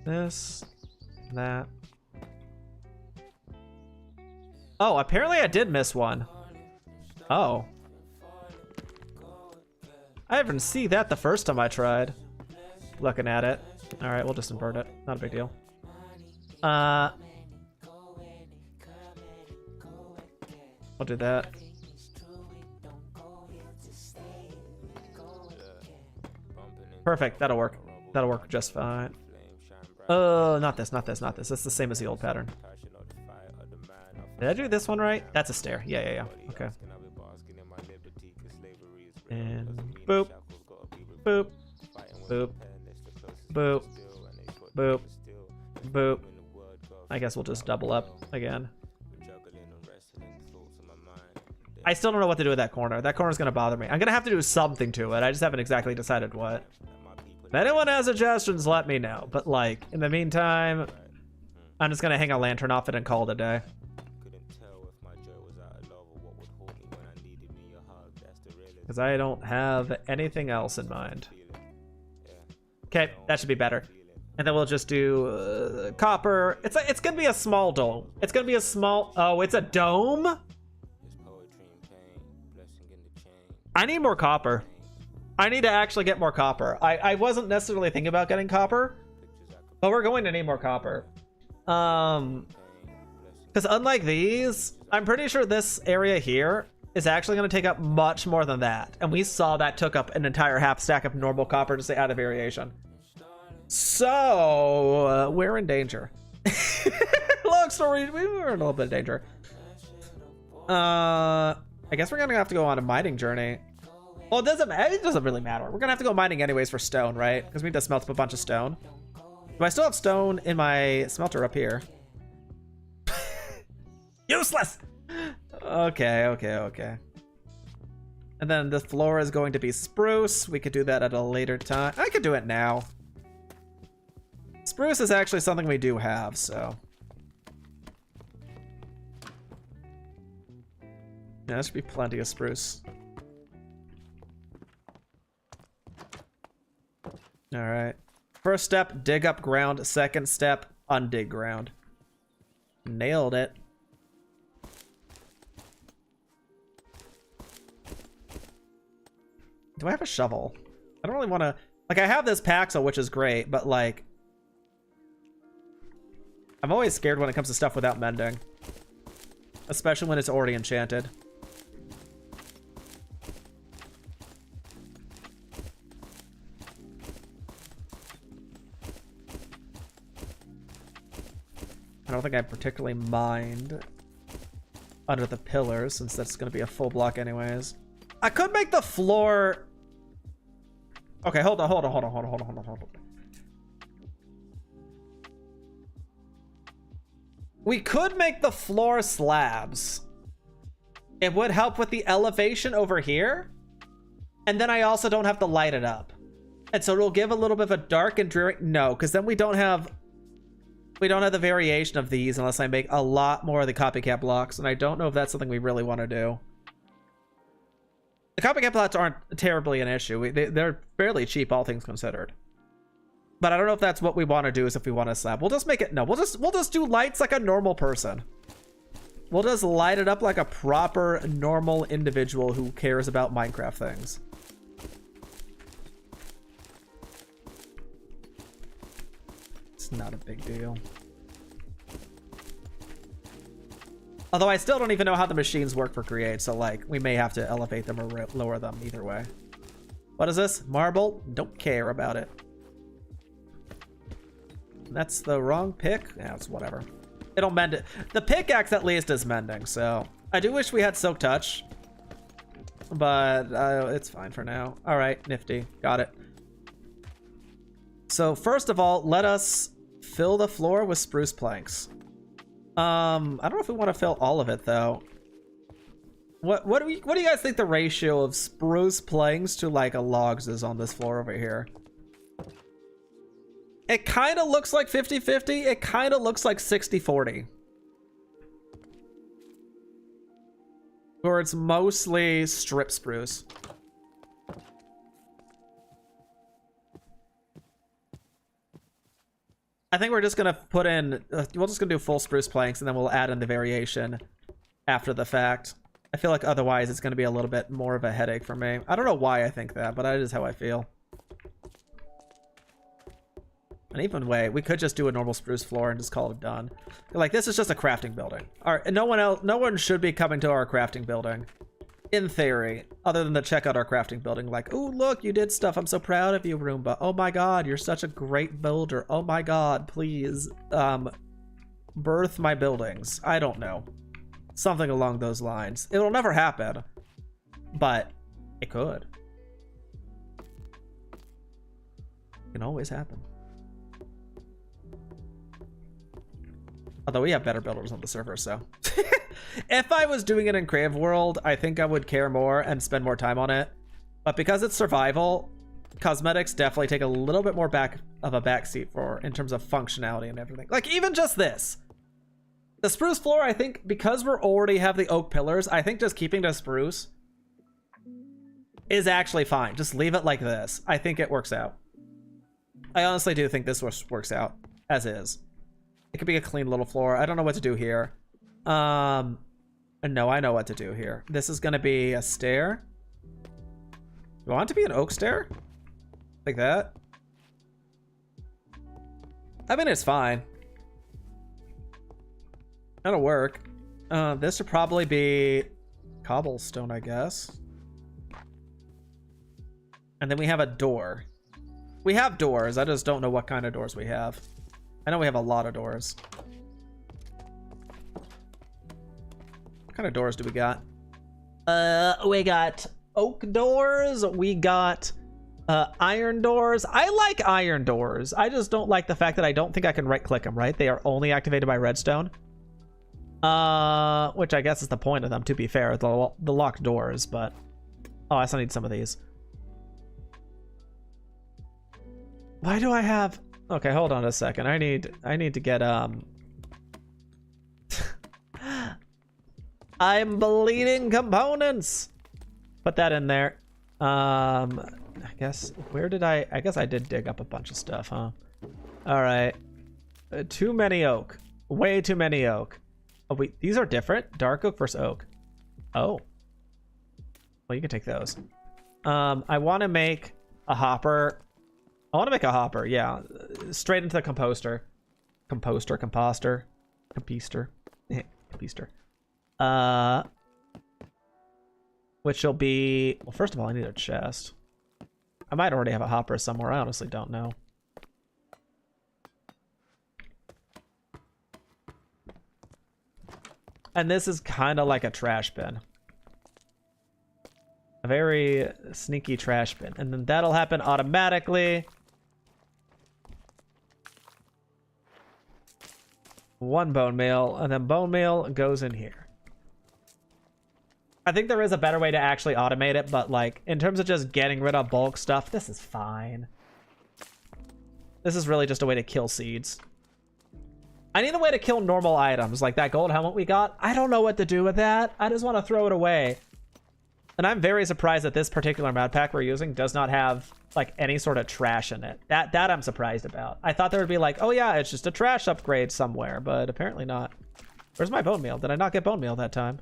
This. That. Oh, apparently I did miss one. Oh. I didn't see that the first time I tried looking at it. All right, we'll just invert it. Not a big deal. I'll do that. Perfect. That'll work. That'll work just fine. Not this, not this, not this. That's the same as the old pattern. Did I do this one right? That's a stair. Yeah. Okay. And boop. Boop. Boop. Boop. Boop. Boop. I guess we'll just double up again. I still don't know what to do with that corner. That corner's gonna bother me. I'm gonna have to do something to it. I just haven't exactly decided what. If anyone has suggestions, let me know. But like, in the meantime, I'm just gonna hang a lantern off it and call it a day. Because I don't have anything else in mind. Okay, that should be better. And then we'll just do copper. It's gonna be a small dome. It's gonna be a small. Oh, it's a dome. I need more copper. I need to actually get more copper. I wasn't necessarily thinking about getting copper, but we're going to need more copper. Because unlike these, I'm pretty sure this area here is actually going to take up much more than that. And we saw that took up an entire half stack of normal copper to stay out of variation. So we're in danger. Long story, we were in a little bit of danger. I guess we're gonna have to go on a mining journey. Well, it doesn't really matter. We're gonna have to go mining anyways for stone, right? Because we need to smelt up a bunch of stone. Do I still have stone in my smelter up here? Useless! Okay. And then the floor is going to be spruce. We could do that at a later time. I could do it now. Spruce is actually something we do have, so. Yeah, there should be plenty of spruce. All right. First step, dig up ground. Second step, undig ground. Nailed it. Do I have a shovel? I don't really want to... Like, I have this Paxel, which is great, but, like... I'm always scared when it comes to stuff without mending. Especially when it's already enchanted. I don't think I particularly mind under the pillars, since that's going to be a full block anyways. I could make the floor... Okay, hold on. We could make the floor slabs. It would help with the elevation over here. And then I also don't have to light it up. And so it'll give a little bit of a dark and dreary... No, because then we don't have the variation of these unless I make a lot more of the copycat blocks. And I don't know if that's something we really want to do. The copycat blocks aren't terribly an issue. They're fairly cheap, all things considered. But I don't know if that's what we want to do, is if we want to slab. We'll just make it... No, we'll just do lights like a normal person. We'll just light it up like a proper, normal individual who cares about Minecraft things. It's not a big deal. Although I still don't even know how the machines work for Create, so like, we may have to elevate them or lower them either way. What is this? Marble? Don't care about it. That's the wrong pick? Yeah, it's whatever. It'll mend it. The pickaxe at least is mending, so... I do wish we had Silk Touch. But it's fine for now. Alright, nifty. Got it. So first of all, let us fill the floor with spruce planks. I don't know if we want to fill all of it though. What do you guys think the ratio of spruce planks to like a logs is on this floor over here? It kind of looks like 50-50. It kind of looks like 60-40. Or it's mostly strip spruce. I think we're just gonna put in, we're just gonna do full spruce planks and then we'll add in the variation after the fact. I feel like otherwise it's gonna be a little bit more of a headache for me. I don't know why I think that, but that is how I feel. And even way, we could just do a normal spruce floor and just call it done. Like, this is just a crafting building. All right, and no one should be coming to our crafting building, in theory, other than to check out our crafting building. Like, oh, look, you did stuff. I'm so proud of you, Roomba. Oh my God, you're such a great builder. Oh my God, please, birth my buildings. I don't know. Something along those lines. It'll never happen, but it could. It can always happen. Although we have better builders on the server, so. If I was doing it in Creative World, I think I would care more and spend more time on it. But because it's survival, cosmetics definitely take a little bit more of a backseat for in terms of functionality and everything. Like, even just this. The spruce floor, I think, because we're already have the oak pillars, I think just keeping the spruce is actually fine. Just leave it like this. I think it works out. I honestly do think this works out as is. It could be a clean little floor. I don't know what to do here. No, I know what to do here. This is gonna be a stair. You want it to be an oak stair? Like that? I mean, it's fine. That'll work. This should probably be cobblestone, I guess. And then we have a door. We have doors. I just don't know what kind of doors we have. I know we have a lot of doors. What kind of doors do we got? We got oak doors. We got iron doors. I like iron doors. I just don't like the fact that I don't think I can right-click them, right? They are only activated by redstone. Which I guess is the point of them, to be fair. The locked doors, but... Oh, I still need some of these. Why do I have... Okay, hold on a second. I need to get I'm bleeding components. Put that in there. I guess I guess I did dig up a bunch of stuff, huh? All right. Too many oak. Way too many oak. Oh wait, these are different. Dark oak versus oak. Oh. Well, you can take those. I want to make a hopper. I want to make a hopper, yeah. Straight into the composter. Composter. Which will be... Well, first of all, I need a chest. I might already have a hopper somewhere. I honestly don't know. And this is kind of like a trash bin. A very sneaky trash bin. And then that'll happen automatically. One bone meal, and then bone meal goes in here. I think there is a better way to actually automate it, but like in terms of just getting rid of bulk stuff, this is fine. This is really just a way to kill seeds. I need a way to kill normal items, like that gold helmet we got. I don't know what to do with that. I just want to throw it away. And I'm very surprised that this particular mod pack we're using does not have like any sort of trash in it. That I'm surprised about. I thought there would be like, oh yeah, it's just a trash upgrade somewhere, but apparently not. Where's my bone meal? Did I not get bone meal that time?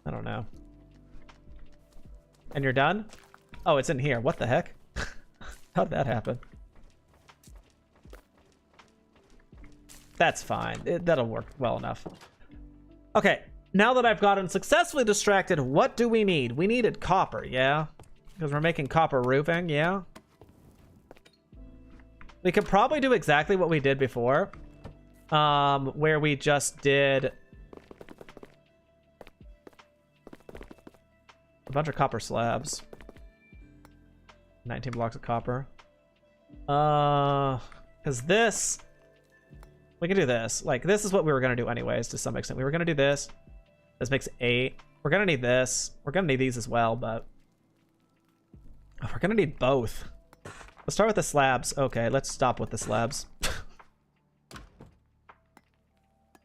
I don't know. And you're done? Oh, it's in here. What the heck? How'd that happen? That's fine. That'll work well enough. Okay, now that I've gotten successfully distracted, what do we need? We needed copper, yeah? Because we're making copper roofing, yeah? We could probably do exactly what we did before. Where we just did a bunch of copper slabs. 19 blocks of copper. Because this... We can do this. Like, this is what we were going to do anyways, to some extent. We were going to do this. This makes 8. We're going to need this. We're going to need these as well, but... Oh, we're going to need both. Let's start with the slabs. Okay, let's stop with the slabs.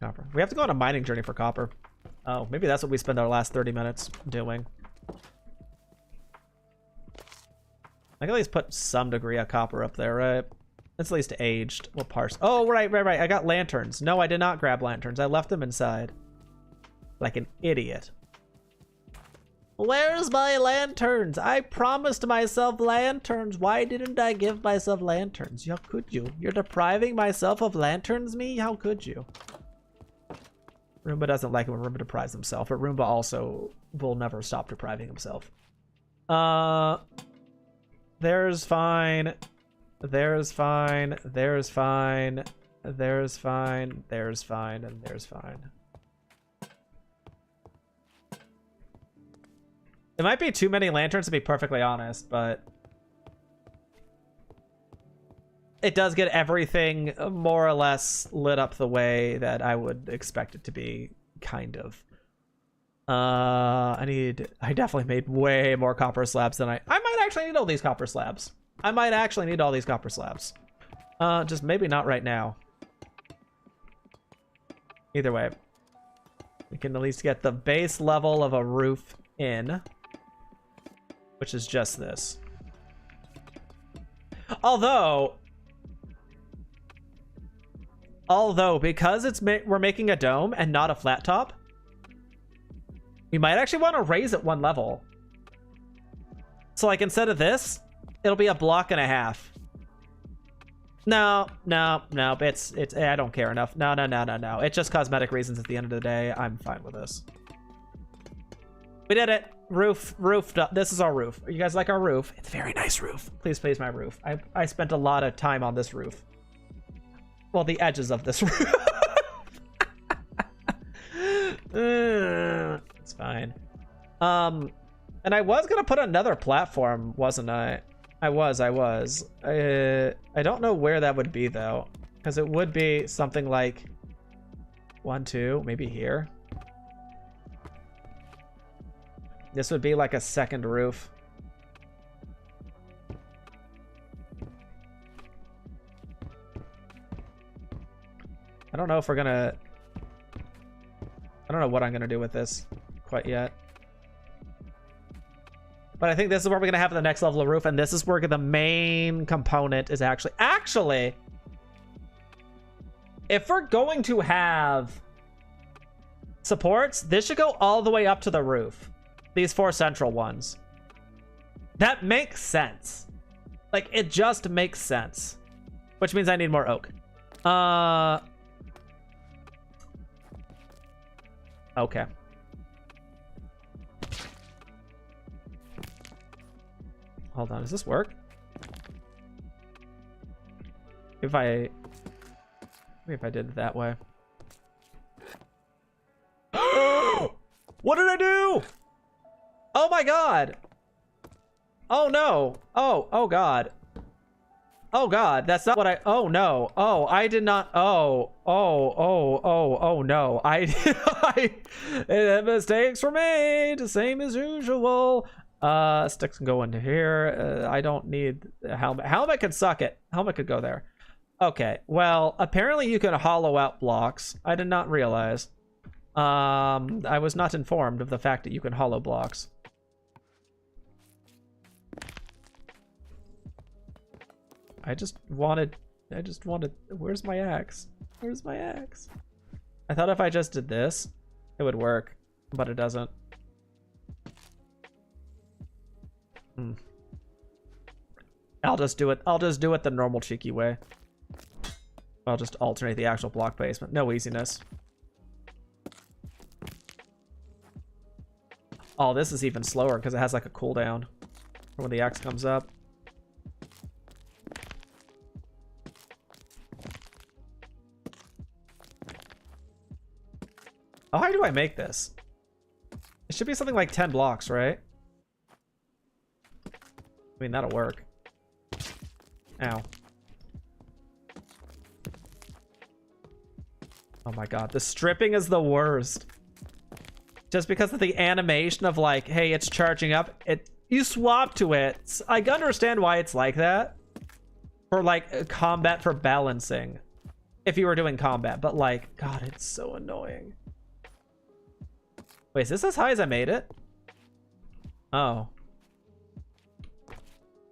Copper. We have to go on a mining journey for copper. Oh, maybe that's what we spend our last 30 minutes doing. I can at least put some degree of copper up there, right? It's at least aged. We'll parse. Oh, right. I got lanterns. No, I did not grab lanterns. I left them inside. Like an idiot. Where's my lanterns? I promised myself lanterns. Why didn't I give myself lanterns? How could you? You're depriving myself of lanterns, me? How could you? Roomba doesn't like it when Roomba deprives himself, but Roomba also will never stop depriving himself. There's fine. There's fine. There's fine. There's fine. There's fine. And there's fine. It might be too many lanterns to be perfectly honest, but it does get everything more or less lit up the way that I would expect it to be, kind of. I definitely made way more copper slabs than I might actually need all these copper slabs. I might actually need all these copper slabs. Just maybe not right now. Either way, we can at least get the base level of a roof in, which is just this. Although because we're making a dome and not a flat top, we might actually want to raise it one level. So like instead of this, it'll be a block and a half. No, it's I don't care enough. No. It's just cosmetic reasons at the end of the day. I'm fine with this. We did it. Roof. This is our roof. You guys like our roof? It's a very nice roof. Please my roof. I spent a lot of time on this roof. Well, the edges of this roof. It's fine. And I was gonna put another platform, wasn't I? I was. I don't know where that would be though, because it would be something like 1, 2, maybe here. This would be like a second roof. I don't know if we're gonna... I don't know what I'm gonna do with this quite yet. But I think this is where we're gonna have the next level of roof, and this is where the main component is actually... If we're going to have supports, this should go all the way up to the roof. These 4 central ones. That makes sense. Like, it just makes sense. Which means I need more oak. Okay. Hold on, does this work? Maybe if I did it that way. What did I do? Oh my god. Oh no. Oh god. Oh god, that's not what I... Oh no. Oh, I did not... Oh no. Mistakes were made. Same as usual. Sticks can go into here. I don't need a helmet. Helmet can suck it. Helmet could go there. Okay, well, apparently you can hollow out blocks. I did not realize. I was not informed of the fact that you can hollow blocks. I just wanted, where's my axe? Where's my axe? I thought if I just did this, it would work, but it doesn't. I'll just do it the normal cheeky way. I'll just alternate the actual block placement. No easiness. Oh, this is even slower because it has like a cooldown for when the axe comes up. Oh, how do I make this? It should be something like 10 blocks, right? I mean, that'll work. Ow. Oh my god, the stripping is the worst. Just because of the animation of like, hey, it's charging up. You swap to it. I understand why it's like that. For like combat for balancing. if you were doing combat, but like, God, it's so annoying. Wait, is this as high as I made it? Oh.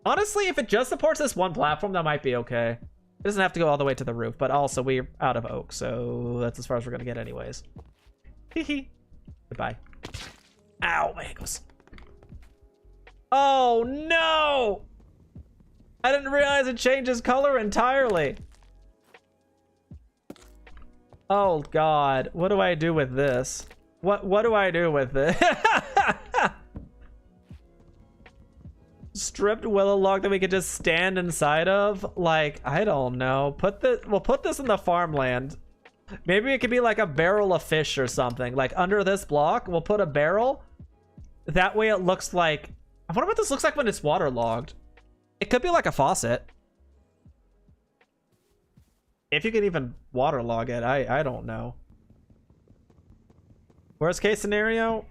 Honestly, if it just supports this one platform, that might be okay. It doesn't have to go all the way to the roof, but also we're out of oak, so that's as far as we're gonna get anyways. Hee. Goodbye. Ow, my ankles. Oh no! I didn't realize it changes color entirely. Oh God, what do I do with this? What do I do with this? Stripped willow log that we could just stand inside of? Like, I don't know. We'll put this in the farmland. Maybe it could be like a barrel of fish or something. Like under this block, we'll put a barrel. That way it looks like, I wonder what this looks like when it's waterlogged. It could be like a faucet. If you can even waterlog it, I don't know. Worst case scenario,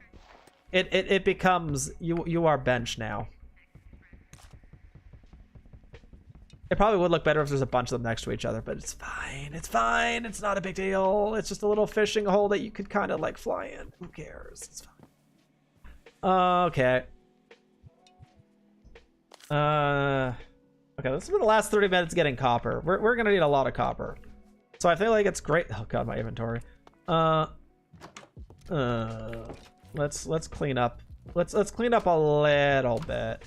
it becomes you are bench now. It probably would look better if there's a bunch of them next to each other, but it's fine. It's fine. It's not a big deal. It's just a little fishing hole that you could kind of like fly in. Who cares? It's fine. Okay. Okay, this has been the last 30 minutes getting copper. We're gonna need a lot of copper. So I feel like it's great. Oh God, my inventory. Let's clean up. Let's clean up a little bit.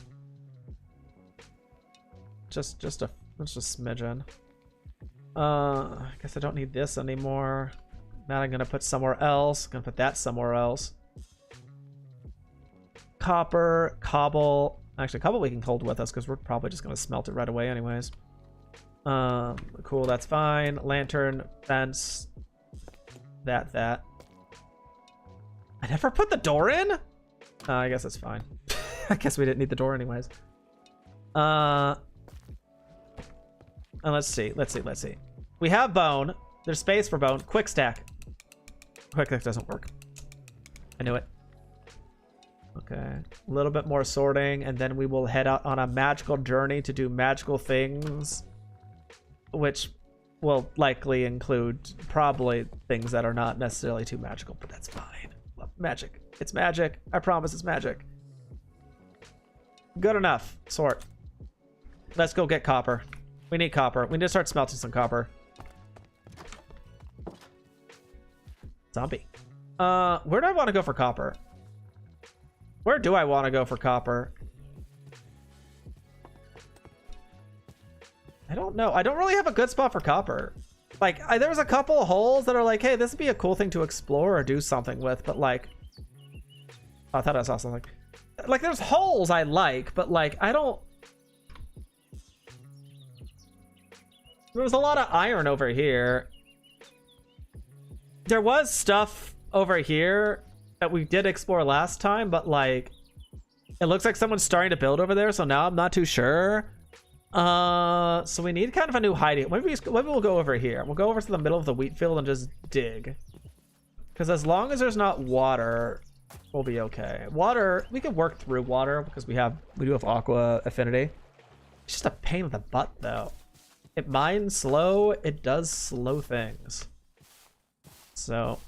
Just a smidgen. I guess I don't need this anymore. That I'm gonna put somewhere else. Gonna put that somewhere else. Copper, cobble. Actually, cobble we can hold with us because we're probably just gonna smelt it right away anyways. Cool, that's fine. Lantern, fence. That. I never put the door in? I guess that's fine. I guess we didn't need the door anyways. And let's see. We have bone. There's space for bone. Quick stack. Quick stack doesn't work. I knew it. Okay. A little bit more sorting, and then we will head out on a magical journey to do magical things, which will likely include probably things that are not necessarily too magical, but that's fine. Magic. It's magic. I promise it's magic. Good enough. Sort. Let's go get copper. We need copper. We need to start smelting some copper. Zombie. Where do I want to go for copper? Where do I want to go for copper? I don't know. I don't really have a good spot for copper. Like, there's a couple of holes that are like, hey, this would be a cool thing to explore or do something with, but like... Oh, I thought I saw something. Like, there's holes I like, but like, I don't... There was a lot of iron over here. There was stuff over here that we did explore last time, but like, it looks like someone's starting to build over there, so now I'm not too sure. So we need kind of a new hiding. Maybe we'll go over here. We'll go over to the middle of the wheat field and just dig. Because as long as there's not water, we'll be okay. Water, we can work through water because we do have aqua affinity. It's just a pain in the butt though. It mines slow. It does slow things. So,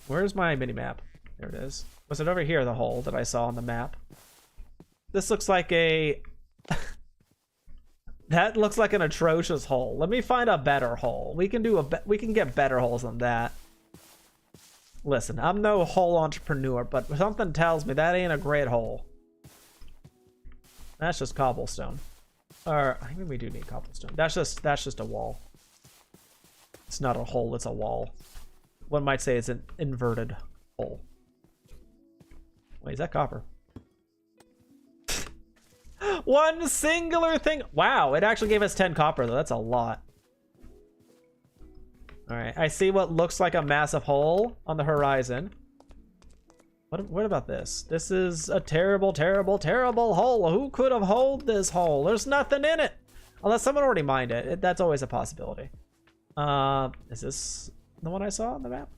where's my mini map? There it is. Was it over here, the hole that I saw on the map? This looks like a... That looks like an atrocious hole. Let me find a better hole. We can get better holes than that. Listen, I'm no hole entrepreneur, but something tells me that ain't a great hole. That's just cobblestone. Or I think we do need cobblestone. That's just a wall. It's not a hole, it's a wall. One might say it's an inverted hole. Wait, is that copper? One singular thing. Wow, it actually gave us 10 copper though. That's a lot. All right, I see what looks like a massive hole on the horizon. What about this? This is a terrible, terrible, terrible hole. Who could have holed this hole? There's nothing in it. Unless someone already mined it. That's always a possibility. Is this the one I saw on the map?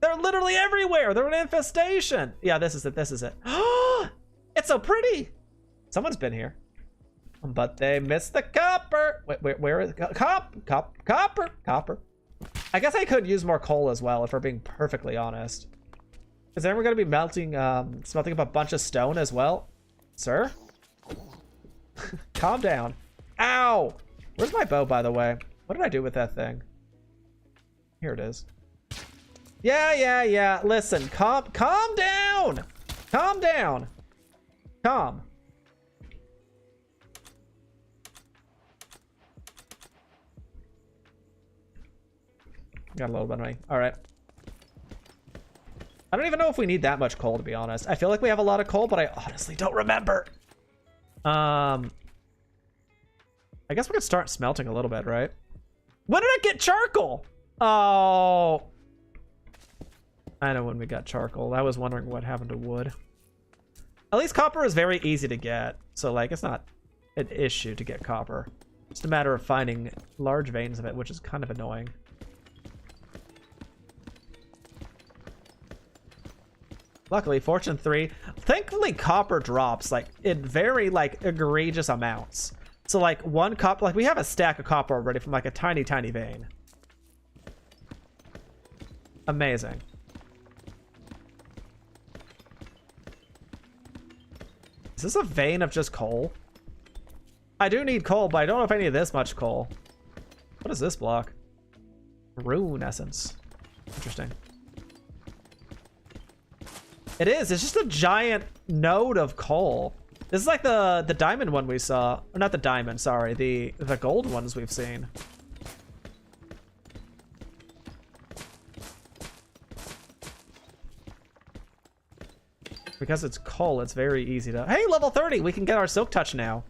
They're literally everywhere. They're an infestation. Yeah, this is it. This is it. It's so pretty. Someone's been here. But they missed the copper. Wait, where is copper? I guess I could use more coal as well, if we're being perfectly honest. Is then we're going to be melting, smelting up a bunch of stone as well? Sir? Calm down. Ow! Where's my bow, by the way? What did I do with that thing? Here it is. Yeah. Listen, calm down! Calm down! Calm. Got a little bit of money. All right. I don't even know if we need that much coal, to be honest. I feel like we have a lot of coal, but I honestly don't remember. I guess we could start smelting a little bit, right? When did I get charcoal? Oh. I know when we got charcoal. I was wondering what happened to wood. At least copper is very easy to get. So, like, it's not an issue to get copper. It's a matter of finding large veins of it, which is kind of annoying. Luckily, Fortune 3. Thankfully, copper drops, like, in very, like, egregious amounts. So, like, one copper... Like, we have a stack of copper already from, like, a tiny, tiny vein. Amazing. Is this a vein of just coal? I do need coal, but I don't know if I need this much coal. What is this block? Rune essence. Interesting. It is. It's just a giant node of coal. This is like the diamond one we saw. Or not the diamond, sorry. The gold ones we've seen. Because it's coal, it's very easy to... Hey, level 30! We can get our silk touch now.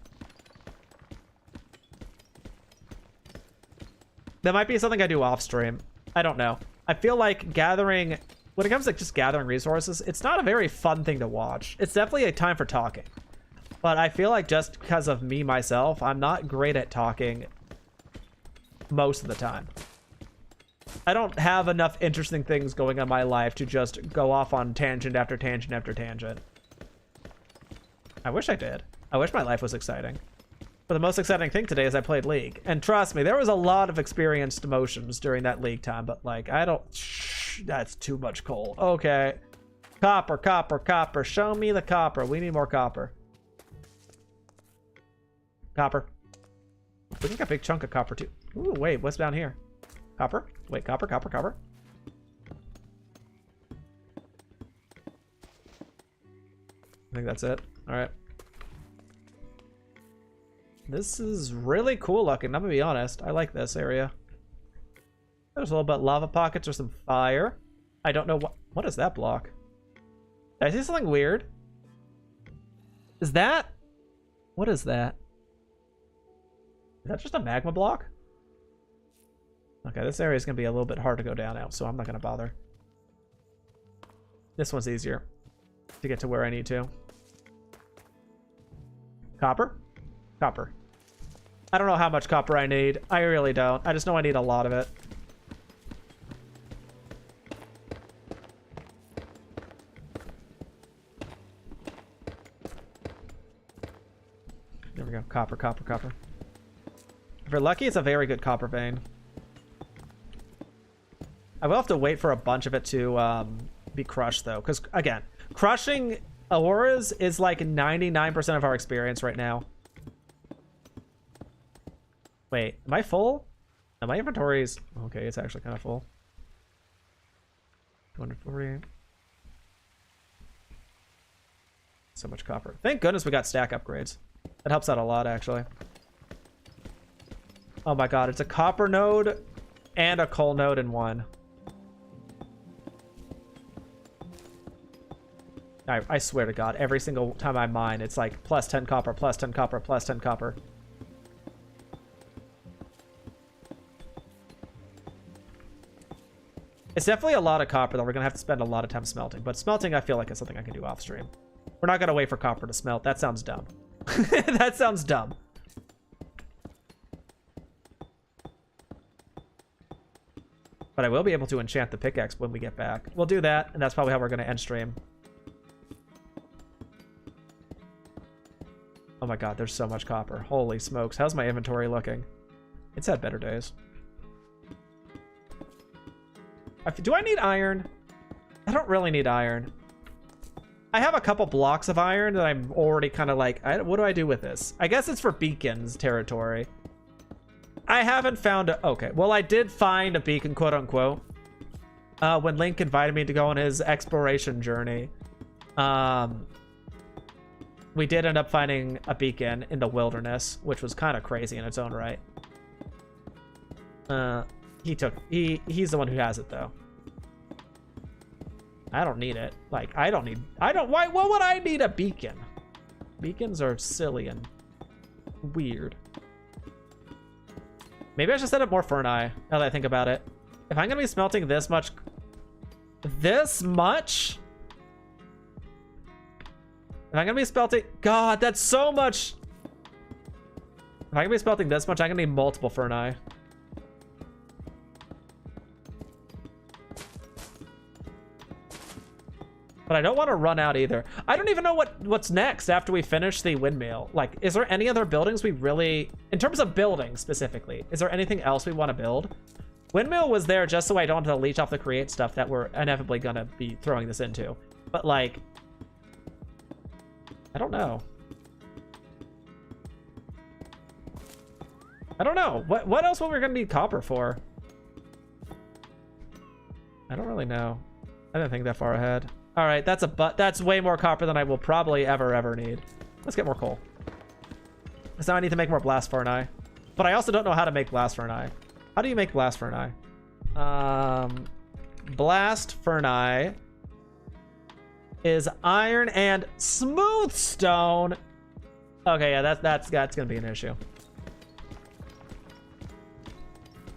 That might be something I do off stream. I don't know. I feel like gathering... When it comes to just gathering resources, it's not a very fun thing to watch. It's definitely a time for talking. But I feel like just because of me, myself, I'm not great at talking most of the time. I don't have enough interesting things going on in my life to just go off on tangent after tangent after tangent. I wish I did. I wish my life was exciting. But the most exciting thing today is I played League. And trust me, there was a lot of experienced emotions during that League time, but like, I don't... Shh, that's too much coal. Okay. Copper, copper, copper. Show me the copper. We need more copper. Copper. We got a big chunk of copper too. Ooh, wait, what's down here? Copper? Wait, copper, copper, copper. I think that's it. All right. This is really cool looking, I'm gonna be honest. I like this area. There's a little bit of lava pockets or some fire. I don't know what is that block? Did I see something weird? Is that... What is that? Is that just a magma block? Okay, this area is going to be a little bit hard to go down now, so I'm not going to bother. This one's easier to get to where I need to. Copper? Copper. I don't know how much copper I need. I really don't. I just know I need a lot of it. There we go. Copper, copper, copper. If you're lucky, it's a very good copper vein. I will have to wait for a bunch of it to be crushed, though. Because, again, crushing auras is like 99% of our experience right now. Wait, am I full? No, my inventory's... Okay, it's actually kind of full. 240. So much copper. Thank goodness we got stack upgrades. That helps out a lot, actually. Oh my god, it's a copper node and a coal node in one. I swear to god, every single time I mine, it's like plus 10 copper, plus 10 copper, plus 10 copper. It's definitely a lot of copper that we're going to have to spend a lot of time smelting. But smelting, I feel like, is something I can do off stream. We're not going to wait for copper to smelt. That sounds dumb. That sounds dumb. But I will be able to enchant the pickaxe when we get back. We'll do that, and that's probably how we're going to end stream. Oh my god, there's so much copper. Holy smokes. How's my inventory looking? It's had better days. Do I need iron? I don't really need iron. I have a couple blocks of iron that I'm already kind of like, what do I do with this? I guess it's for beacons territory. I haven't found a, okay. Well, I did find a beacon, quote unquote. When Link invited me to go on his exploration journey. We did end up finding a beacon in the wilderness, which was kind of crazy in its own right. He's the one who has it though. I don't need it. Like, what would I need a beacon? Beacons are silly and weird. Maybe I should set up more Ferni, now that I think about it. If I'm gonna be smelting this much, if I'm gonna be smelting, God, that's so much. If I'm gonna be smelting this much, I'm gonna need multiple Ferni. But I don't want to run out either. I don't even know what's next after we finish the windmill. Like, is there any other buildings we really, in terms of building specifically, is there anything else we want to build? Windmill was there just so I don't have to leech off the create stuff that we're inevitably gonna be throwing this into. But like, I don't know. I don't know. What else were we gonna need copper for? I don't really know. I didn't think that far ahead. All right, that's way more copper than I will probably ever need. Let's get more coal. So now I need to make more blast furnace. But I also don't know how to make blast furnace. How do you make blast furnace? Blast furnace is iron and smooth stone. Okay, yeah, that's gonna be an issue.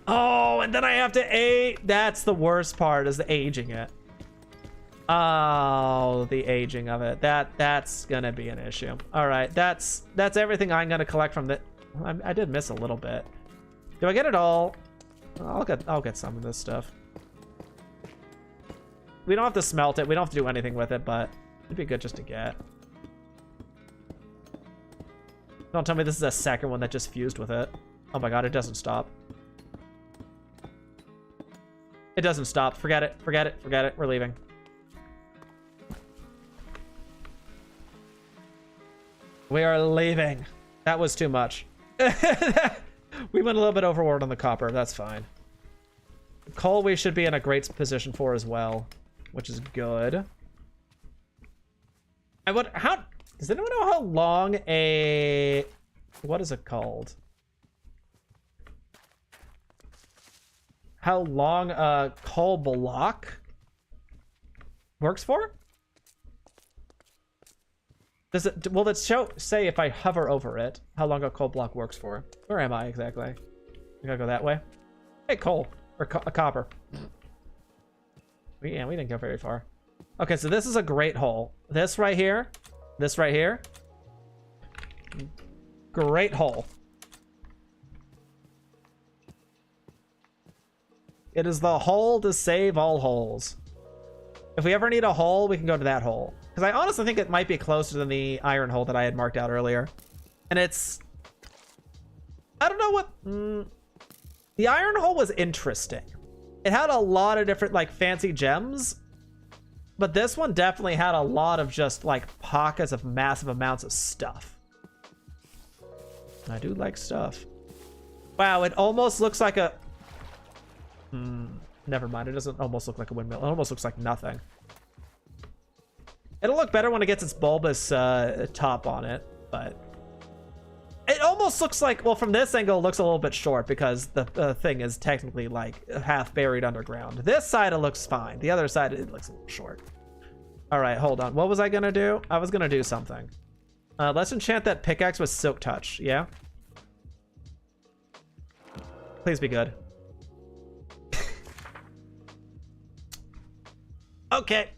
Oh, and then I have to age. That's the worst part, is the aging it. Oh, the aging of it. That's gonna be an issue. All right, that's everything I'm gonna collect from the. I did miss a little bit. Do I get it all? I'll get some of this stuff. We don't have to smelt it. We don't have to do anything with it, but it'd be good just to get. Don't tell me this is a second one that just fused with it. Oh my god, it doesn't stop. It doesn't stop. Forget it. Forget it. Forget it. We're leaving. We are leaving. That was too much. We went a little bit overboard on the copper. That's fine. Coal we should be in a great position for as well, which is good. How does anyone know how long a, what is it called? How long a coal block works for? Does it, will it say if I hover over it, how long a coal block works for? Where am I exactly? I gotta go that way. Hey, coal, or copper. We didn't go very far. Okay, so this is a great hole. This right here, great hole. It is the hole to save all holes. If we ever need a hole, we can go to that hole. Because I honestly think it might be closer than the iron hole that I had marked out earlier. And it's, I don't know what, the iron hole was interesting. It had a lot of different like fancy gems, but this one definitely had a lot of just like pockets of massive amounts of stuff. I do like stuff. Wow, it almost looks like a, never mind. It doesn't almost look like a windmill. It almost looks like nothing. It'll look better when it gets its bulbous top on it, but it almost looks like, well, from this angle, it looks a little bit short because the thing is technically like half buried underground. This side, it looks fine. The other side, it looks a little short. All right, hold on. What was I gonna do? I was gonna do something. Let's enchant that pickaxe with Silk Touch, yeah? Please be good. Okay.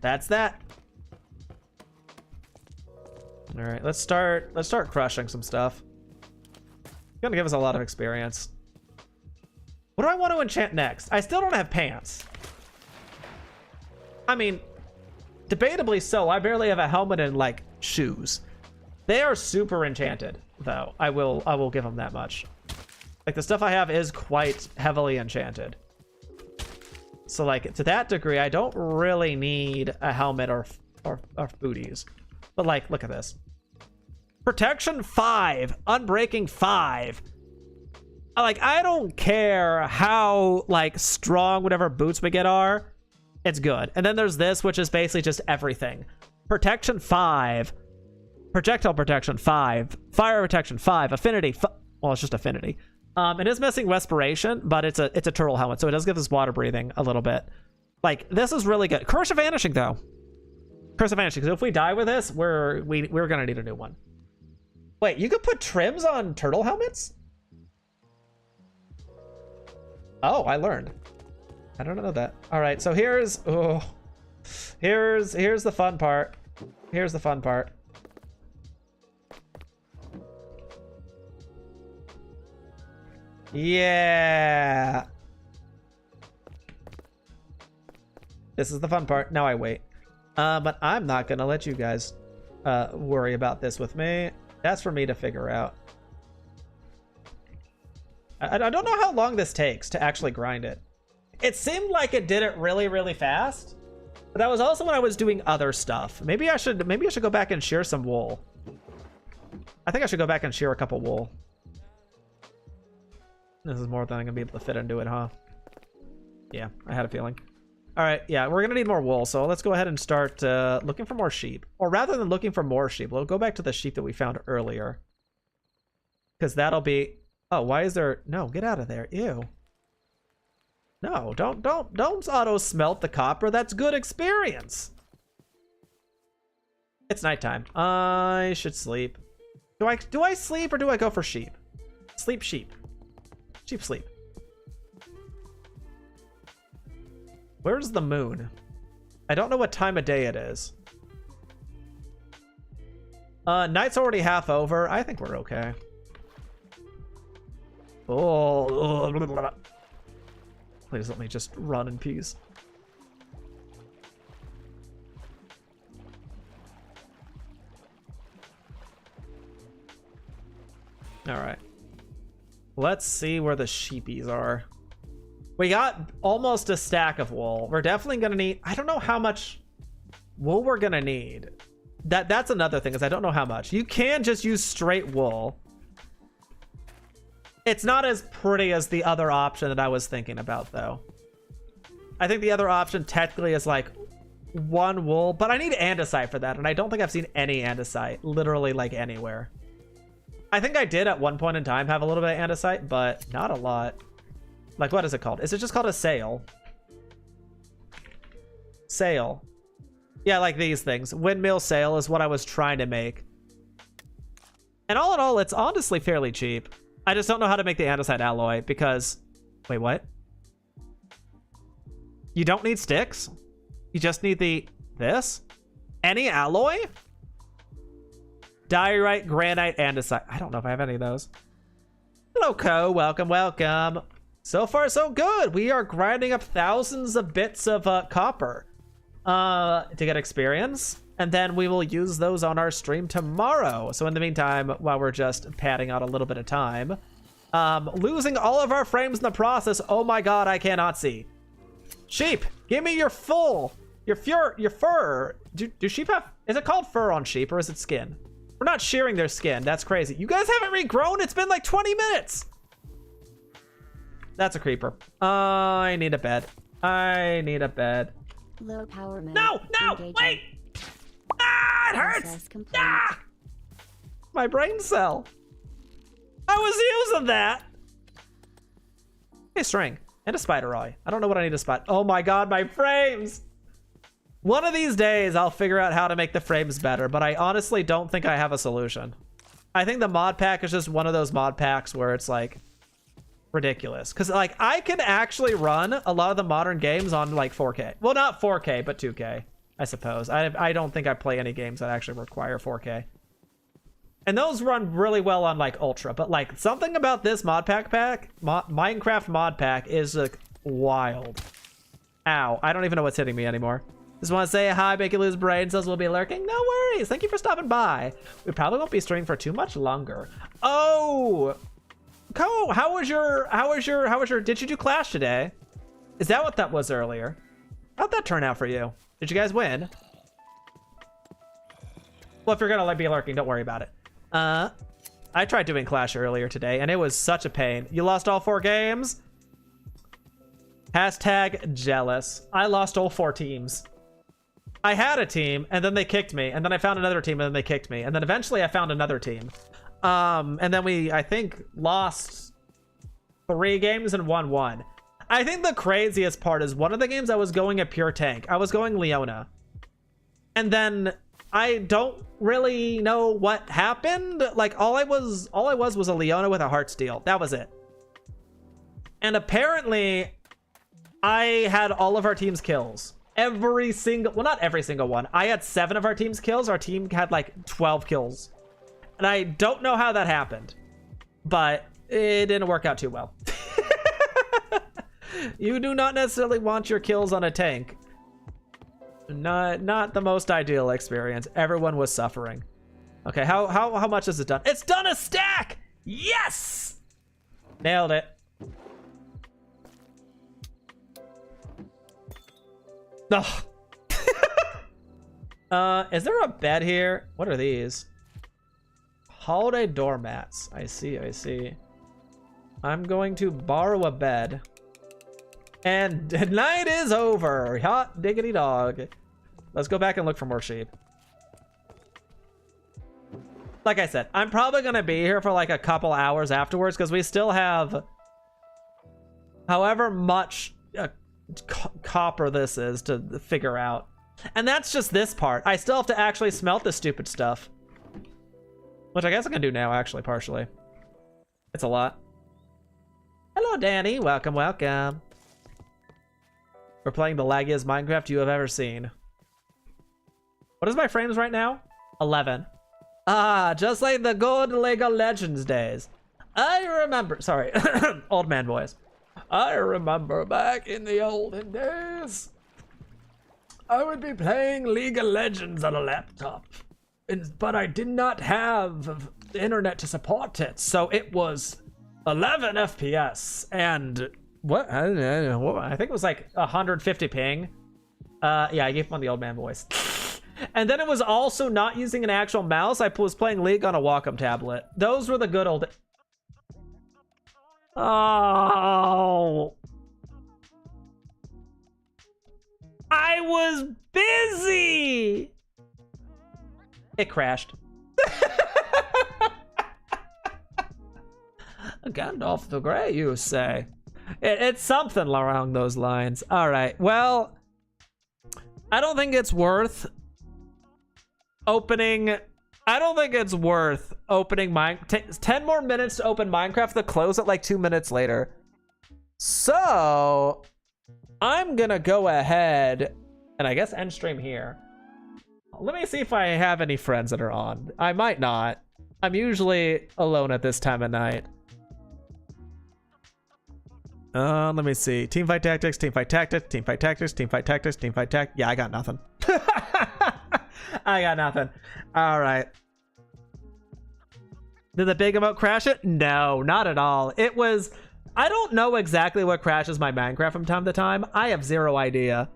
That's that. All right, let's start crushing some stuff. It's gonna give us a lot of experience. What do I want to enchant next? I still don't have pants. I mean, debatably so. I barely have a helmet and like shoes. They are super enchanted, though. I will give them that much. Like, the stuff I have is quite heavily enchanted. So, like, to that degree, I don't really need a helmet or booties. But, like, look at this. Protection 5. Unbreaking 5. Like, I don't care how, like, strong whatever boots we get are. It's good. And then there's this, which is basically just everything. Protection 5. Projectile protection 5. Fire protection 5. Affinity. Well, it's just affinity. It is missing respiration, but it's a turtle helmet, so it does give us water breathing a little bit. Like, this is really good. Curse of Vanishing, though. Curse of Vanishing. So if we die with this, we're gonna need a new one. Wait, you could put trims on turtle helmets? Oh, I learned. I don't know that. All right, so here's the fun part. Here's the fun part. Yeah. This is the fun part. Now I wait. But I'm not gonna let you guys worry about this with me. That's for me to figure out. I don't know how long this takes to actually grind it. It seemed like it did it really, really fast. But that was also when I was doing other stuff. Maybe I should go back and shear some wool. I think I should go back and shear a couple wool. This is more than I'm gonna be able to fit into it, huh? Yeah, I had a feeling. All right, yeah, we're gonna need more wool, so let's go ahead and start looking for more sheep. Or rather than looking for more sheep, we'll go back to the sheep that we found earlier. Because that'll be... Oh, why is there... No, get out of there. Ew. No, don't auto-smelt the copper. That's good experience. It's nighttime. I should sleep. Do I sleep or do I go for sheep? Sleep sheep. Sheep sleep. Where's the moon? I don't know what time of day it is. Night's already half over. I think we're okay. Oh. Please let me just run in peace. All right. Let's see where the sheepies are. We got almost a stack of wool. We're definitely gonna need... I don't know how much wool we're gonna need. That's another thing, is I don't know how much. You can just use straight wool. It's not as pretty as the other option that I was thinking about, though. I think the other option technically is like one wool, but I need andesite for that, and I don't think I've seen any andesite literally like anywhere. I think I did at one point in time have a little bit of andesite, but not a lot. Like, what is it called? Is it just called a sail? Sail. Yeah, like these things. Windmill sail is what I was trying to make. And all in all, it's honestly fairly cheap. I just don't know how to make the andesite alloy because... Wait, what? You don't need sticks? You just need this? Any alloy? Diorite, granite, andesite. I don't know if I have any of those. Hello, Co. Welcome, welcome. So far, so good. We are grinding up thousands of bits of copper to get experience. And then we will use those on our stream tomorrow. So in the meantime, while we're just padding out a little bit of time, losing all of our frames in the process. Oh my god, I cannot see. Sheep, give me your fur. Do sheep have... Is it called fur on sheep or is it skin? We're not shearing their skin. That's crazy. You guys haven't regrown? It's been like 20 minutes. That's a creeper. I need a bed. I need a bed. Low power mode. No, wait! Ah, it hurts! Ah! My brain cell. I was using that. A string and a spider eye. I don't know what I need to spot. Oh my god, my frames! One of these days, I'll figure out how to make the frames better, but I honestly don't think I have a solution. I think the mod pack is just one of those mod packs where it's like ridiculous. Because like I can actually run a lot of the modern games on like 4K. Well, not 4K, but 2K, I suppose. I don't think I play any games that actually require 4K. And those run really well on like Ultra, but like something about this mod pack Minecraft mod pack is like wild. Ow, I don't even know what's hitting me anymore. Just want to say hi, make you lose brain cells will be lurking. No worries. Thank you for stopping by. We probably won't be streaming for too much longer. Oh, Co, how was your, did you do Clash today? Is that what that was earlier? How'd that turn out for you? Did you guys win? Well, if you're gonna be lurking, don't worry about it. I tried doing Clash earlier today, and it was such a pain. You lost all 4 games? Hashtag jealous. I lost all 4 teams. I had a team, and then they kicked me, and then I found another team, and then they kicked me, and then eventually I found another team. And then we, I think, lost 3 games and won. I think the craziest part is one of the games I was going a pure tank. I was going Leona. And then I don't really know what happened. Like all I was a Leona with a Heartsteel. That was it. And apparently I had all of our team's kills. Every single, well, not every single one. I had 7 of our team's kills. Our team had like 12 kills. And I don't know how that happened, but it didn't work out too well. You do not necessarily want your kills on a tank. Not the most ideal experience. Everyone was suffering. Okay, how much is it done? It's done a stack! Yes! Nailed it. Ugh. Is there a bed here? What are these? Holiday doormats. I see. I'm going to borrow a bed. And night is over. Hot diggity dog. Let's go back and look for more sheep. Like I said, I'm probably going to be here for like a couple hours afterwards because we still have however much copper this is to figure out. And that's just this part. I still have to actually smelt this stupid stuff. Which I guess I can do now, actually, partially. It's a lot. Hello, Danny. Welcome. We're playing the laggiest Minecraft you have ever seen. What is my frames right now? 11. Ah, just like the good Lego Legends days. I remember, sorry, old man voice. I remember back in the olden days, I would be playing League of Legends on a laptop, but I did not have the internet to support it, so it was 11 FPS and what? I don't know. I think it was like 150 ping. Yeah, I gave him on the old man voice. And then it was also not using an actual mouse. I was playing League on a Wacom tablet. Those were the good old... Oh. I was busy. It crashed. Gandalf the Grey, you say? It's something along those lines. All right. Well, I don't think it's worth opening. I don't think it's worth opening 10 more minutes to open Minecraft. The close it like 2 minutes later. So I'm gonna go ahead and I guess end stream here. Let me see if I have any friends that are on. I might not. I'm usually alone at this time of night. Let me see. Teamfight tactics, teamfight tactics, teamfight tactics, teamfight tactics, teamfight tactics. Yeah, I got nothing. I got nothing. All right. Did the big emote crash it? No, not at all. It was... I don't know exactly what crashes my Minecraft from time to time. I have zero idea.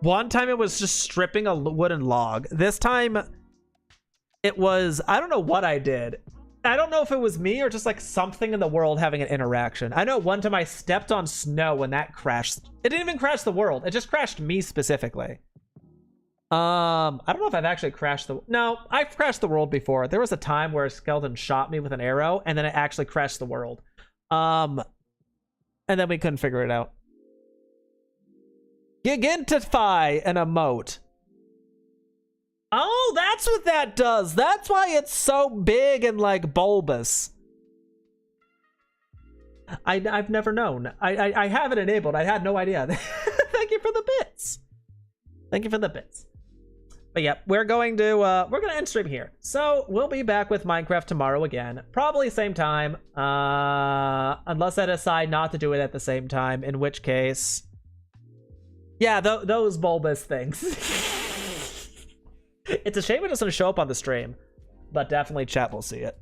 One time it was just stripping a wooden log. This time it was... I don't know what I did. I don't know if it was me or just like something in the world having an interaction. I know one time I stepped on snow and that crashed. It didn't even crash the world. It just crashed me specifically. I don't know if I've actually crashed the... No, I've crashed the world before. There was a time where a skeleton shot me with an arrow and then it actually crashed the world. And then we couldn't figure it out. Gigantify an emote. Oh, that's what that does. That's why it's so big and like bulbous. I've never known. I have it enabled. I had no idea. Thank you for the bits. Thank you for the bits. But yeah, we're gonna end stream here. So we'll be back with Minecraft tomorrow again, probably same time, unless I decide not to do it at the same time, in which case, yeah, those bulbous things. It's a shame it doesn't show up on the stream, but definitely chat will see it.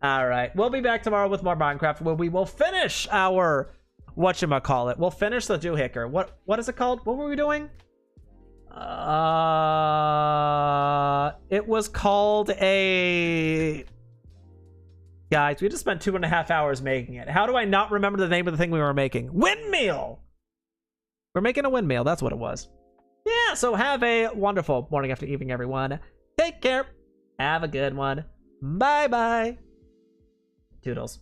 All right. We'll be back tomorrow with more Minecraft where we will finish our whatchamacallit. We'll finish the doohickey. What is it called? What were we doing? It was called a... Guys, we just spent 2.5 hours making it. How do I not remember the name of the thing we were making? Windmill! We're making a windmill. That's what it was. Yeah, so have a wonderful morning, after evening, everyone. Take care. Have a good one. Bye-bye. Toodles.